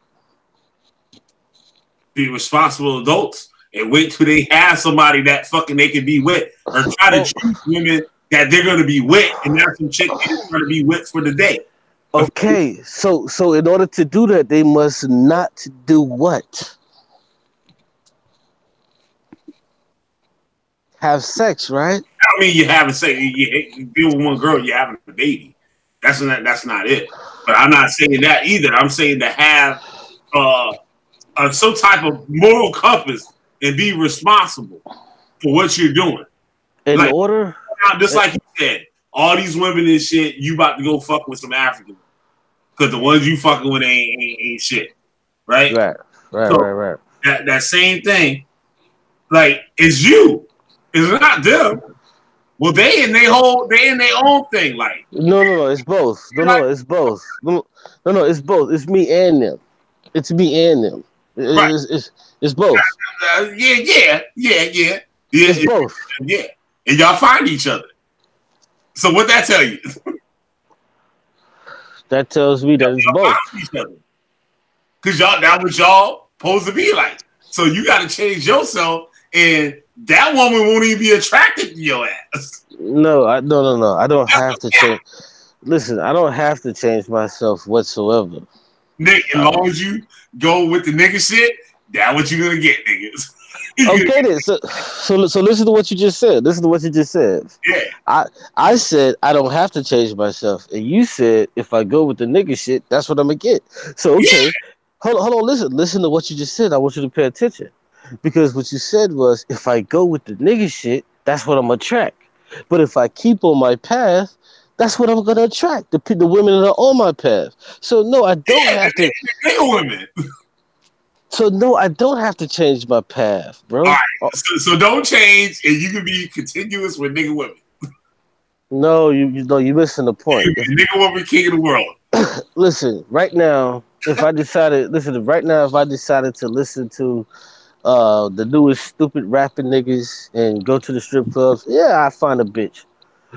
Be responsible adults and wait till they have somebody that fucking they can be with, or try to choose women that they're gonna be with, and that's some chick they're gonna be with for the day. Okay, so in order to do that, they must not do what? Have sex, right? I don't mean you having sex. You deal with one girl, you're having a baby. That's not it. But I'm not saying that either. I'm saying to have some type of moral compass and be responsible for what you're doing. Just like you said, all these women and shit, you about to go fuck with some Africans. Because the ones you fucking with ain't shit. Right? Right. That same thing, like, it's you. It's not them. Well, they in their own thing, like. No, it's both. No, it's both. No, it's both. It's me and them. It's me and them. Right. It's both. Yeah. It's both. Yeah. And y'all find each other. So what that tell you? That tells me that it's both. Because y'all, that what y'all supposed to be like. So you got to change yourself, and that woman won't even be attracted to your ass. No. I don't have to change. Listen, I don't have to change myself whatsoever. Nick, as long as you go with the nigga shit, that's what you're gonna get, niggas. Okay then. So listen to what you just said. Yeah. I said I don't have to change myself, and you said if I go with the nigga shit, that's what I'm gonna get. So okay, Yeah. hold on, listen to what you just said. I want you to pay attention, because what you said was if I go with the nigga shit, that's what I'm gonna attract. But if I keep on my path, that's what I'm gonna attract. The women that are on my path. So no, I don't have to. Nigga women. So no, I don't have to change my path, bro. All right. So don't change, and you can be continuous with nigga women. No, you're missing the point. Nigga woman king of the world. Listen, right now, if I decided to listen to the newest stupid rapping niggas and go to the strip clubs, yeah, I find a bitch.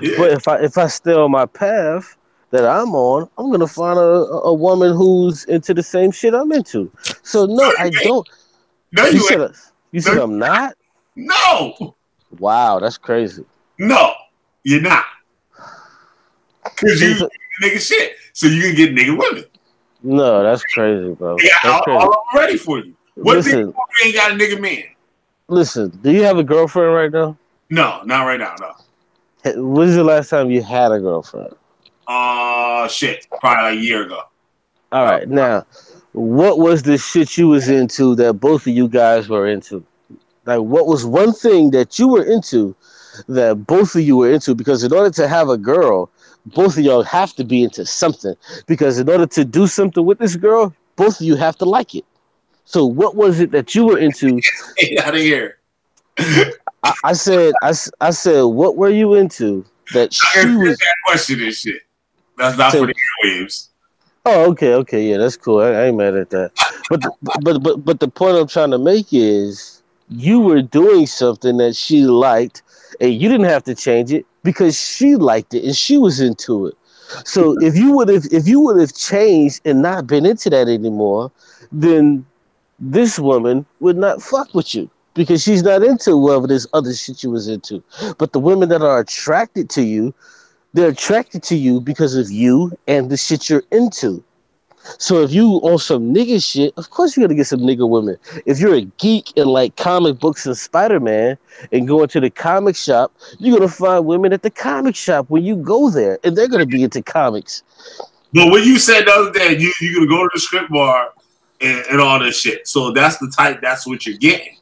Yeah. But if I stay on my path that I'm on, I'm gonna find a woman who's into the same shit I'm into. So no, I don't. No, you ain't. You said I'm not? No. Wow, that's crazy. No, you're not. Because you nigga shit. So you can get nigga women. No, that's crazy, bro. Yeah, That's crazy. all ready for you. What Listen, nigga woman ain't got a nigga man? Listen, do you have a girlfriend right now? No, not right now, no. When was the last time you had a girlfriend? Shit. Probably like a year ago. All right, now, what was the shit you was into that both of you guys were into? Like, what was one thing that you were into that both of you were into? Because in order to have a girl, both of y'all have to be into something. Because in order to do something with this girl, both of you have to like it. So what was it that you were into? Get out of here. I said, what were you into that she was? That question and shit. That's not for the airwaves. Oh, okay, yeah, that's cool. I ain't mad at that. But the point I'm trying to make is you were doing something that she liked, and you didn't have to change it because she liked it and she was into it. So if you would have changed and not been into that anymore, then this woman would not fuck with you because she's not into whatever this other shit you was into. But the women that are attracted to you, they're attracted to you because of you and the shit you're into. So if you on some nigga shit, of course you're gonna get some nigga women. If you're a geek and like comic books and Spider-Man and go into the comic shop, you're gonna find women at the comic shop when you go there, and they're gonna be into comics. But when you said the other day, you're gonna go to the strip bar and all this shit. So that's the type. That's what you're getting.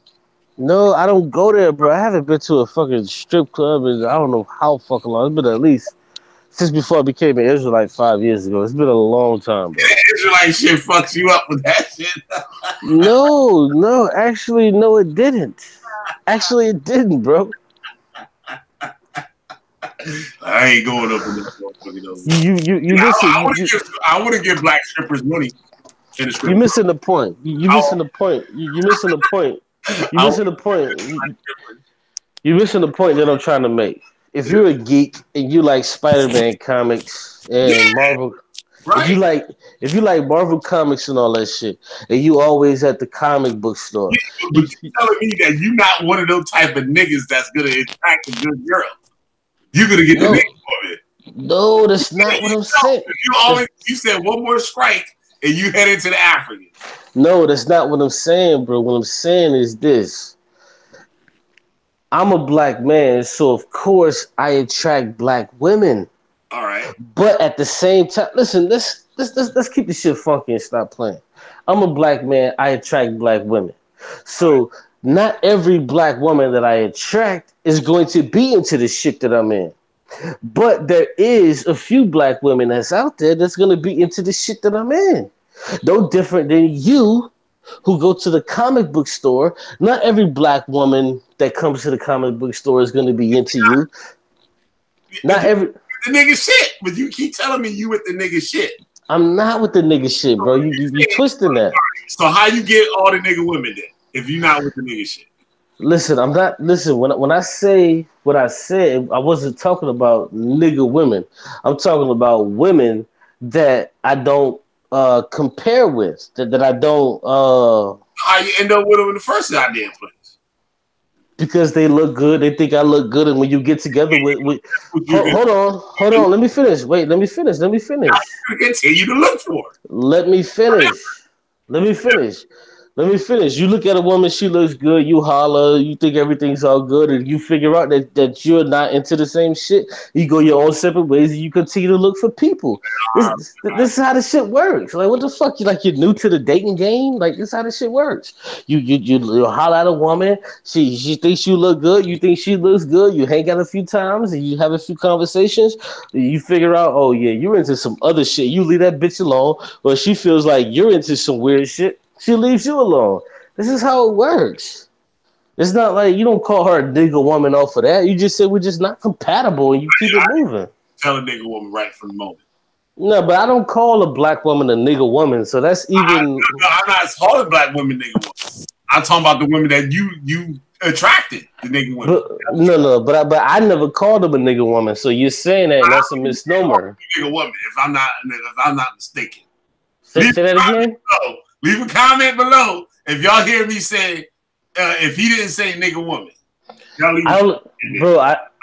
No, I don't go there, bro. I haven't been to a fucking strip club in I don't know how fucking long. It's been at least since before I became an Israelite 5 years ago. It's been a long time, bro. Israelite shit fucks you up with that shit. No, actually, no, it didn't. Actually, it didn't, bro. I ain't going up in this motherfucker. You listen. I wouldn't give black strippers money in the strip. You're missing the point. You're missing the point. You're missing the point. You're missing the point. You're missing the point that I'm trying to make. If you're a geek and you like Spider-Man comics and Marvel, right. if you like Marvel comics and all that shit, and you always at the comic book store, but you're telling me that you're not one of those type of niggas that's gonna attract a good girl. You're gonna get the nigga for it. No, that's not what I'm saying. You said one more strike and you head into the African. No, that's not what I'm saying, bro. What I'm saying is this. I'm a black man, so of course I attract black women. All right. But at the same time, listen, let's keep the shit funky and stop playing. I'm a black man, I attract black women. So not every black woman that I attract is going to be into the shit that I'm in. But there is a few black women that's out there that's going to be into the shit that I'm in. No different than you who go to the comic book store. Not every black woman that comes to the comic book store is going to be into you. Not every... The nigga shit, but you keep telling me you with the nigga shit. I'm not with the nigga shit, bro. You twisting that. So how you get all the nigga women then if you're not with the nigga shit? Listen, I'm not. Listen, when I say what I said, I wasn't talking about nigga women. I'm talking about women that I don't compare with. That I don't. How you end up with them in the first goddamn place? Because they look good, they think I look good, and when you get together with hold on, let me finish. Wait, let me finish. I continue to look for it. Let me finish. You look at a woman, she looks good, you holler, you think everything's all good, and you figure out that you're not into the same shit. You go your own separate ways, and you continue to look for people. This is how this shit works. Like, what the fuck? You're new to the dating game? Like, this is how this shit works. You holler at a woman, she thinks you look good, you think she looks good, you hang out a few times, and you have a few conversations, you figure out, oh yeah, you're into some other shit. You leave that bitch alone, or she feels like you're into some weird shit. She leaves you alone. This is how it works. It's not like you don't call her a nigga woman off of that. You just say we're just not compatible and you keep it moving. Tell a nigga woman right from the moment. No, but I don't call a black woman a nigga woman. So that's even. I'm not calling black women nigga woman. I'm talking about the women that you attracted, the nigga women. But I never called them a nigga woman. So you're saying that that's a misnomer. Nigga woman, if I'm not mistaken. Say that again. Leave a comment below if y'all hear me say if he didn't say nigga woman.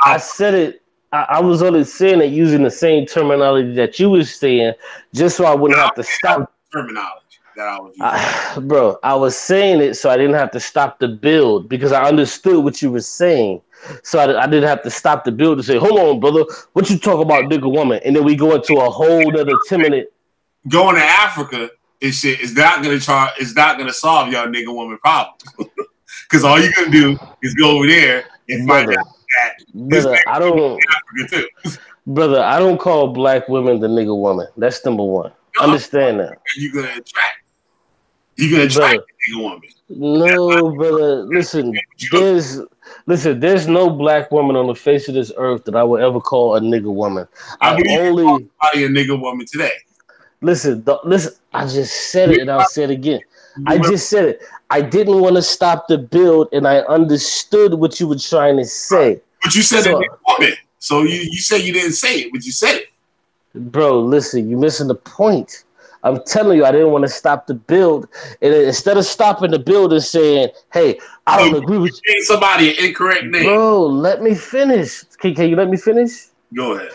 I said it. I was only saying it using the same terminology that you was saying, just so I wouldn't have to stop. Terminology that I was using. Bro, I was saying it so I didn't have to stop the build because I understood what you were saying. So I didn't have to stop the build to say, hold on, brother, what you talk about nigga woman? And then we go into a whole other 10-minute. Going to Africa and shit is not gonna solve y'all nigga woman problem. Because all you're gonna do is go over there and find out that Brother, I don't call black women the nigga woman. That's number one. Understand that. You're gonna attract the nigga woman. No, brother. Listen, there's no black woman on the face of this earth that I would ever call a nigga woman. I only call you a nigga woman today. Listen. I just said it, and I'll say it again. I just said it. I didn't want to stop the build, and I understood what you were trying to say. But you said a nigga woman, so you said you didn't say it, but you said it. Bro, listen, you're missing the point. I'm telling you, I didn't want to stop the build, and instead of stopping the build and saying, "Hey, I don't agree with you," somebody an incorrect name. Bro, let me finish. Can you let me finish? Go ahead.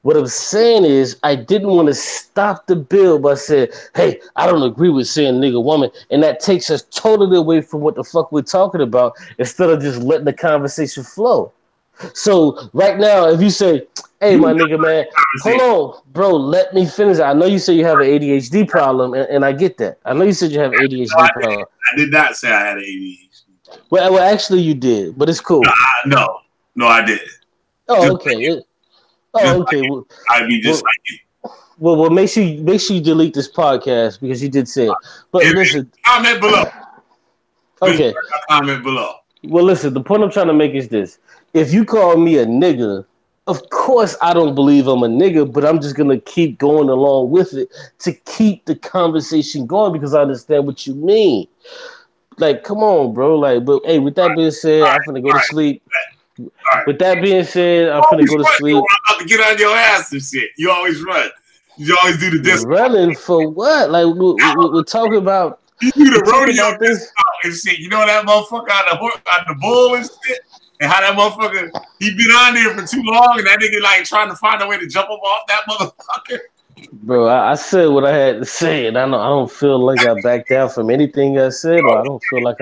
What I'm saying is, I didn't want to stop the bill by saying, hey, I don't agree with saying nigga woman. And that takes us totally away from what the fuck we're talking about instead of just letting the conversation flow. So right now, if you say, hey, my nigga, man, hold on, bro, let me finish. I know you said you have an ADHD problem, and I get that. I know you said you have an ADHD problem. I did not say I had an ADHD. Well, actually, you did, but it's cool. No, I didn't. Oh, okay. Okay. Well, I'd be just like you. Well, make sure you delete this podcast because you did say it. But listen, comment below. Okay. Comment below. Well, listen. The point I'm trying to make is this: if you call me a nigga, of course I don't believe I'm a nigga, but I'm just gonna keep going along with it to keep the conversation going because I understand what you mean. Like, come on, bro. Like, but hey, with that being said, I'm gonna go to sleep. With that being said, I'm finna go to sleep. I'm about to get on your ass and shit. You always run. You always do the disc. Running for what? Like we're talking about. You do the rodeo and shit. You know that motherfucker out the bull and shit, and how that motherfucker he been on there for too long, and that nigga like trying to find a way to jump up off that motherfucker. Bro, I said what I had to say, and I don't feel like I backed down from anything I said, or I don't feel like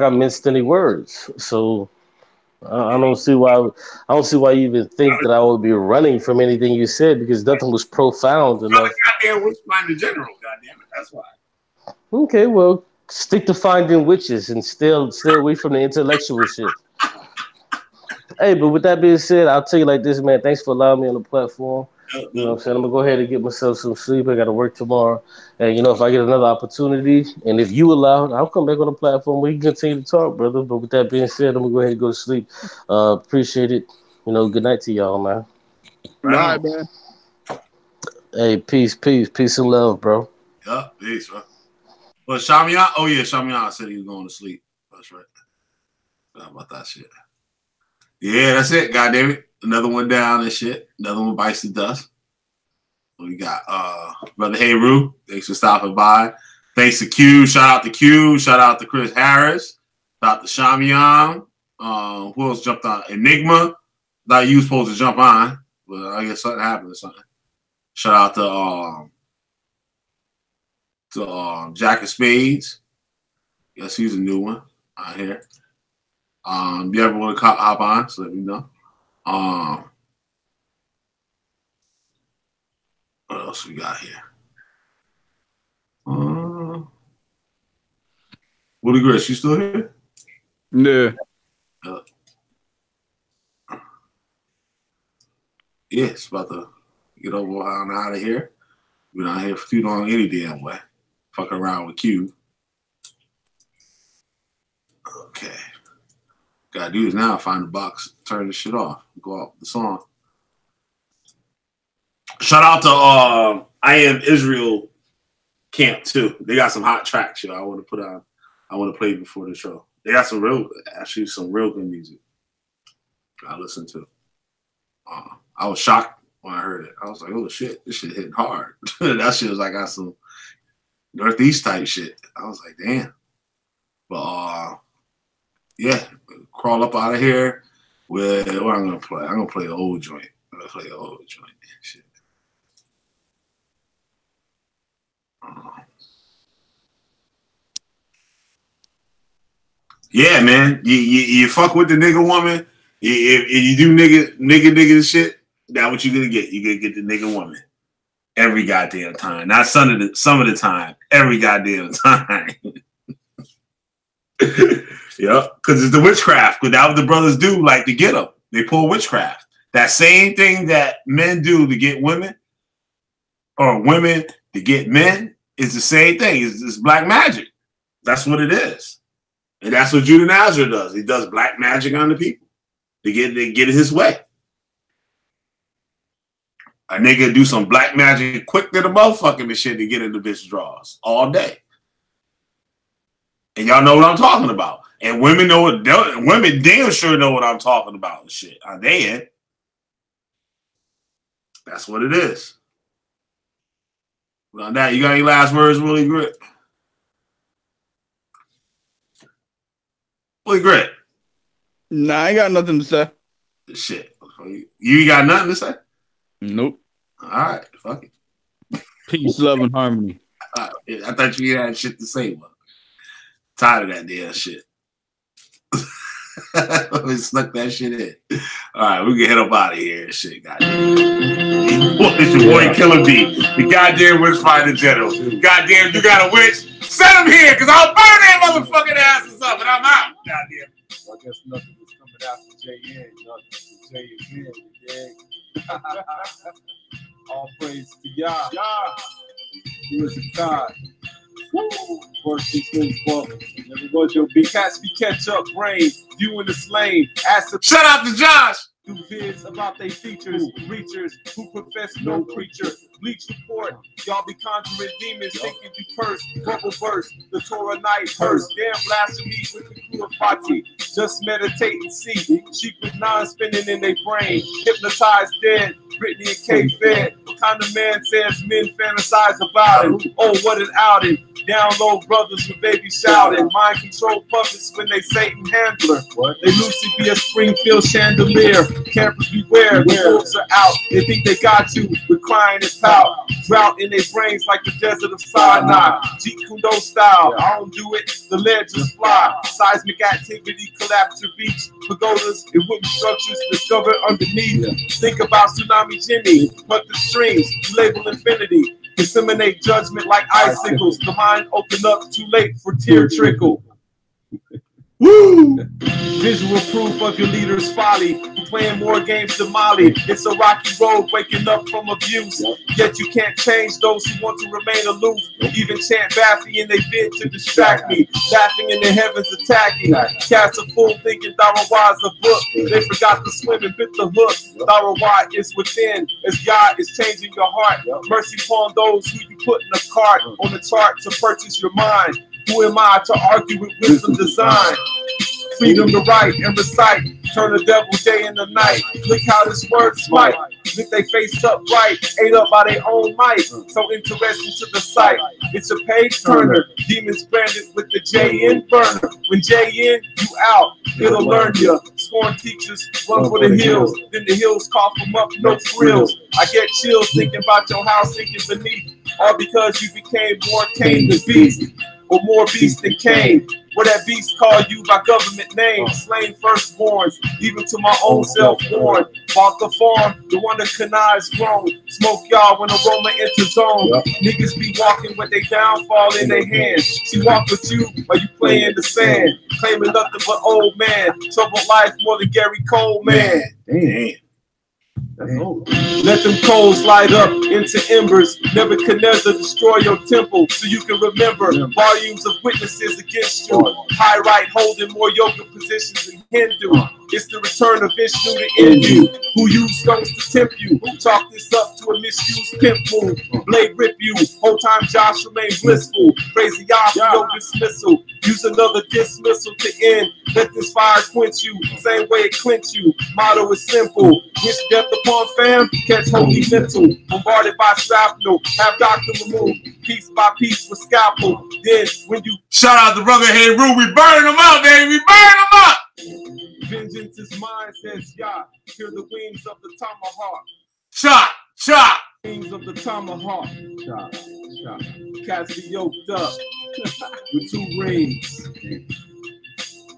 I minced any words. So. I don't see why you even think that I would be running from anything you said because nothing was profound enough. Goddamn witch find the general, goddamn it. That's why. Okay, well, stick to finding witches and stay away from the intellectual shit. Hey, but with that being said, I'll tell you like this, man. Thanks for allowing me on the platform. You know what I'm saying? I'm gonna go ahead and get myself some sleep. I gotta work tomorrow. And if I get another opportunity, and if you allow, I'll come back on the platform where you can continue to talk, brother. But with that being said, I'm gonna go ahead and go to sleep. Appreciate it. Good night to y'all, man. Right, man. Hey, peace and love, bro. Yeah, peace, bro. But Shamian, oh yeah, Shamian said he was going to sleep. That's right. How about that shit? Yeah, that's it. Goddamn it. Another one down and shit. Another one bites the dust. We got Brother Heru. Thanks for stopping by. Thanks to Q. Shout out to Q. Shout out to Chris Harris. Shout out to Shamian. Who else jumped on? Enigma. Thought you was supposed to jump on, but I guess something happened or something. Shout out to Jack of Spades. Yes, he's a new one out here. If you ever want to hop on, so let me know. What else we got here? Woody Gris, you still here? Yeah. Yeah, it's about to get over on out of here. We're not here for too long any damn way. Fucking around with Q. Okay. Gotta do is now find the box, turn the shit off, go out with the song. Shout out to I Am Israel Camp too. They got some hot tracks, yo. I want to put on. I want to play before the show. They got some real good music. I listened to. I was shocked when I heard it. I was like, "Oh shit, this shit hit hard." That shit was like got some Northeast type shit. I was like, "Damn." But yeah, crawl up out of here with what I'm gonna play. I'm gonna play an old joint. I'm gonna play an old joint. Shit. Yeah, man. You fuck with the nigga woman. If you do nigga shit, that's what you're gonna get. You're gonna get the nigga woman every goddamn time. Not some of the time. Every goddamn time. Yeah, because it's the witchcraft. Because that's what the brothers do, like to get them. They pull witchcraft. That same thing that men do to get women, or women to get men, is the same thing. It's black magic. That's what it is. And that's what Judah Nazareth does. He does black magic on the people to get it his way. A nigga do some black magic quick to the motherfucking and shit to get in the bitch draws all day. And y'all know what I'm talking about. And women know what women damn sure know what I'm talking about and shit. Are they in? That's what it is. Well, now you got any last words, Willie Grit? Willie Grit. Nah, I ain't got nothing to say. Shit. You got nothing to say? Nope. All right. Fuck it. Peace, love, and harmony. I thought you had shit to say, man. Tired of that damn shit. We snuck that shit in. All right, we can head up out of here and shit, goddamn. It's your boy Killer B, the goddamn witch fighter general. Goddamn, you got a witch? Send him here, because I'll burn that motherfucking asses up, and I'm out. Goddamn. Well, I guess nothing was coming out from JN. Nothing from JN. All praise to Yah. Yah. Who is a God. Woo! First these things, never was your big cats be catch up brain. You in the slain. Shout out to Josh. Do vids about they features, preachers who profess no preacher. Bleach report, y'all be conjuring demons, thinking you curse. Bubble burst, the Torah night hearse. Damn blasphemy with the crew of Fati. Just meditate and see. Sheep with nine spinning in their brain. Hypnotized dead. Brittany and K fed. What kind of man says men fantasize about it? Oh, what an outing. Down low brothers with baby shouting. Mind control puppets when they Satan handler. They loosely be a Springfield chandelier. Campers beware, the wolves are out. They think they got you with crying and pout. Drought in their brains like the desert of Sinai. Jeet Kundo style. I don't do it, the ledges fly. Seismic activity collapse your beach. Pagodas and wooden structures discovered underneath. Think about Tsunami Jimmy. Cut the strings, label infinity. Disseminate judgment like icicles. The mind open up too late for tear trickle. Woo! Visual proof of your leader's folly. Playing more games than Molly. It's a rocky road, waking up from abuse. Yet you can't change those who want to remain aloof. Even chant Baffy in they bid to distract me. Laughing in the heavens, attacking. Cast a fool thinking Tharawah is a book. They forgot to swim and bit the hook. Tharawah is within, as God is changing your heart. Mercy upon those who you put in a cart on the chart to purchase your mind. Who am I to argue with wisdom design? Freedom to write and recite. Turn the devil day and the night. Look how this word smite. Lick they face up right. Ate up by their own might. So interesting to the sight. It's a page turner. Demons branded with the J in burner. When J in, you out. It'll learn you. Scorn teachers run for the hills. Then the hills cough them up, no frills. I get chills thinking about your house sinking beneath. All because you became more Cain than beast. Or more beast than Cain. Where that beast call you by government name. Slain firstborns, even to my own self born. Bought the farm, the one that Kanai's grown. Smoke y'all when aroma enters zone. Niggas be walking with their downfall in their hands. She walk with you while you play in the sand. Claiming nothing but old man. Troubled life more than Gary Cole, man. Damn. Let them coals light up into embers. Nebuchadnezzar destroy your temple so you can remember volumes of witnesses against you. High right holding more yoga positions than Hindu. It's the return of Vishnu to end you. Who use stones to tempt you. Chalk this up to a misused pimp move. Blade rip you. Whole time Josh remain blissful. Praise the Yah for your dismissal. Use another dismissal to end. Let this fire quench you. Same way it clinch you. Motto is simple. Wish death upon fam. Catch holy mental. Bombarded by shrapnel. Have doctor removed. Piece by piece with scalpel. Then when you shout out to brother Hey Rue, we burning them out, baby. We burning them up. Vengeance is mine, says Yah. Hear the wings of the tomahawk. Shot, shot. Wings of the tomahawk. Shot, shot. Cats be yoked up with two rings.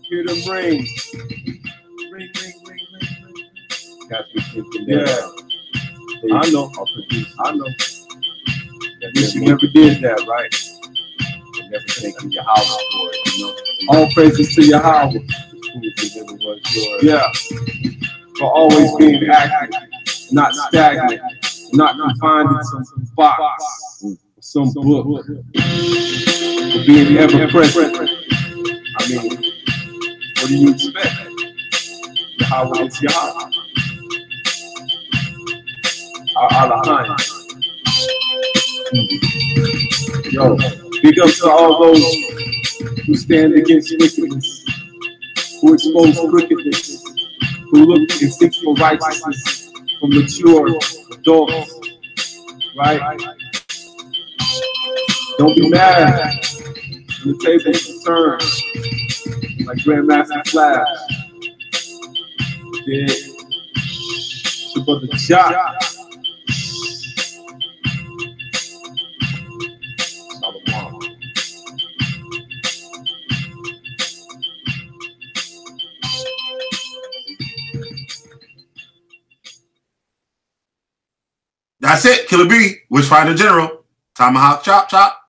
Hear them rings. Ring, ring, ring, ring, ring. Cats be thinking that. Yeah. I know. I know. At least you never did that, right? You never taken your house for it, you know? All praises to your house. Yeah. For always being active, not stagnant, not confined in some box, some book, for being ever present. I mean, what do you expect? Yahweh is Yahweh. Alahai. Yo, big ups to all those who stand against wickedness, who expose crookedness, who look and seek for righteousness from mature adults, right? Don't be mad when the tables is turned, like Grandmaster Flash. Yeah. It's your brother Jock. That's it. Killer B, Witchfinder General. Tomahawk chop chop.